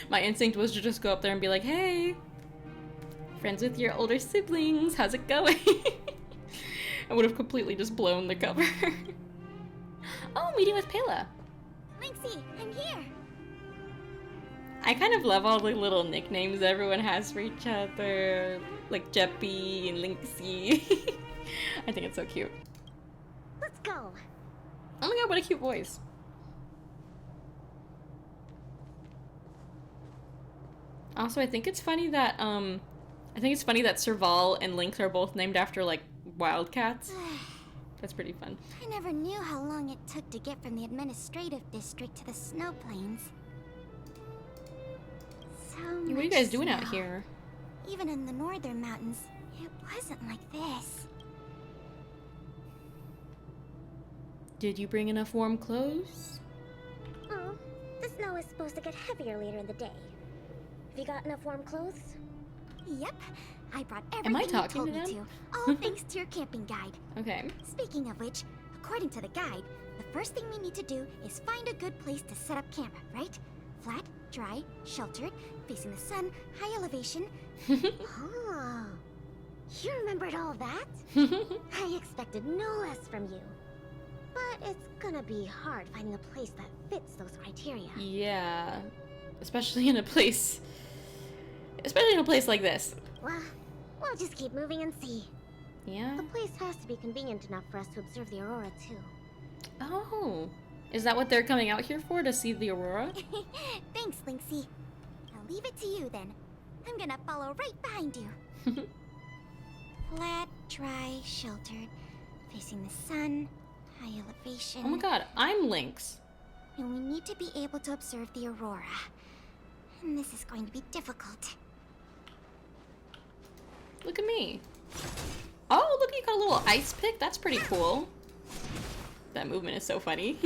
my instinct was to just go up there and be like, hey, friends with your older siblings, how's it going? I would have completely just blown the cover. Oh, meeting with Pela. Lynxie, I'm here. I kind of love all the little nicknames everyone has for each other, like Jeppy and Lynxie. I think it's so cute. Let's go. Oh my god, what a cute voice. Also, I think it's funny that Serval and Lynx are both named after like wildcats. That's pretty fun. I never knew how long it took to get from the administrative district to the snow plains. What are you guys doing out here? Even in the northern mountains, it wasn't like this. Did you bring enough warm clothes? Oh, the snow is supposed to get heavier later in the day. Have you got enough warm clothes? Yep, I brought everything you told me to, all thanks to your camping guide. Okay. Speaking of which, according to the guide, the first thing we need to do is find a good place to set up camp, right? Flat, dry, sheltered, facing the sun, high elevation. Oh, you remembered all that? I expected no less from you. But it's gonna be hard finding a place that fits those criteria. Yeah, especially in a place like this. Well, we'll just keep moving and see. Yeah? The place has to be convenient enough for us to observe the Aurora, too. Oh, is that what they're coming out here for, to see the Aurora? Thanks, Lynxie. I'll leave it to you, then. I'm gonna follow right behind you. Flat, dry, sheltered, facing the sun, high elevation. Oh my god, I'm Lynx. And we need to be able to observe the Aurora. And this is going to be difficult. Look at me. Oh, look, you got a little ice pick. That's pretty cool. That movement is so funny.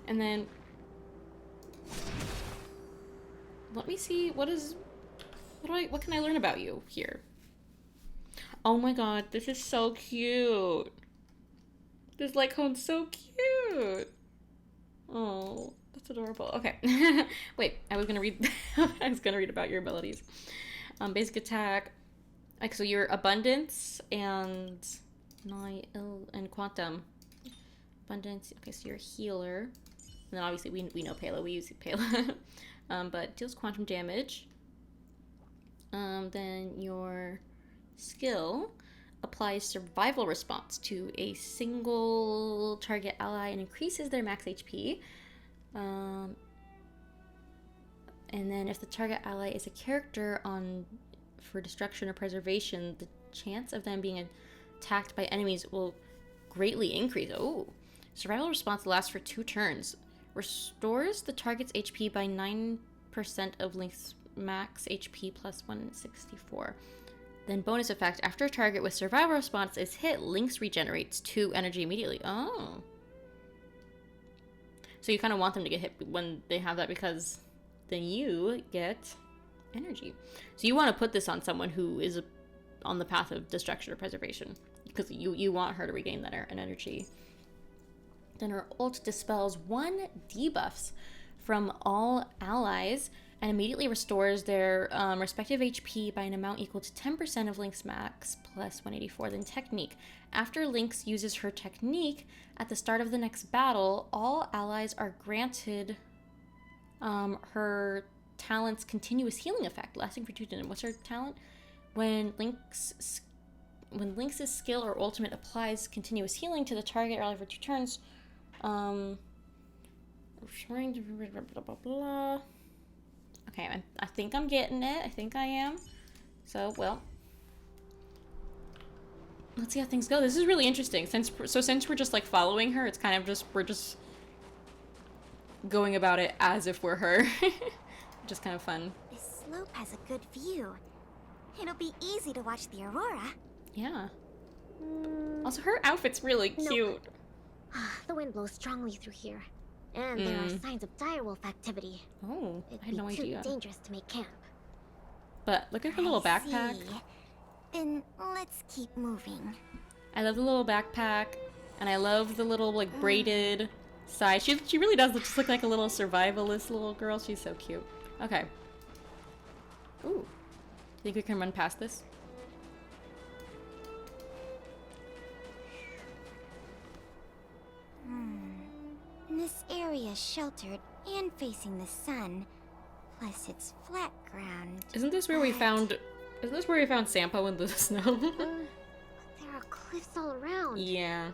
And then let me see, what can I learn about you here? Oh my god, this is so cute. This like hone's so cute. Oh, that's adorable. Okay. Wait, I was gonna read about your abilities. Basic attack. Like, so your abundance and quantum. Abundance. Okay, so you're a healer. And then obviously we know Pela. We use Pela. But deals quantum damage. Then your skill applies survival response to a single target ally and increases their max HP. And then if the target ally is a character for destruction or preservation, the chance of them being attacked by enemies will greatly increase. Oh, survival response lasts for 2 turns. Restores the target's HP by 9% of Lynx's max HP plus 164. Then bonus effect, after a target with survival response is hit, Lynx regenerates 2 energy immediately. Oh. So you kind of want them to get hit when they have that, because then you get energy. So you want to put this on someone who is on the path of destruction or preservation, because you want her to regain that energy. Then her ult dispels 1 debuffs from all allies and immediately restores their respective HP by an amount equal to 10% of Lynx max plus 184. Then technique. After Lynx uses her technique at the start of the next battle, all allies are granted her talent's continuous healing effect, lasting for 2 turns. What's her talent? When Lynx's skill or ultimate applies continuous healing to the target ally for 2 turns, blah, blah, blah. Okay, I think I'm getting it. I think I am. So, well, let's see how things go. This is really interesting. Since we're just like following her, it's kind of just we're just going about it as if we're her, which is kind of fun. This slope has a good view. It'll be easy to watch the Aurora. Yeah. Also, her outfit's really cute. Nope. The wind blows strongly through here. And there are signs of direwolf activity. Oh, I had no idea. It'd be too dangerous to make camp. But look at her little backpack. See. Then let's keep moving. I love the little backpack, and I love the little like braided side. She really does just look like a little survivalist little girl. She's so cute. Okay. Ooh. Think we can run past this? This area is sheltered and facing the sun. Plus it's flat ground. Isn't this where we found Sampo in the snow? There are cliffs all around. Yeah.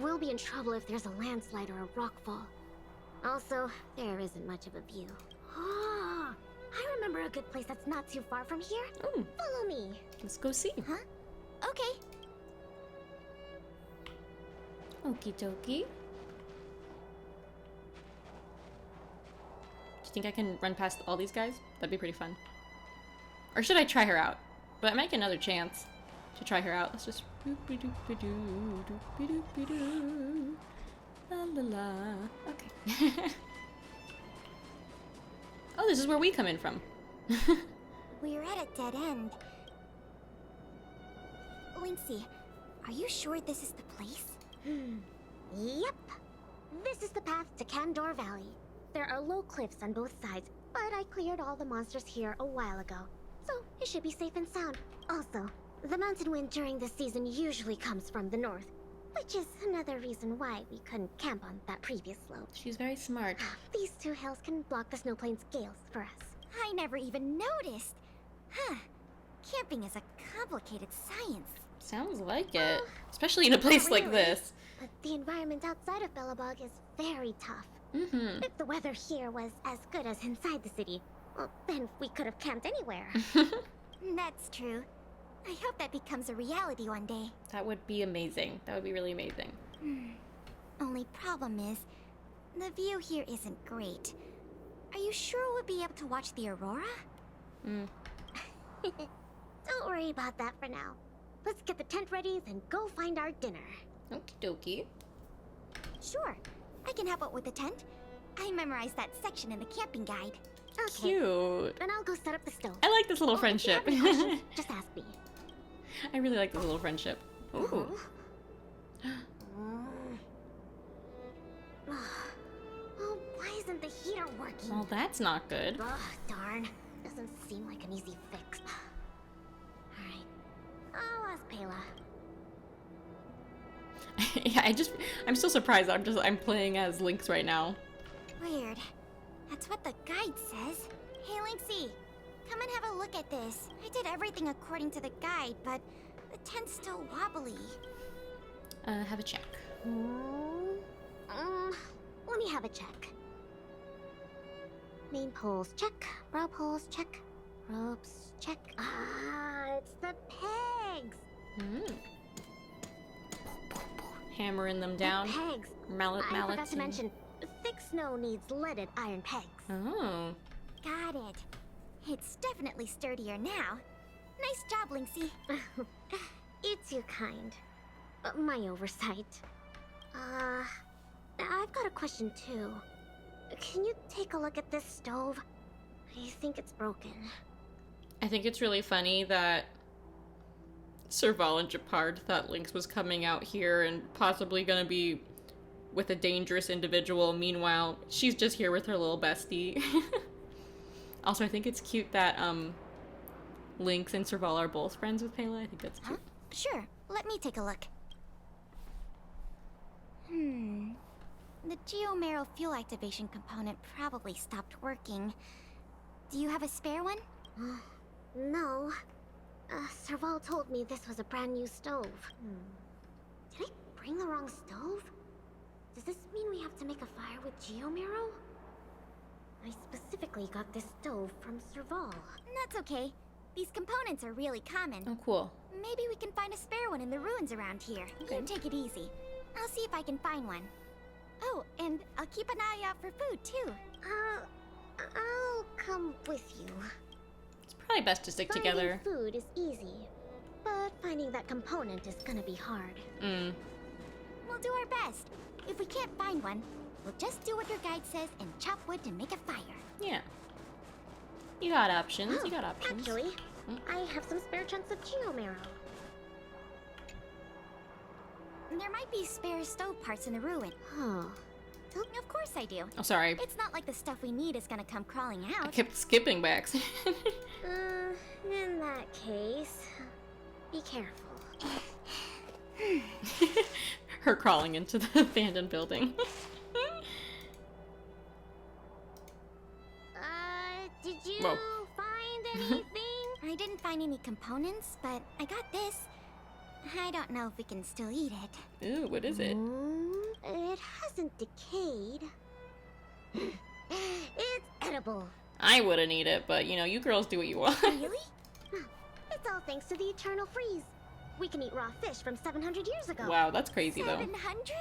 We'll be in trouble if there's a landslide or a rockfall. Also, there isn't much of a view. I remember a good place that's not too far from here. Oh. Follow me. Let's go see. Huh? Okay. Okie dokie. Do you think I can run past all these guys? That'd be pretty fun. Or should I try her out? But I might get another chance to try her out. Let's just doopy-doopy-doo, doopy-doopy-doo. La la la. Okay. Oh, this is where we come in from. We're at a dead end. Lynxie, are you sure this is the place? Yep. This is the path to Candor Valley. There are low cliffs on both sides, but I cleared all the monsters here a while ago, so it should be safe and sound. Also, the mountain wind during this season usually comes from the north, which is another reason why we couldn't camp on that previous slope. She's very smart. These 2 hills can block the snowplain's gales for us. I never even noticed. Huh. Camping is a complicated science. Sounds like it. Especially in a place like this. But the environment outside of Belobog is very tough. If the weather here was as good as inside the city, well, then we could have camped anywhere. That's true. I hope that becomes a reality one day. That would be amazing. That would be really amazing. Only problem is, the view here isn't great. Are you sure we'll be able to watch the Aurora? Don't worry about that for now. Let's get the tent ready, then go find our dinner. Okie dokie. Sure. I can help out with the tent. I memorized that section in the camping guide. Okay. Cute. Then I'll go set up the stove. I like this little friendship. If you have any questions, just ask me. I really like this little friendship. Ooh. Oh, why isn't the heater working? Well, that's not good. Ugh, darn. Doesn't seem like an easy fix. Alright. I'll ask Pela. Yeah, I'm still surprised. I'm playing as Lynx right now. Weird. That's what the guide says. Hey, Lynxie, come and have a look at this. I did everything according to the guide, but the tent's still wobbly. Have a check. Let me have a check. Main poles, check. Brow poles, check. Ropes, check. It's the pegs. Hammering them down. The pegs. Mallets. I forgot to mention, thick snow needs leaded iron pegs. Oh. Got it. It's definitely sturdier now. Nice job, Lynxie. It's your kind. My oversight. I've got a question too. Can you take a look at this stove? I think it's broken. I think it's really funny that Serval and Japard thought Lynx was coming out here and possibly gonna be with a dangerous individual. Meanwhile, she's just here with her little bestie. Also, I think it's cute that Lynx and Serval are both friends with Pela. I think that's cute. Huh? Sure, let me take a look. The geomarrow fuel activation component probably stopped working. Do you have a spare one? No. Serval told me this was a brand new stove. Did I bring the wrong stove? Does this mean we have to make a fire with geomarrow? I specifically got this stove from Serval. That's okay. These components are really common. Oh, cool. Maybe we can find a spare one in the ruins around here. Okay. You take it easy. I'll see if I can find one. Oh, and I'll keep an eye out for food, too. I'll come with you. It's probably best to stick together. Finding food is easy, but finding that component is gonna be hard. We'll do our best. If we can't find one, we'll just do what your guide says and chop wood to make a fire. Yeah. You got options. You got options. Actually, I have some spare chunks of geomarrow. There might be spare stove parts in the ruin. Of course I do. Oh, sorry. It's not like the stuff we need is gonna come crawling out. I kept skipping by accident. In that case, be careful. Her crawling into the abandoned building. Did you Whoa. find anything? I didn't find any components, but I got this. I don't know if we can still eat it. Ooh, what is it? It hasn't decayed. It's edible. I wouldn't eat it, but you know, you girls do what you want. Really? It's all thanks to the eternal freeze. We can eat raw fish from 700 years ago. Wow, that's crazy though. 700?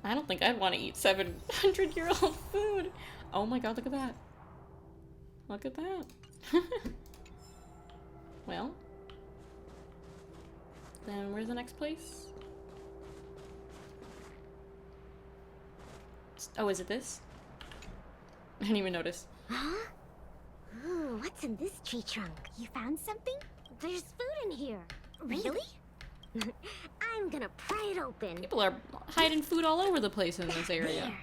I don't think I'd want to eat 700-year-old food. Oh my god, look at that. Look at that. Well. Then where's the next place? Oh, is it this? I didn't even notice. Huh? Ooh, what's in this tree trunk? You found something? There's food in here. Really? I'm gonna pry it open. People are hiding food all over the place in this area.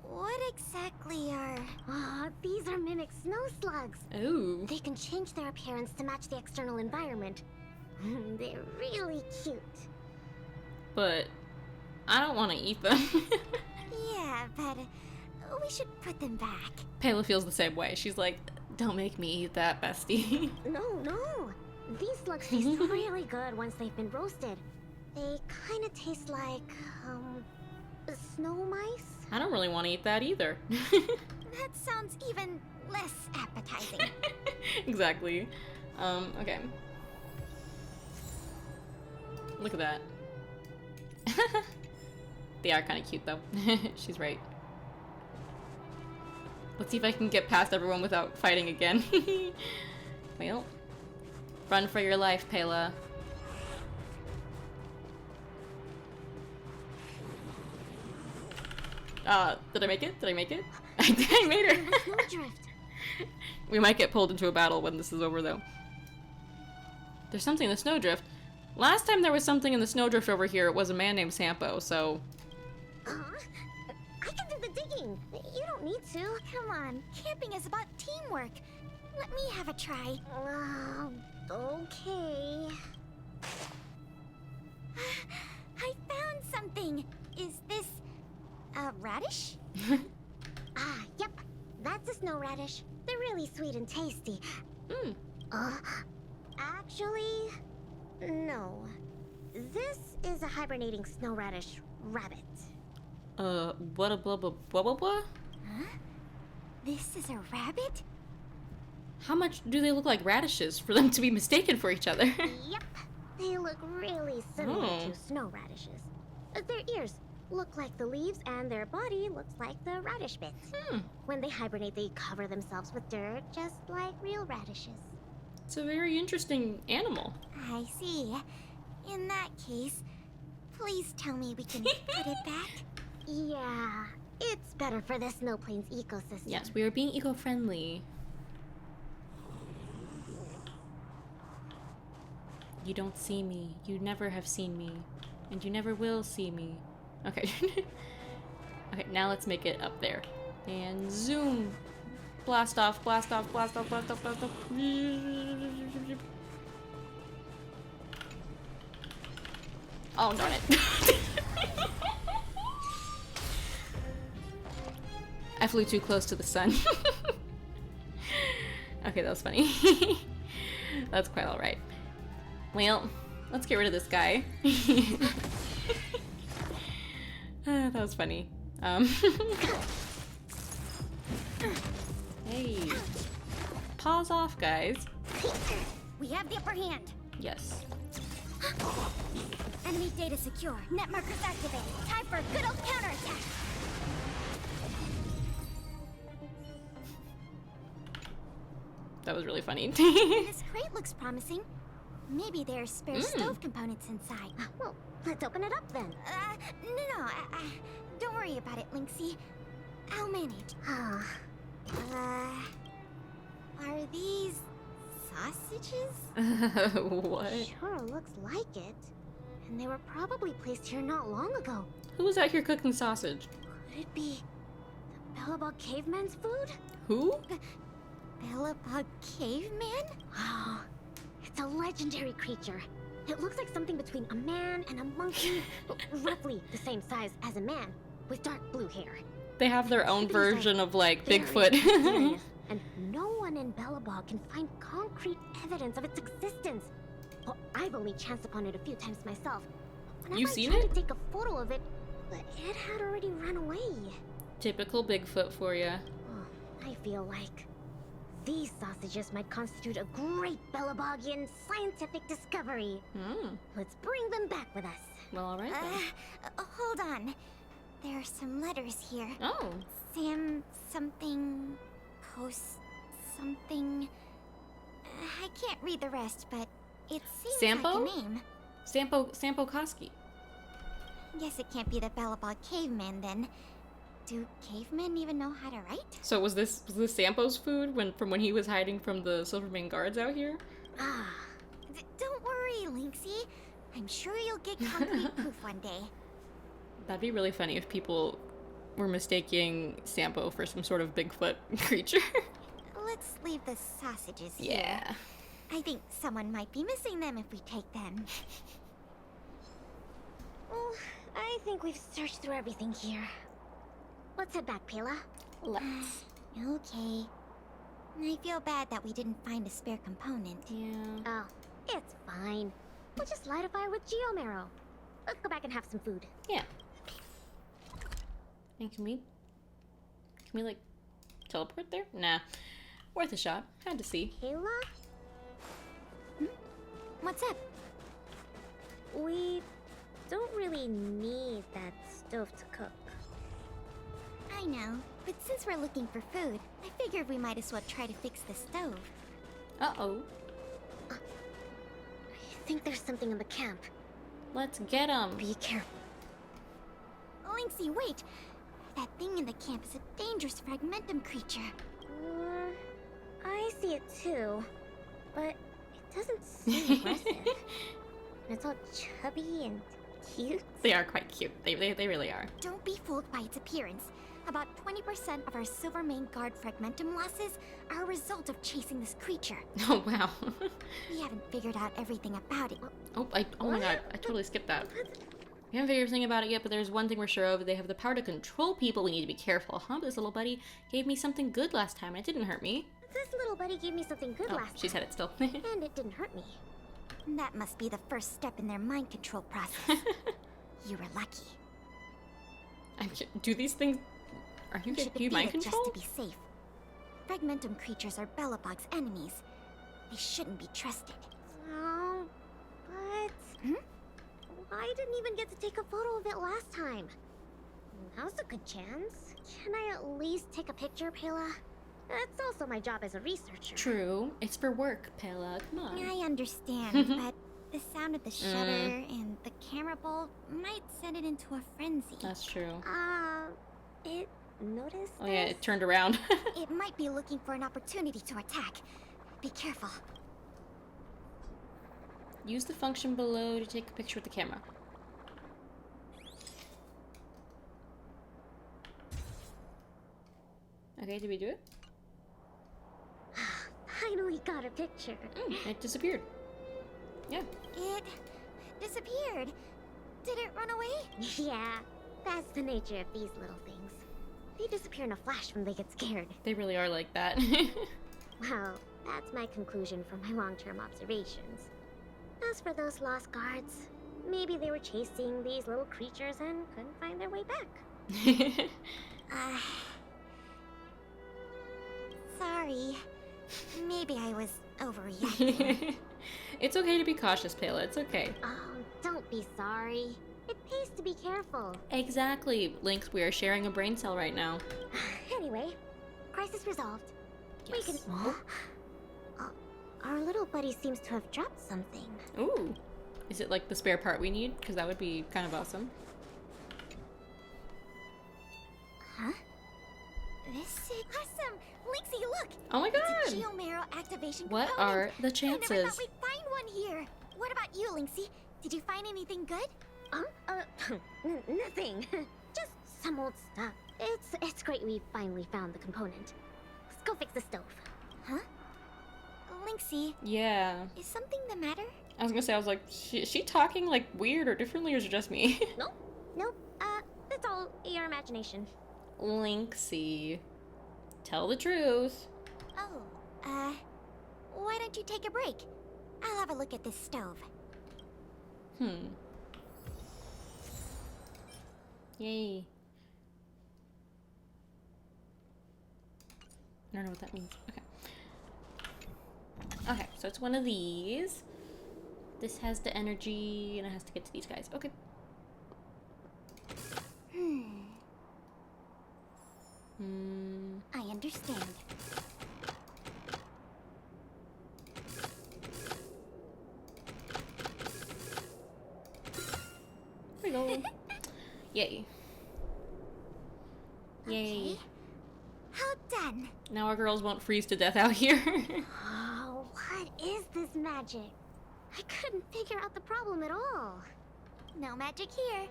What exactly are... These are mimic snow slugs. Ooh. They can change their appearance to match the external environment. They're really cute. But I don't want to eat them. Yeah, but we should put them back. Pela feels the same way. She's like, don't make me eat that, bestie. No. These slugs taste really good once they've been roasted. They kind of taste like, snow mice. I don't really want to eat that either. That sounds even less appetizing. Exactly. Okay. Look at that. They are kind of cute though. She's right. Let's see if I can get past everyone without fighting again. Well, run for your life, Pela. Did I make it? Did I make it? I made her. Snowdrift. We might get pulled into a battle when this is over, though. There's something in the snowdrift. Last time there was something in the snowdrift over here, it was a man named Sampo, so... I can do the digging. You don't need to. Come on, camping is about teamwork. Let me have a try. Okay. I found something. Is this a radish? Yep. That's a snow radish. They're really sweet and tasty. Actually, no. This is a hibernating snow radish rabbit. What a blah blah blah blah blah? Huh? This is a rabbit? How much do they look like radishes for them to be mistaken for each other? Yep. They look really similar to snow radishes. Their ears look like the leaves and their body looks like the radish bits. When they hibernate, they cover themselves with dirt, just like real radishes. It's a very interesting animal. I see. In that case, please tell me we can put it back. Yeah, it's better for the snow plains ecosystem. Yes, we are being eco-friendly. You don't see me. You never have seen me. And you never will see me. Okay. Okay, now let's make it up there. And zoom. Blast off, blast off, blast off, blast off, blast off. Oh, darn it. I flew too close to the sun. Okay, that was funny. That's quite alright. Well, let's get rid of this guy. That was funny. Hey. Pause off, guys. We have the upper hand. Yes. Enemy data secure. Net markers activated. Time for a good old counterattack. That was really funny. This crate looks promising. Maybe there's spare stove components inside. Well, let's open it up then. No. Don't worry about it, Lynxy. I'll manage. Are these sausages? What? Sure looks like it. And they were probably placed here not long ago. Who was out here cooking sausage? Could it be the Bellabog caveman's food? Who? Bellabog caveman? Oh, it's a legendary creature. It looks like something between a man and a monkey, roughly the same size as a man, with dark blue hair. They have their own version of like Bigfoot. Mysterious, and no one in Bellabog can find concrete evidence of its existence. Well, I've only chanced upon it a few times myself. You've seen I tried it? to take a photo of it, but it had already run away. Typical Bigfoot for you. Oh, I feel like these sausages might constitute a great Bellabogian scientific discovery. Let's bring them back with us. Well, alright then. Hold on. There are some letters here. Oh. Sam something, post something. I can't read the rest, but it seems Sampo? like a name. Sampo Koski. Guess it can't be the Bellabog caveman then. Do cavemen even know how to write? So was this Sampo's food from when he was hiding from the Silvermane guards out here? Don't worry, Lynxy. I'm sure you'll get concrete proof one day. That'd be really funny if people were mistaking Sampo for some sort of Bigfoot creature. Let's leave the sausages here. Yeah. I think someone might be missing them if we take them. Well, I think we've searched through everything here. Let's head back, Pela. Let's. Okay. I feel bad that we didn't find a spare component. Yeah. Oh, it's fine. We'll just light a fire with geomarrow. Let's go back and have some food. Yeah. And can we like teleport there? Nah. Worth a shot. Had to see. Pela? What's up? We don't really need that stove to cook. I know, but since we're looking for food, I figured we might as well try to fix the stove. Uh-oh. I think there's something in the camp. Let's get him. Be careful. Lynxy, wait! That thing in the camp is a dangerous fragmentum creature. I see it too, but it doesn't seem aggressive. And it's all chubby and cute. They are quite cute. They really are. Don't be fooled by its appearance. About 20% of our Silvermane Guard fragmentum losses are a result of chasing this creature. Oh, wow. We haven't figured out everything about it. Oh my god, I totally skipped that. We haven't figured everything about it yet, but there's one thing we're sure of. They have the power to control people. We need to be careful, huh? This little buddy gave me something good last time, and it didn't hurt me. This little buddy gave me something good last time. She's had it still. And it didn't hurt me. That must be the first step in their mind control process. You were lucky. Do these things... Do you mind control? Just to be safe. Fragmentum creatures are Bellabog's enemies. They shouldn't be trusted. Oh, but... I didn't even get to take a photo of it last time. Now's a good chance. Can I at least take a picture, Pela? That's also my job as a researcher. True. It's for work, Pela. Come on. I understand, but the sound of the shutter and the camera bolt might send it into a frenzy. That's true. It noticed Oh yeah, this? it turned around. It might be looking for an opportunity to attack. Be careful. Use the function below to take a picture with the camera. Okay, did we do it? Finally got a picture. It disappeared. Yeah. It disappeared. Did it run away? Yeah, that's the nature of these little things. They disappear in a flash when they get scared. They really are like that. Well, that's my conclusion from my long-term observations. As for those lost guards, maybe they were chasing these little creatures and couldn't find their way back. Sorry. Maybe I was overreacting. It's okay to be cautious, Pela. It's okay. Oh, don't be sorry. It pays to be careful. Exactly. Lynx, we are sharing a brain cell right now. Anyway, crisis resolved. Yes. We can... our little buddy seems to have dropped something. Ooh. Is it like the spare part we need? Because that would be kind of awesome. Huh? This is awesome! Lynxie, look! Oh my god! It's a geomarrow activation What component. are the I chances? never thought we'd find one here. What about you, Lynxie? Did you find anything good? Nothing. Just some old stuff. It's great we finally found the component. Let's go fix the stove. Huh? Lynxie, Yeah. is something the matter? I was gonna say, I was like, is she talking like weird or differently, or is it just me? Nope. That's all your imagination. Lynxie. Tell the truth. Oh, why don't you take a break? I'll have a look at this stove. Yay. I don't know what that means. Okay. Okay, so it's one of these. This has the energy, and it has to get to these guys. Okay. I understand. There we go. Yay. Yay. Okay. How done? Now our girls won't freeze to death out here. Oh, what is this magic? I couldn't figure out the problem at all. No magic here.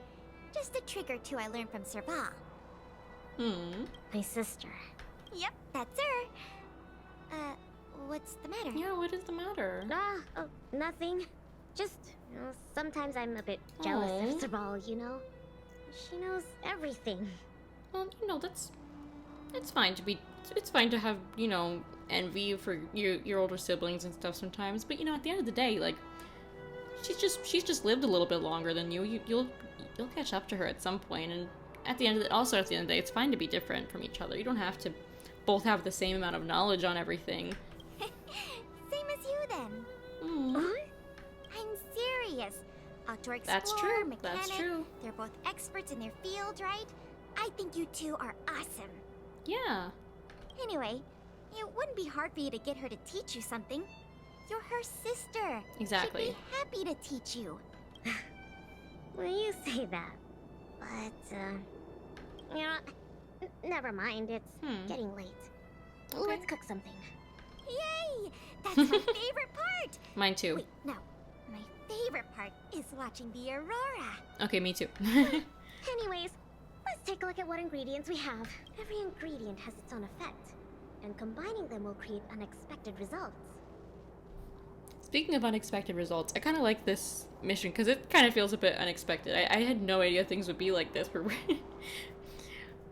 Just a trick or two I learned from Serval. My sister. Yep, that's her. What's the matter? Yeah, what is the matter? Nothing. Just, sometimes I'm a bit jealous of Serval, you know? She knows everything. Well, it's fine to be, it's fine to have, envy for your older siblings and stuff sometimes, but at the end of the day, like, she's just lived a little bit longer than you. You'll catch up to her at some point, and at the end of the day, it's fine to be different from each other. You don't have to both have the same amount of knowledge on everything. Same as you then. I'm serious. Outdoor explorer, That's true. mechanic. That's true. They're both experts in their field, right? I think you two are awesome. Yeah. Anyway, it wouldn't be hard for you to get her to teach you something. You're her sister. Exactly. She'd be happy to teach you. Well, you say that. But, never mind. It's getting late. Okay. Let's cook something. Yay! That's my favorite part! Mine too. Wait, no. My favorite part is watching the Aurora. Okay, me too. Anyways, let's take a look at what ingredients we have. Every ingredient has its own effect, and combining them will create unexpected results. Speaking of unexpected results, I kind of like this mission because it kind of feels a bit unexpected. I had no idea things would be like this.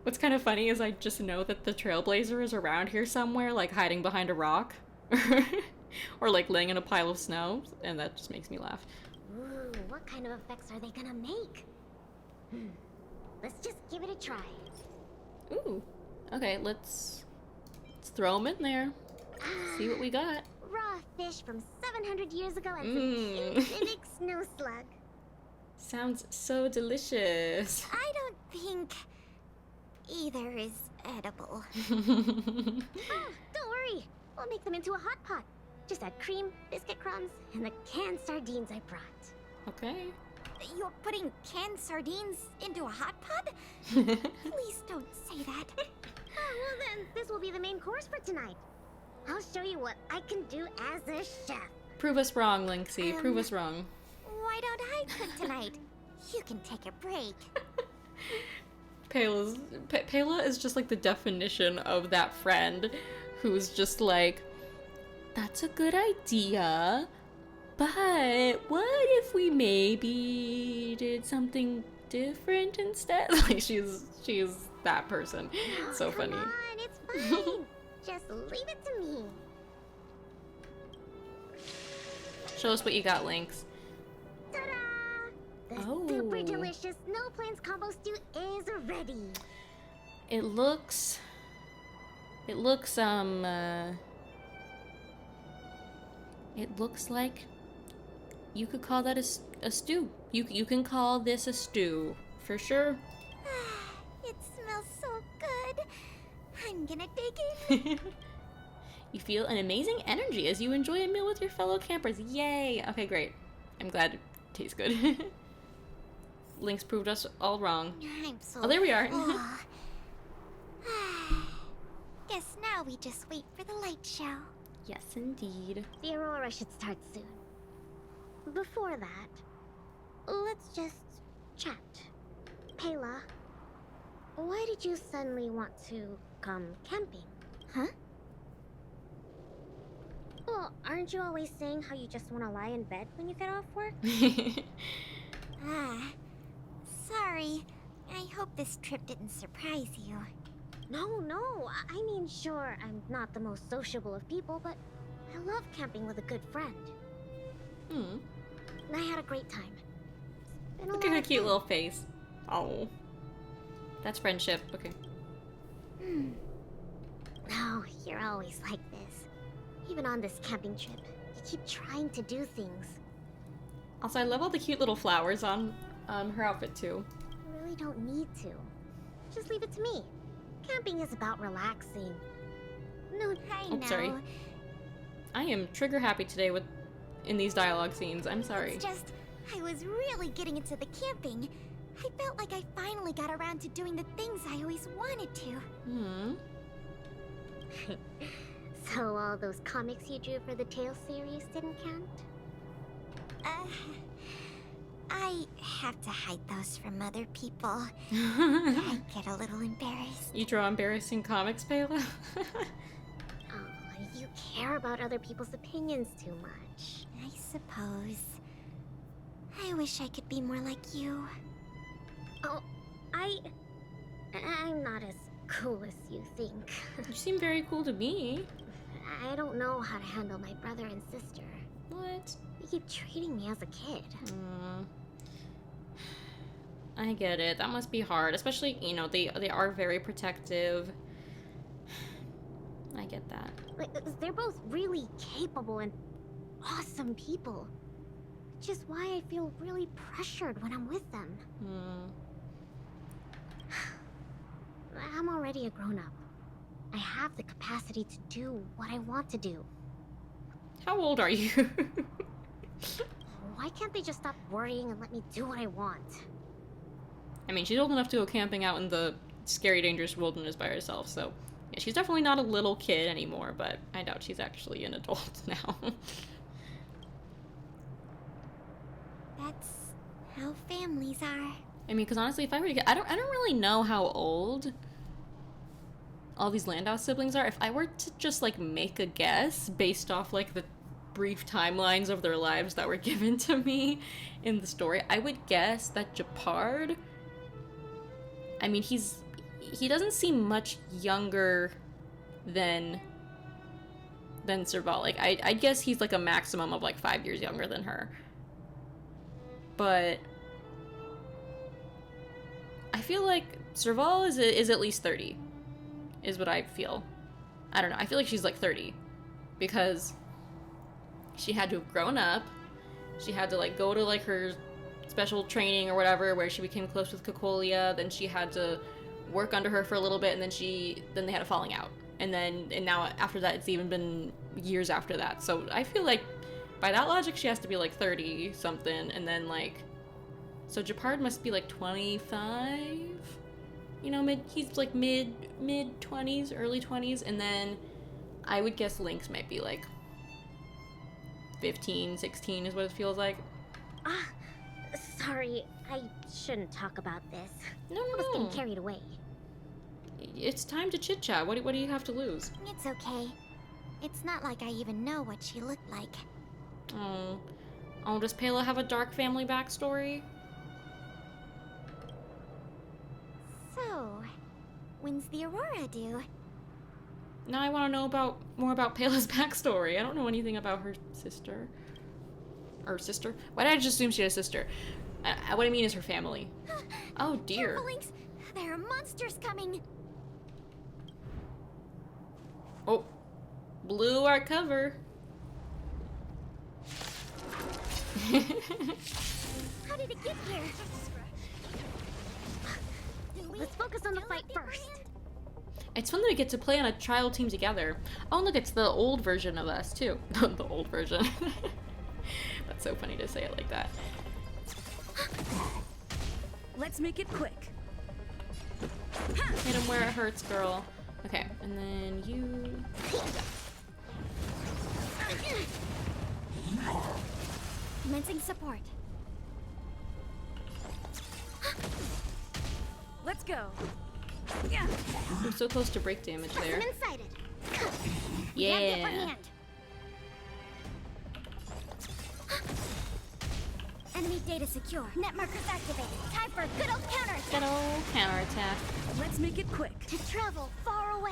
What's kind of funny is I just know that the Trailblazer is around here somewhere, like hiding behind a rock. Or like laying in a pile of snow, and that just makes me laugh. Ooh, what kind of effects are they gonna make? Let's just give it a try. Ooh. Okay, let's throw them in there. See what we got. Raw fish from 700 years ago and some cute Lynx snow slug. Sounds so delicious. I don't think either is edible. Oh, don't worry. We'll make them into a hot pot. Just add cream, biscuit crumbs, and the canned sardines I brought. Okay. You're putting canned sardines into a hot pot? Please don't say that. Oh, well then, this will be the main course for tonight. I'll show you what I can do as a chef. Prove us wrong, Lynxie. Prove us wrong. Why don't I cook tonight? You can take a break. Pela is just like the definition of that friend who's just like, that's a good idea, but what if we maybe did something different instead? Like she's that person. So funny. Come on, it's fine. Just leave it to me. Show us what you got, Lynx. Ta-da! The super delicious No Plains combo stew is ready. It looks it looks like you could call that a stew. You can call this a stew for sure. It smells so good. I'm gonna dig in. You feel an amazing energy as you enjoy a meal with your fellow campers. Yay! Okay, great. I'm glad it tastes good. Lynx proved us all wrong. I'm so Oh, there we are. Guess now we just wait for the light show. Yes, indeed. The Aurora should start soon. Before that, let's just chat. Pela, why did you suddenly want to come camping? Huh? Well, aren't you always saying how you just want to lie in bed when you get off work? Sorry. I hope this trip didn't surprise you. No. I mean, sure, I'm not the most sociable of people, but I love camping with a good friend. I had a great time. It's been a Look at lot her of cute fun. little face. Oh. That's friendship. Okay. Oh, you're always like this. Even on this camping trip, you keep trying to do things. Also, I love all the cute little flowers on her outfit too. You really don't need to. Just leave it to me. Camping is about relaxing. No, I know. Oops, sorry. I am trigger happy today in these dialogue scenes. I'm sorry. It's just, I was really getting into the camping. I felt like I finally got around to doing the things I always wanted to. So all those comics you drew for the Tales series didn't count? I have to hide those from other people. I get a little embarrassed. You draw embarrassing comics, Pela? Oh, you care about other people's opinions too much. I suppose. I wish I could be more like you. Oh, I'm not as cool as you think. You seem very cool to me. I don't know how to handle my brother and sister. What? They keep treating me as a kid. I get it. That must be hard. Especially, you know, they are very protective. I get that. Like, they're both really capable and awesome people. Which is why I feel really pressured when I'm with them. I'm already a grown-up. I have the capacity to do what I want to do. How old are you? Why can't they just stop worrying and let me do what I want? I mean, she's old enough to go camping out in the scary, dangerous wilderness by herself, so yeah, she's definitely not a little kid anymore, but I doubt she's actually an adult now. That's how families are. I mean, because honestly, if I were to get... I don't really know how old all these Landau siblings are. If I were to just, like, make a guess based off, like, the brief timelines of their lives that were given to me in the story, I would guess that Japard... I mean, he doesn't seem much younger than Serval. Like, I'd guess he's, like, a maximum of, like, 5 years younger than her. But I feel like Serval is at least 30, is what I feel. I don't know. I feel like she's like 30 because she had to have grown up. She had to like go to like her special training or whatever where she became close with Cocolia. Then she had to work under her for a little bit, and then they had a falling out. And now after that, it's even been years after that. So I feel like by that logic, she has to be like 30 something, and then like, so Japard must be like 25. You know, he's like mid 20s, early 20s, and then I would guess Lynx might be like 15, 16 is what it feels like. Sorry, I shouldn't talk about this. No. I was getting carried away. It's time to chit chat. What do you have to lose? It's okay. It's not like I even know what she looked like. Oh, does Pela have a dark family backstory? So, when's the Aurora due? Now I want to know more about Pela's backstory. I don't know anything about her sister. Or sister? Why did I just assume she had a sister? What I mean is her family. Oh dear. Careful, Lynx! There are monsters coming! Oh, blew our cover. How did it get here? Let's focus on the fight first. It's fun that we get to play on a trial team together. Oh, look, it's the old version of us, too. The old version. That's so funny to say it like that. Let's make it quick. Hit him where it hurts, girl. Okay, and then you... Commencing support. Let's go. I'm so close to break damage there. Incited. Yeah. Enemy data secure. Net markers activated. Time for a good old counterattack. Good old counterattack. Let's make it quick. To travel far away.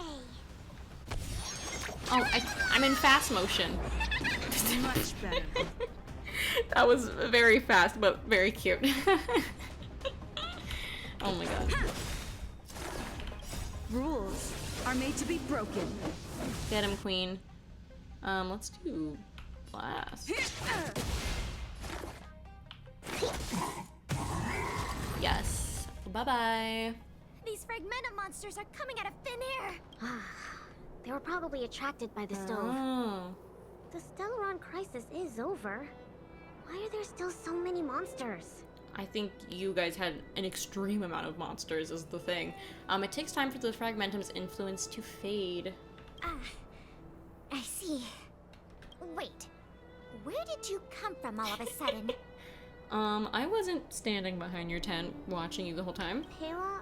Oh, I'm in fast motion. Much better. That was very fast, but very cute. Oh my god. Rules are made to be broken. Get him, queen. Let's do blast. Yes. Bye-bye. These fragmentum monsters are coming out of thin air. They were probably attracted by the stove. Oh. The Stellaron crisis is over. Why are there still so many monsters? I think you guys had an extreme amount of monsters is the thing. It takes time for the Fragmentum's influence to fade. I see. Wait, where did you come from all of a sudden? I wasn't standing behind your tent watching you the whole time. Pela?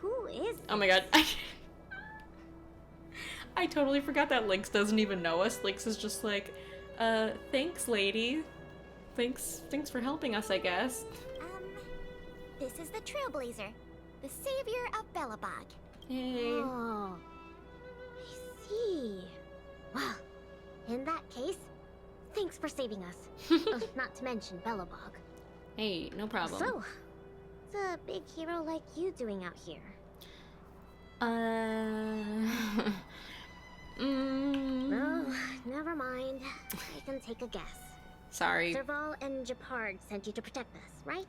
Who is this? Oh my god. I totally forgot that Lynx doesn't even know us. Lynx is just like, thanks, lady. Thanks for helping us, I guess. This is the Trailblazer, the savior of Belobog. Hey. Oh, I see. Well, in that case, thanks for saving us. Not to mention Belobog. Hey, no problem. So, what's a big hero like you doing out here? Oh, never mind. I can take a guess. Sorry. Serval and Japard sent you to protect us, right?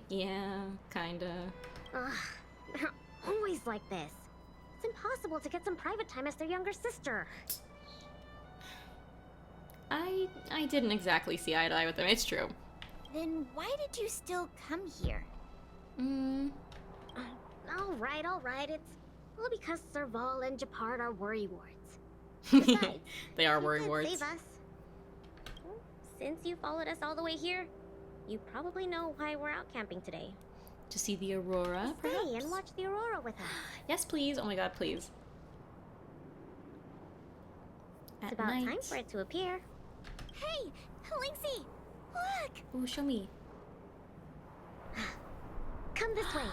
Yeah, kinda. They're always like this. It's impossible to get some private time as their younger sister. I didn't exactly see eye to eye with them, it's true. Then why did you still come here? Alright. It's all because Serval and Japard are worrywarts. Besides, they are you could worrywarts. save us. Since you followed us all the way here, you probably know why we're out camping today. To see the Aurora, perhaps? Stay and watch the Aurora with us. Yes, please. Oh my god, please. It's At about night. time for it to appear. Hey, Lynxie, look! Ooh, show me. Come this way.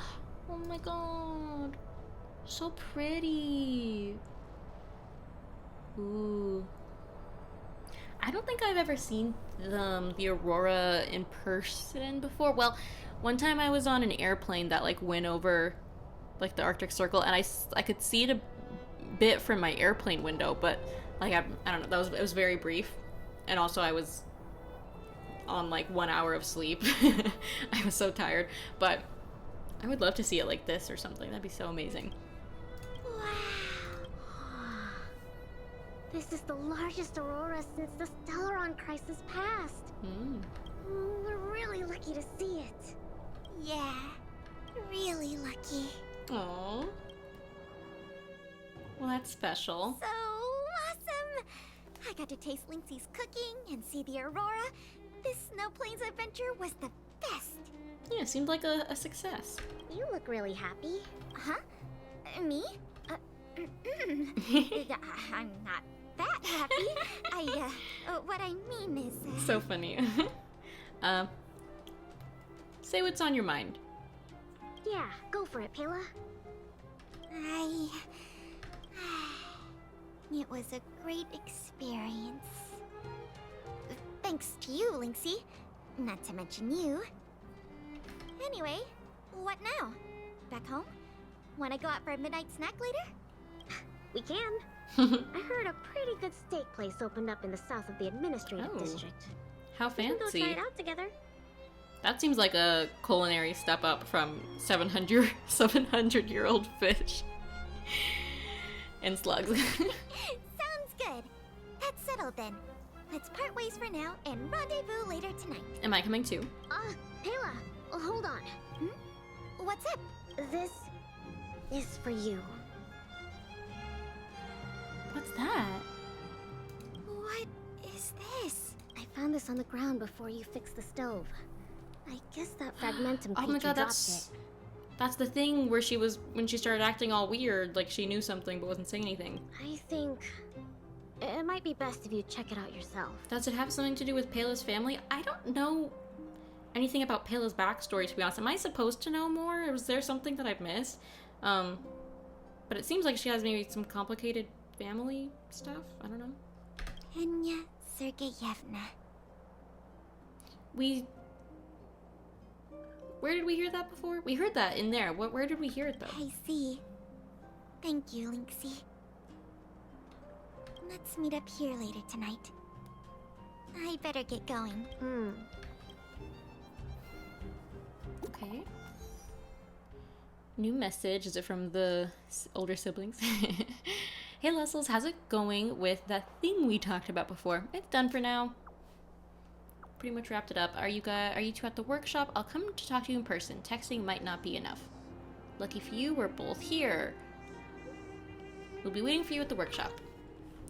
Oh my god. So pretty. Ooh. I don't think I've ever seen the Aurora in person before. Well, one time I was on an airplane that like went over like the Arctic Circle, and I could see it a bit from my airplane window, but like I don't know, it was very brief, and also I was on like 1 hour of sleep. I was so tired, but I would love to see it like this or something. That'd be so amazing. Wow. This is the largest Aurora since the Stellaron crisis passed. We're really lucky to see it. Yeah, really lucky. Aww. Well, that's special. So awesome! I got to taste Lynx's cooking and see the Aurora. This Snow Plains adventure was the best. Yeah, seemed like a success. You look really happy. Huh? Me? I'm not that happy. What I mean is... So funny. Say what's on your mind. Yeah, go for it, Pela. It was a great experience. Thanks to you, Lynxy. Not to mention you. Anyway, what now? Back home? Wanna go out for a midnight snack later? We can. I heard a pretty good steak place opened up in the south of the administrative district. How We can go fancy. try it out together. That seems like a culinary step up from 700-year-old fish and slugs. Sounds good. That's settled then. Let's part ways for now and rendezvous later tonight. Am I coming too? Pela, hold on. What's up? This is for you. What's that? What is this? I found this on the ground before you fixed the stove. I guess that fragmentum Oh my creature god, dropped that's the thing where she was, when she started acting all weird, like she knew something but wasn't saying anything. I think it might be best if you check it out yourself. Does it have something to do with Pela's family? I don't know anything about Pela's backstory, to be honest. Am I supposed to know more? Or was there something that I've missed? But it seems like she has maybe some complicated family stuff. I don't know. Enya Sergeyevna. Where did we hear that before? We heard that in there. Where did we hear it, though? I see. Thank you, Lynxy. Let's meet up here later tonight. I better get going. Okay. New message. Is it from the older siblings? Hey, Lessels, how's it going with that thing we talked about before? It's done for now. Pretty much wrapped it up. Are you two at the workshop? I'll come to talk to you in person. Texting might not be enough. Lucky for you, we're both here. We'll be waiting for you at the workshop.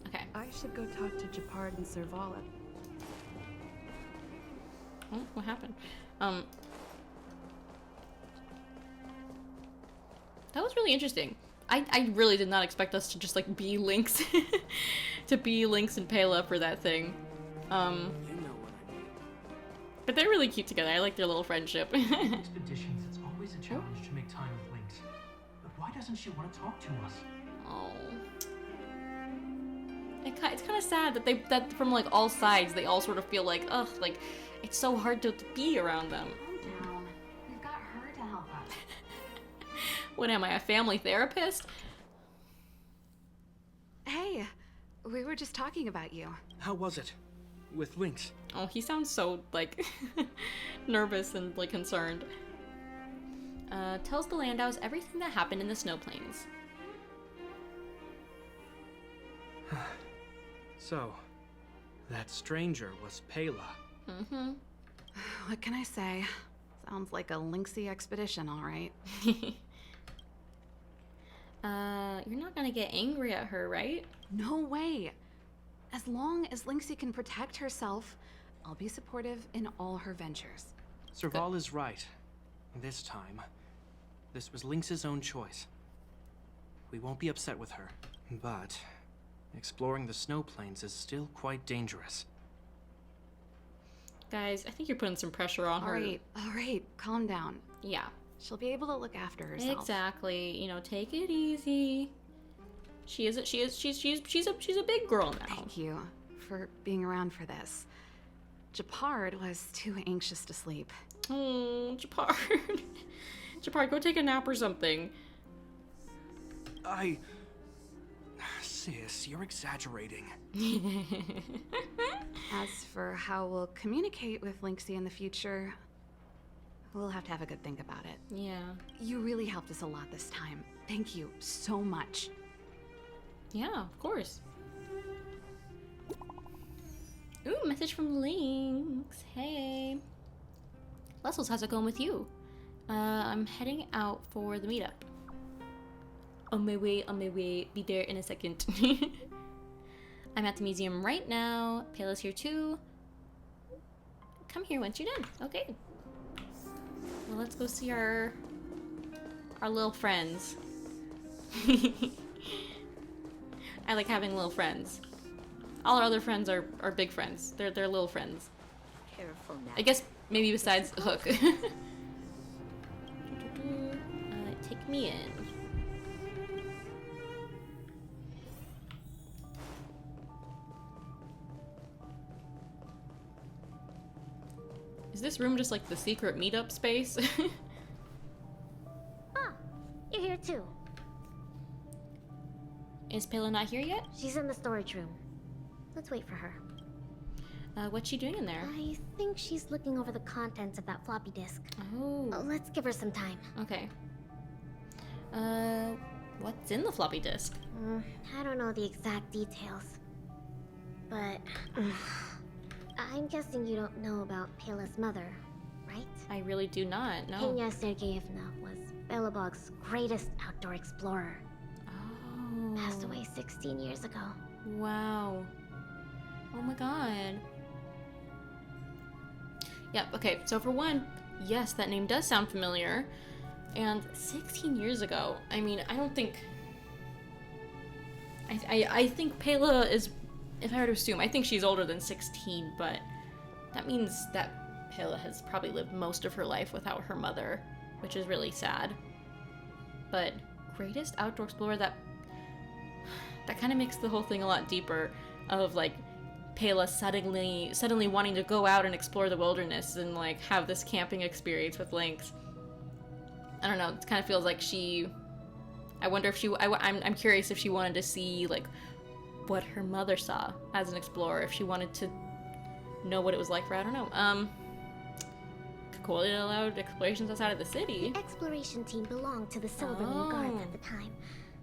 Okay. I should go talk to Japard and Serval. Oh, what happened? That was really interesting. I really did not expect us to just like be Lynx to be Lynx and Pela for that thing. But they're really cute together. I like their little friendship. Expeditions, it's always a challenge to make time with Lynx. But why doesn't she want to talk to us? Oh. It's kind of sad that from like all sides they all sort of feel like, ugh, like it's so hard to be around them. Calm down. We've got her to help us. What am I, a family therapist? Hey, we were just talking about you. How was it? With Lynx? Oh, he sounds so, like, nervous and, like, concerned. Tells the Landaus everything that happened in the Snow Plains. So, that stranger was Pela. Mm-hmm. What can I say? Sounds like a Lynxy expedition, all right. You're not gonna get angry at her, right? No way. As long as Lynxy can protect herself, I'll be supportive in all her ventures. Serval is right. This time, this was Lynx's own choice. We won't be upset with her, but exploring the Snow Plains is still quite dangerous. Guys, I think you're putting some pressure on her. All right, calm down. Yeah. She'll be able to look after herself. Exactly. You know, take it easy. She's a big girl now. Thank you for being around for this. Japard was too anxious to sleep. Oh, Japard. Japard, go take a nap or something. Sis, you're exaggerating. As for how we'll communicate with Lynxy in the future, We'll have to have a good think about it. Yeah. You really helped us a lot this time. Thank you so much. Yeah, of course. Ooh, message from Lynx. Hey. Lessels, how's it going with you? I'm heading out for the meetup. On my way, be there in a second. I'm at the museum right now. Payla's here too. Come here once you're done. Okay. Well, let's go see our little friends. I like having little friends. All our other friends are big friends. They're little friends. Careful now. I guess maybe besides Hook. Take me in. Is this room just like the secret meetup space? Ah, you're here too. Is Payla not here yet? She's in the storage room. Let's wait for her. What's she doing in there? I think she's looking over the contents of that floppy disk. Oh. Let's give her some time. Okay. What's in the floppy disk? I don't know the exact details. But I'm guessing you don't know about Payla's mother, right? I really do not, no. Pena Sergeyevna was Belobog's greatest outdoor explorer. Oh. Passed away 16 years ago. Wow. Oh my god. Yep, okay, so for one, yes, that name does sound familiar. And 16 years ago, I mean, I don't think... I think Payla is, if I were to assume, I think she's older than 16, but that means that Payla has probably lived most of her life without her mother, which is really sad. But greatest outdoor explorer, that kind of makes the whole thing a lot deeper, of like Payla suddenly wanting to go out and explore the wilderness and like have this camping experience with Lynx. I don't know, it kind of feels like I wonder if I'm curious if she wanted to see like what her mother saw as an explorer, if she wanted to know what it was like for, I don't know, cool, it allowed explorations outside of the city. The exploration team belonged to the Silverman Guards at the time,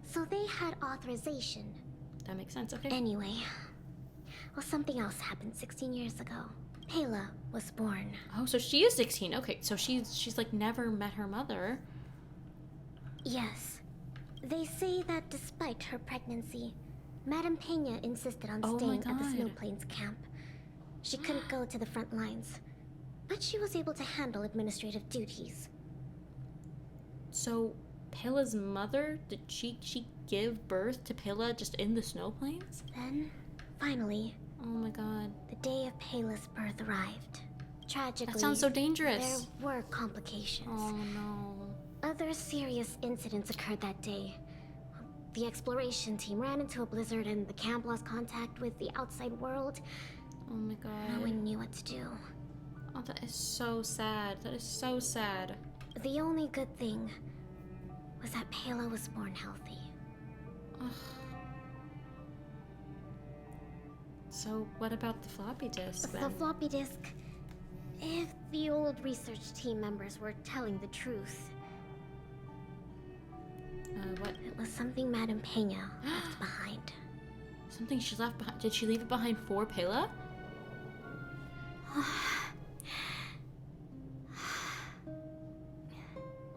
so they had authorization. That makes sense, okay. Anyway, well, something else happened 16 years ago. Payla was born. Oh, so she is 16. Okay, so she's like never met her mother. Yes. They say that despite her pregnancy, Madame Pena insisted on staying at the Snow Plains camp. She couldn't go to the front lines, but she was able to handle administrative duties. So, Payla's mother, did she give birth to Payla just in the Snow Plains? Then, finally, oh my god, the day of Payla's birth arrived. Tragically, that sounds so dangerous. There were complications. Oh no. Other serious incidents occurred that day. The exploration team ran into a blizzard and the camp lost contact with the outside world. Oh my god. No one knew what to do. Oh, that is so sad. That is so sad. The only good thing was that Payla was born healthy. Ugh. So, what about the floppy disk then? The floppy disk... If the old research team members were telling the truth... What? It was something Madame Pena left behind. Something she left behind? Did she leave it behind for Payla?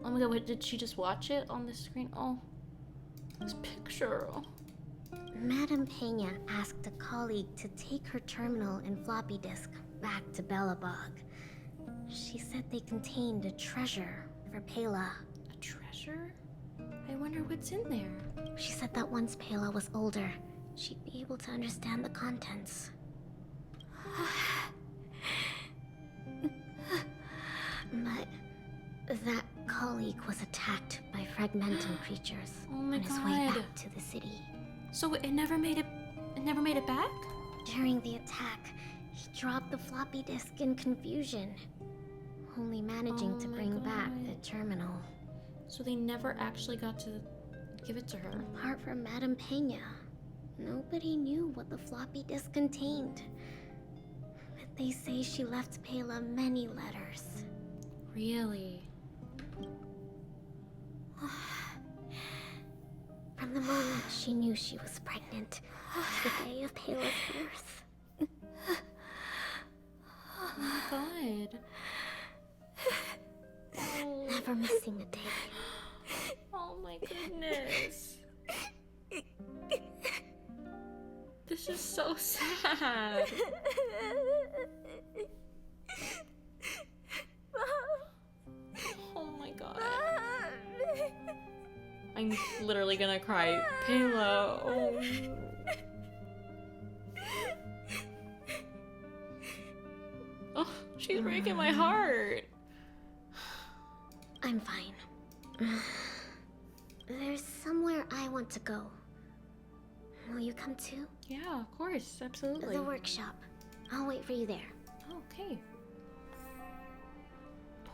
Oh my god, what, did she just watch it on the screen? Oh, this picture. Madame Pena asked a colleague to take her terminal and floppy disk back to Belobog. She said they contained a treasure for Payla. A treasure? I wonder what's in there. She said that once Payla was older, she'd be able to understand the contents. But that colleague was attacked by fragmentum creatures on his way back to the city. So it never made it back? During the attack, he dropped the floppy disk in confusion, only managing to bring back the terminal. So they never actually got to give it to her? Apart from Madame Pena, nobody knew what the floppy disk contained. But they say she left Payla many letters. Really? From the moment she knew she was pregnant to the day of Pela's birth. Oh my god. Never missing a day. Oh my goodness. This is so sad. Oh my god. I'm literally gonna cry. Pela. Oh. Oh, she's breaking my heart. I'm fine. There's somewhere I want to go. Will you come too? Yeah, of course, absolutely. The workshop. I'll wait for you there. Okay.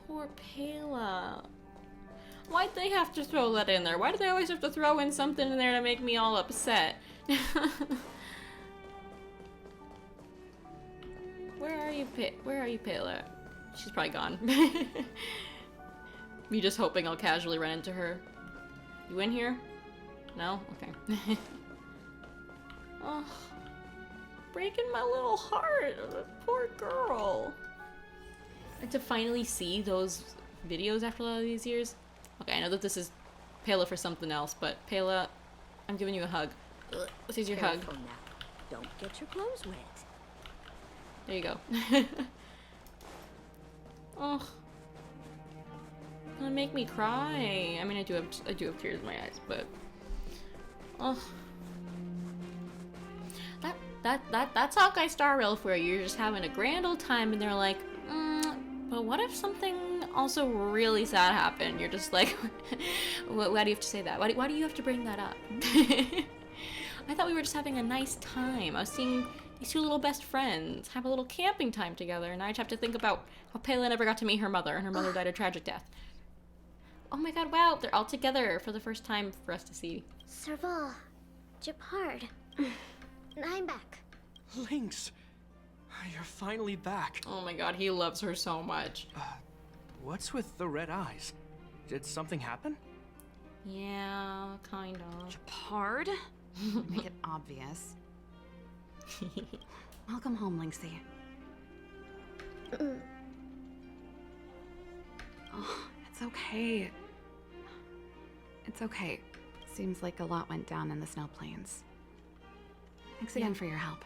Poor Pela. Why'd they have to throw that in there? Why do they always have to throw in something in there to make me all upset? Where are you, Pela? She's probably gone. Me just hoping I'll casually run into her. You in here? No? Okay. Oh, breaking my little heart. Poor girl. And to finally see those videos after all these years. Okay, I know that this is Pela for something else, but Pela, I'm giving you a hug. This is your hug. Careful now. Don't get your clothes wet. There you go. Oh, gonna make me cry. I mean, I do have tears in my eyes, but oh, that's Honkai Star Rail for you. You're just having a grand old time, and they're like, but what if something also really sad happened? You're just like, why do you have to say that? Why do you have to bring that up? I thought we were just having a nice time. I was seeing these two little best friends have a little camping time together, and I just have to think about how Pela never got to meet her mother, and her mother died a tragic death. Oh my god, wow, they're all together for the first time for us to see. Serval, Japard, I'm back. Lynx, you're finally back. Oh my god, he loves her so much. What's with the red eyes? Did something happen? Yeah, kind of. Japard? Make it obvious. Welcome home, Lynxie. Oh, it's okay. It's okay. Seems like a lot went down in the snow plains. Thanks again for your help.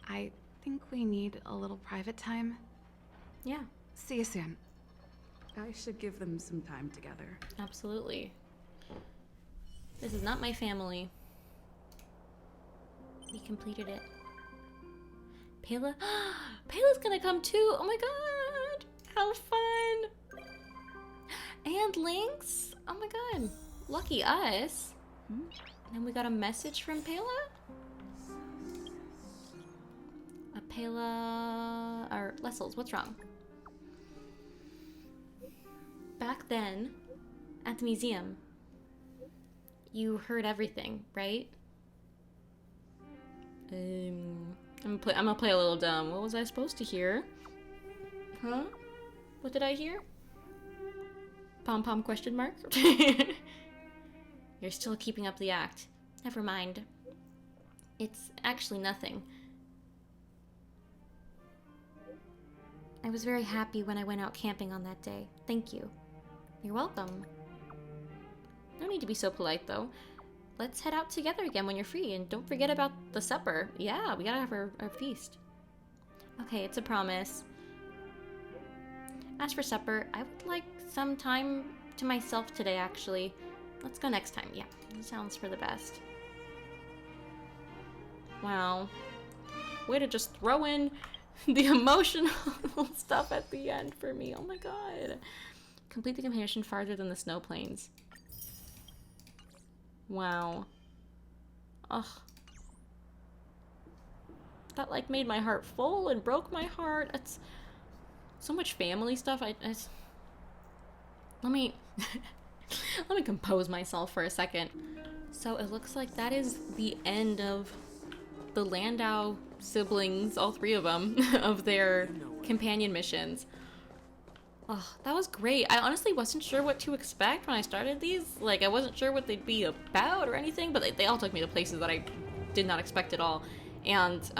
I think we need a little private time. Yeah. See you soon. I should give them some time together. Absolutely. This is not my family. We completed it. Pela? Pela's gonna come too! Oh my god! How fun! And Lynx? Oh my god. Lucky us. And then we got a message from Pela? Pela... or Lessels, what's wrong? Back then, at the museum, you heard everything, right? I'm gonna play a little dumb. What was I supposed to hear? Huh? What did I hear? Pom-pom question mark? You're still keeping up the act. Never mind. It's actually nothing. I was very happy when I went out camping on that day. Thank you. You're welcome. No need to be so polite, though. Let's head out together again when you're free, and don't forget about the supper. Yeah, we gotta have our feast. Okay, it's a promise. As for supper, I would like some time to myself today, actually. Let's go next time. Yeah, that sounds for the best. Wow. Way to just throw in the emotional stuff at the end for me. Oh my god. Complete the comparison farther than the snow plains. Wow. Ugh. That like made my heart full and broke my heart. It's so much family stuff. Let me let me compose myself for a second. So it looks like that is the end of the Landau siblings, all three of them, of their companion missions. Oh, that was great. I honestly wasn't sure what to expect when I started these. Like, I wasn't sure what they'd be about or anything, but they all took me to places that I did not expect at all. And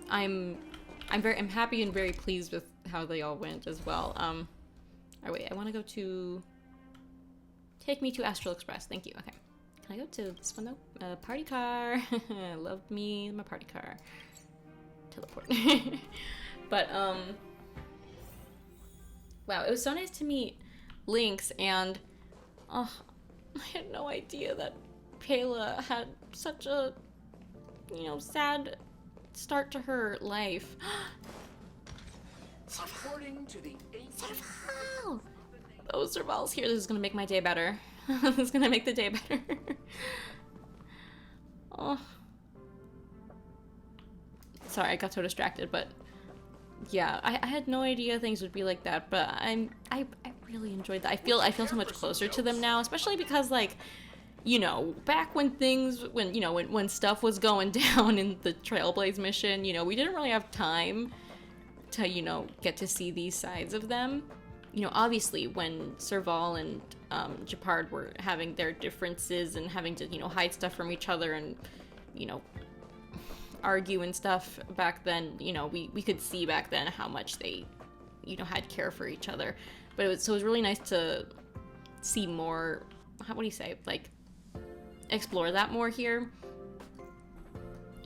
I'm happy and very pleased with how they all went as well. Oh wait, I want to go to... Take me to Astral Express. Thank you. Okay. Can I go to this one though? Party car. Love me my party car. Teleport. But wow, it was so nice to meet Lynx, and oh, I had no idea that Pela had such a, you know, sad start to her life. According to the Serval! Oh, Serval's here. This is gonna make my day better. This is gonna make the day better. Oh. Sorry, I got so distracted, but yeah, I had no idea things would be like that, but I really enjoyed that. I feel so much closer to them now, especially because, like, you know, back when when stuff was going down in the Trailblaze mission, you know, we didn't really have time to, you know, get to see these sides of them. You know, obviously when Serval and Gepard were having their differences and having to, you know, hide stuff from each other and, you know, argue and stuff back then, you know, we could see back then how much they, you know, had care for each other. But it was really nice to see more, what do you say, like, explore that more here.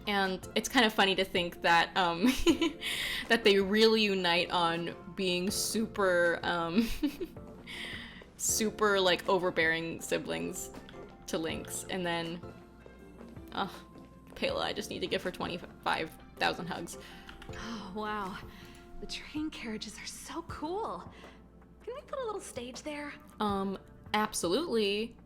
And it's kind of funny to think that that they really unite on being super super like overbearing siblings to Lynx, and then Pela, I just need to give her 25,000 hugs. Oh wow, the train carriages are so cool. Can we put a little stage there? Absolutely.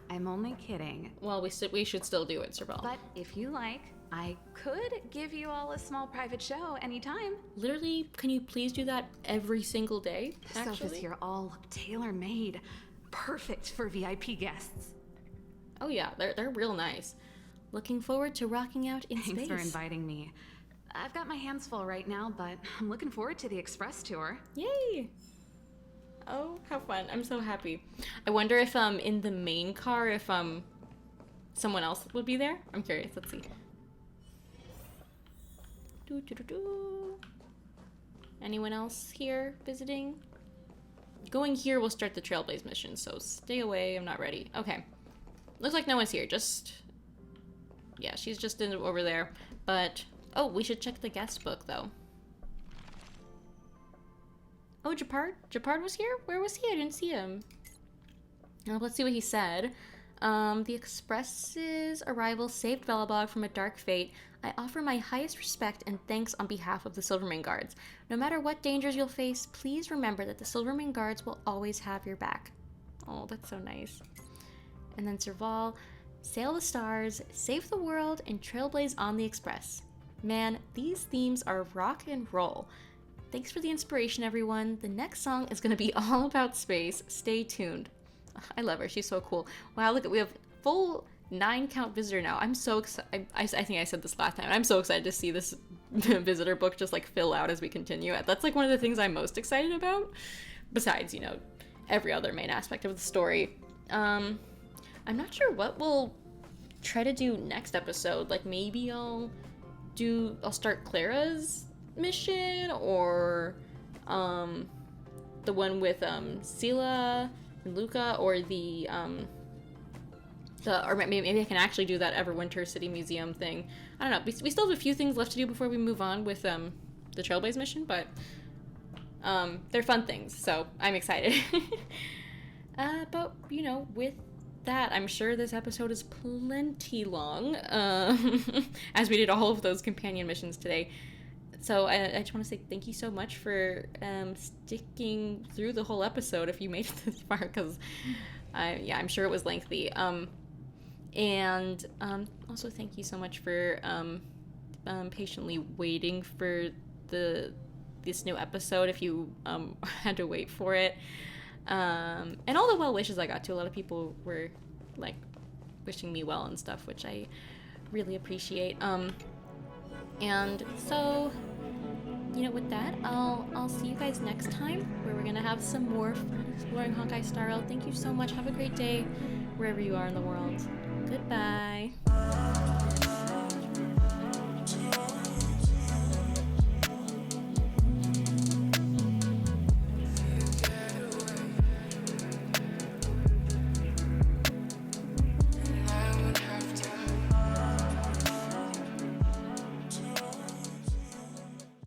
I'm only kidding. Well, we should still do it, Serval. But if you like, I could give you all a small private show anytime. Literally, can you please do that every single day? The sofas here all look tailor-made. Perfect for VIP guests. Oh yeah, they're real nice. Looking forward to rocking out in space. Thanks for inviting me. I've got my hands full right now, but I'm looking forward to the express tour. Yay! Oh, how fun. I'm so happy. I wonder if in the main car if someone else would be there. I'm curious. Let's see. Anyone else here visiting? Going here will start the Trailblaze mission, so stay away. I'm not ready. Okay. Looks like no one's here. Yeah, she's just over there. But oh, we should check the guest book though. Oh, Gepard? Gepard was here? Where was he? I didn't see him. Let's see what he said. The Express's arrival saved Belobog from a dark fate. I offer my highest respect and thanks on behalf of the Silvermane Guards. No matter what dangers you'll face, please remember that the Silvermane Guards will always have your back. Oh, that's so nice. And then Serval, sail the stars, save the world, and trailblaze on the Express. Man, these themes are rock and roll. Thanks for the inspiration, everyone. The next song is going to be all about space. Stay tuned. I love her. She's so cool. Wow, look, we have full 9-count visitor now. I'm so excited. I think I said this last time. I'm so excited to see this visitor book just like fill out as we continue. That's like one of the things I'm most excited about. Besides, you know, every other main aspect of the story. I'm not sure what we'll try to do next episode. Like maybe I'll start Clara's mission, or the one with Sela and Luca, or or maybe I can actually do that Everwinter City Museum thing. I don't know. We still have a few things left to do before we move on with the Trailblaze mission, but they're fun things, so I'm excited. But you know, with that, I'm sure this episode is plenty long, as we did all of those companion missions today. So I just want to say thank you so much for sticking through the whole episode if you made it this far, because I'm sure it was lengthy. And also thank you so much for patiently waiting for this new episode if you had to wait for it. And all the well wishes I got to. A lot of people were like wishing me well and stuff, which I really appreciate. And so you know, with that, I'll see you guys next time, where we're gonna have some more fun exploring Honkai Star Rail. Thank you so much. Have a great day wherever you are in the world. Goodbye.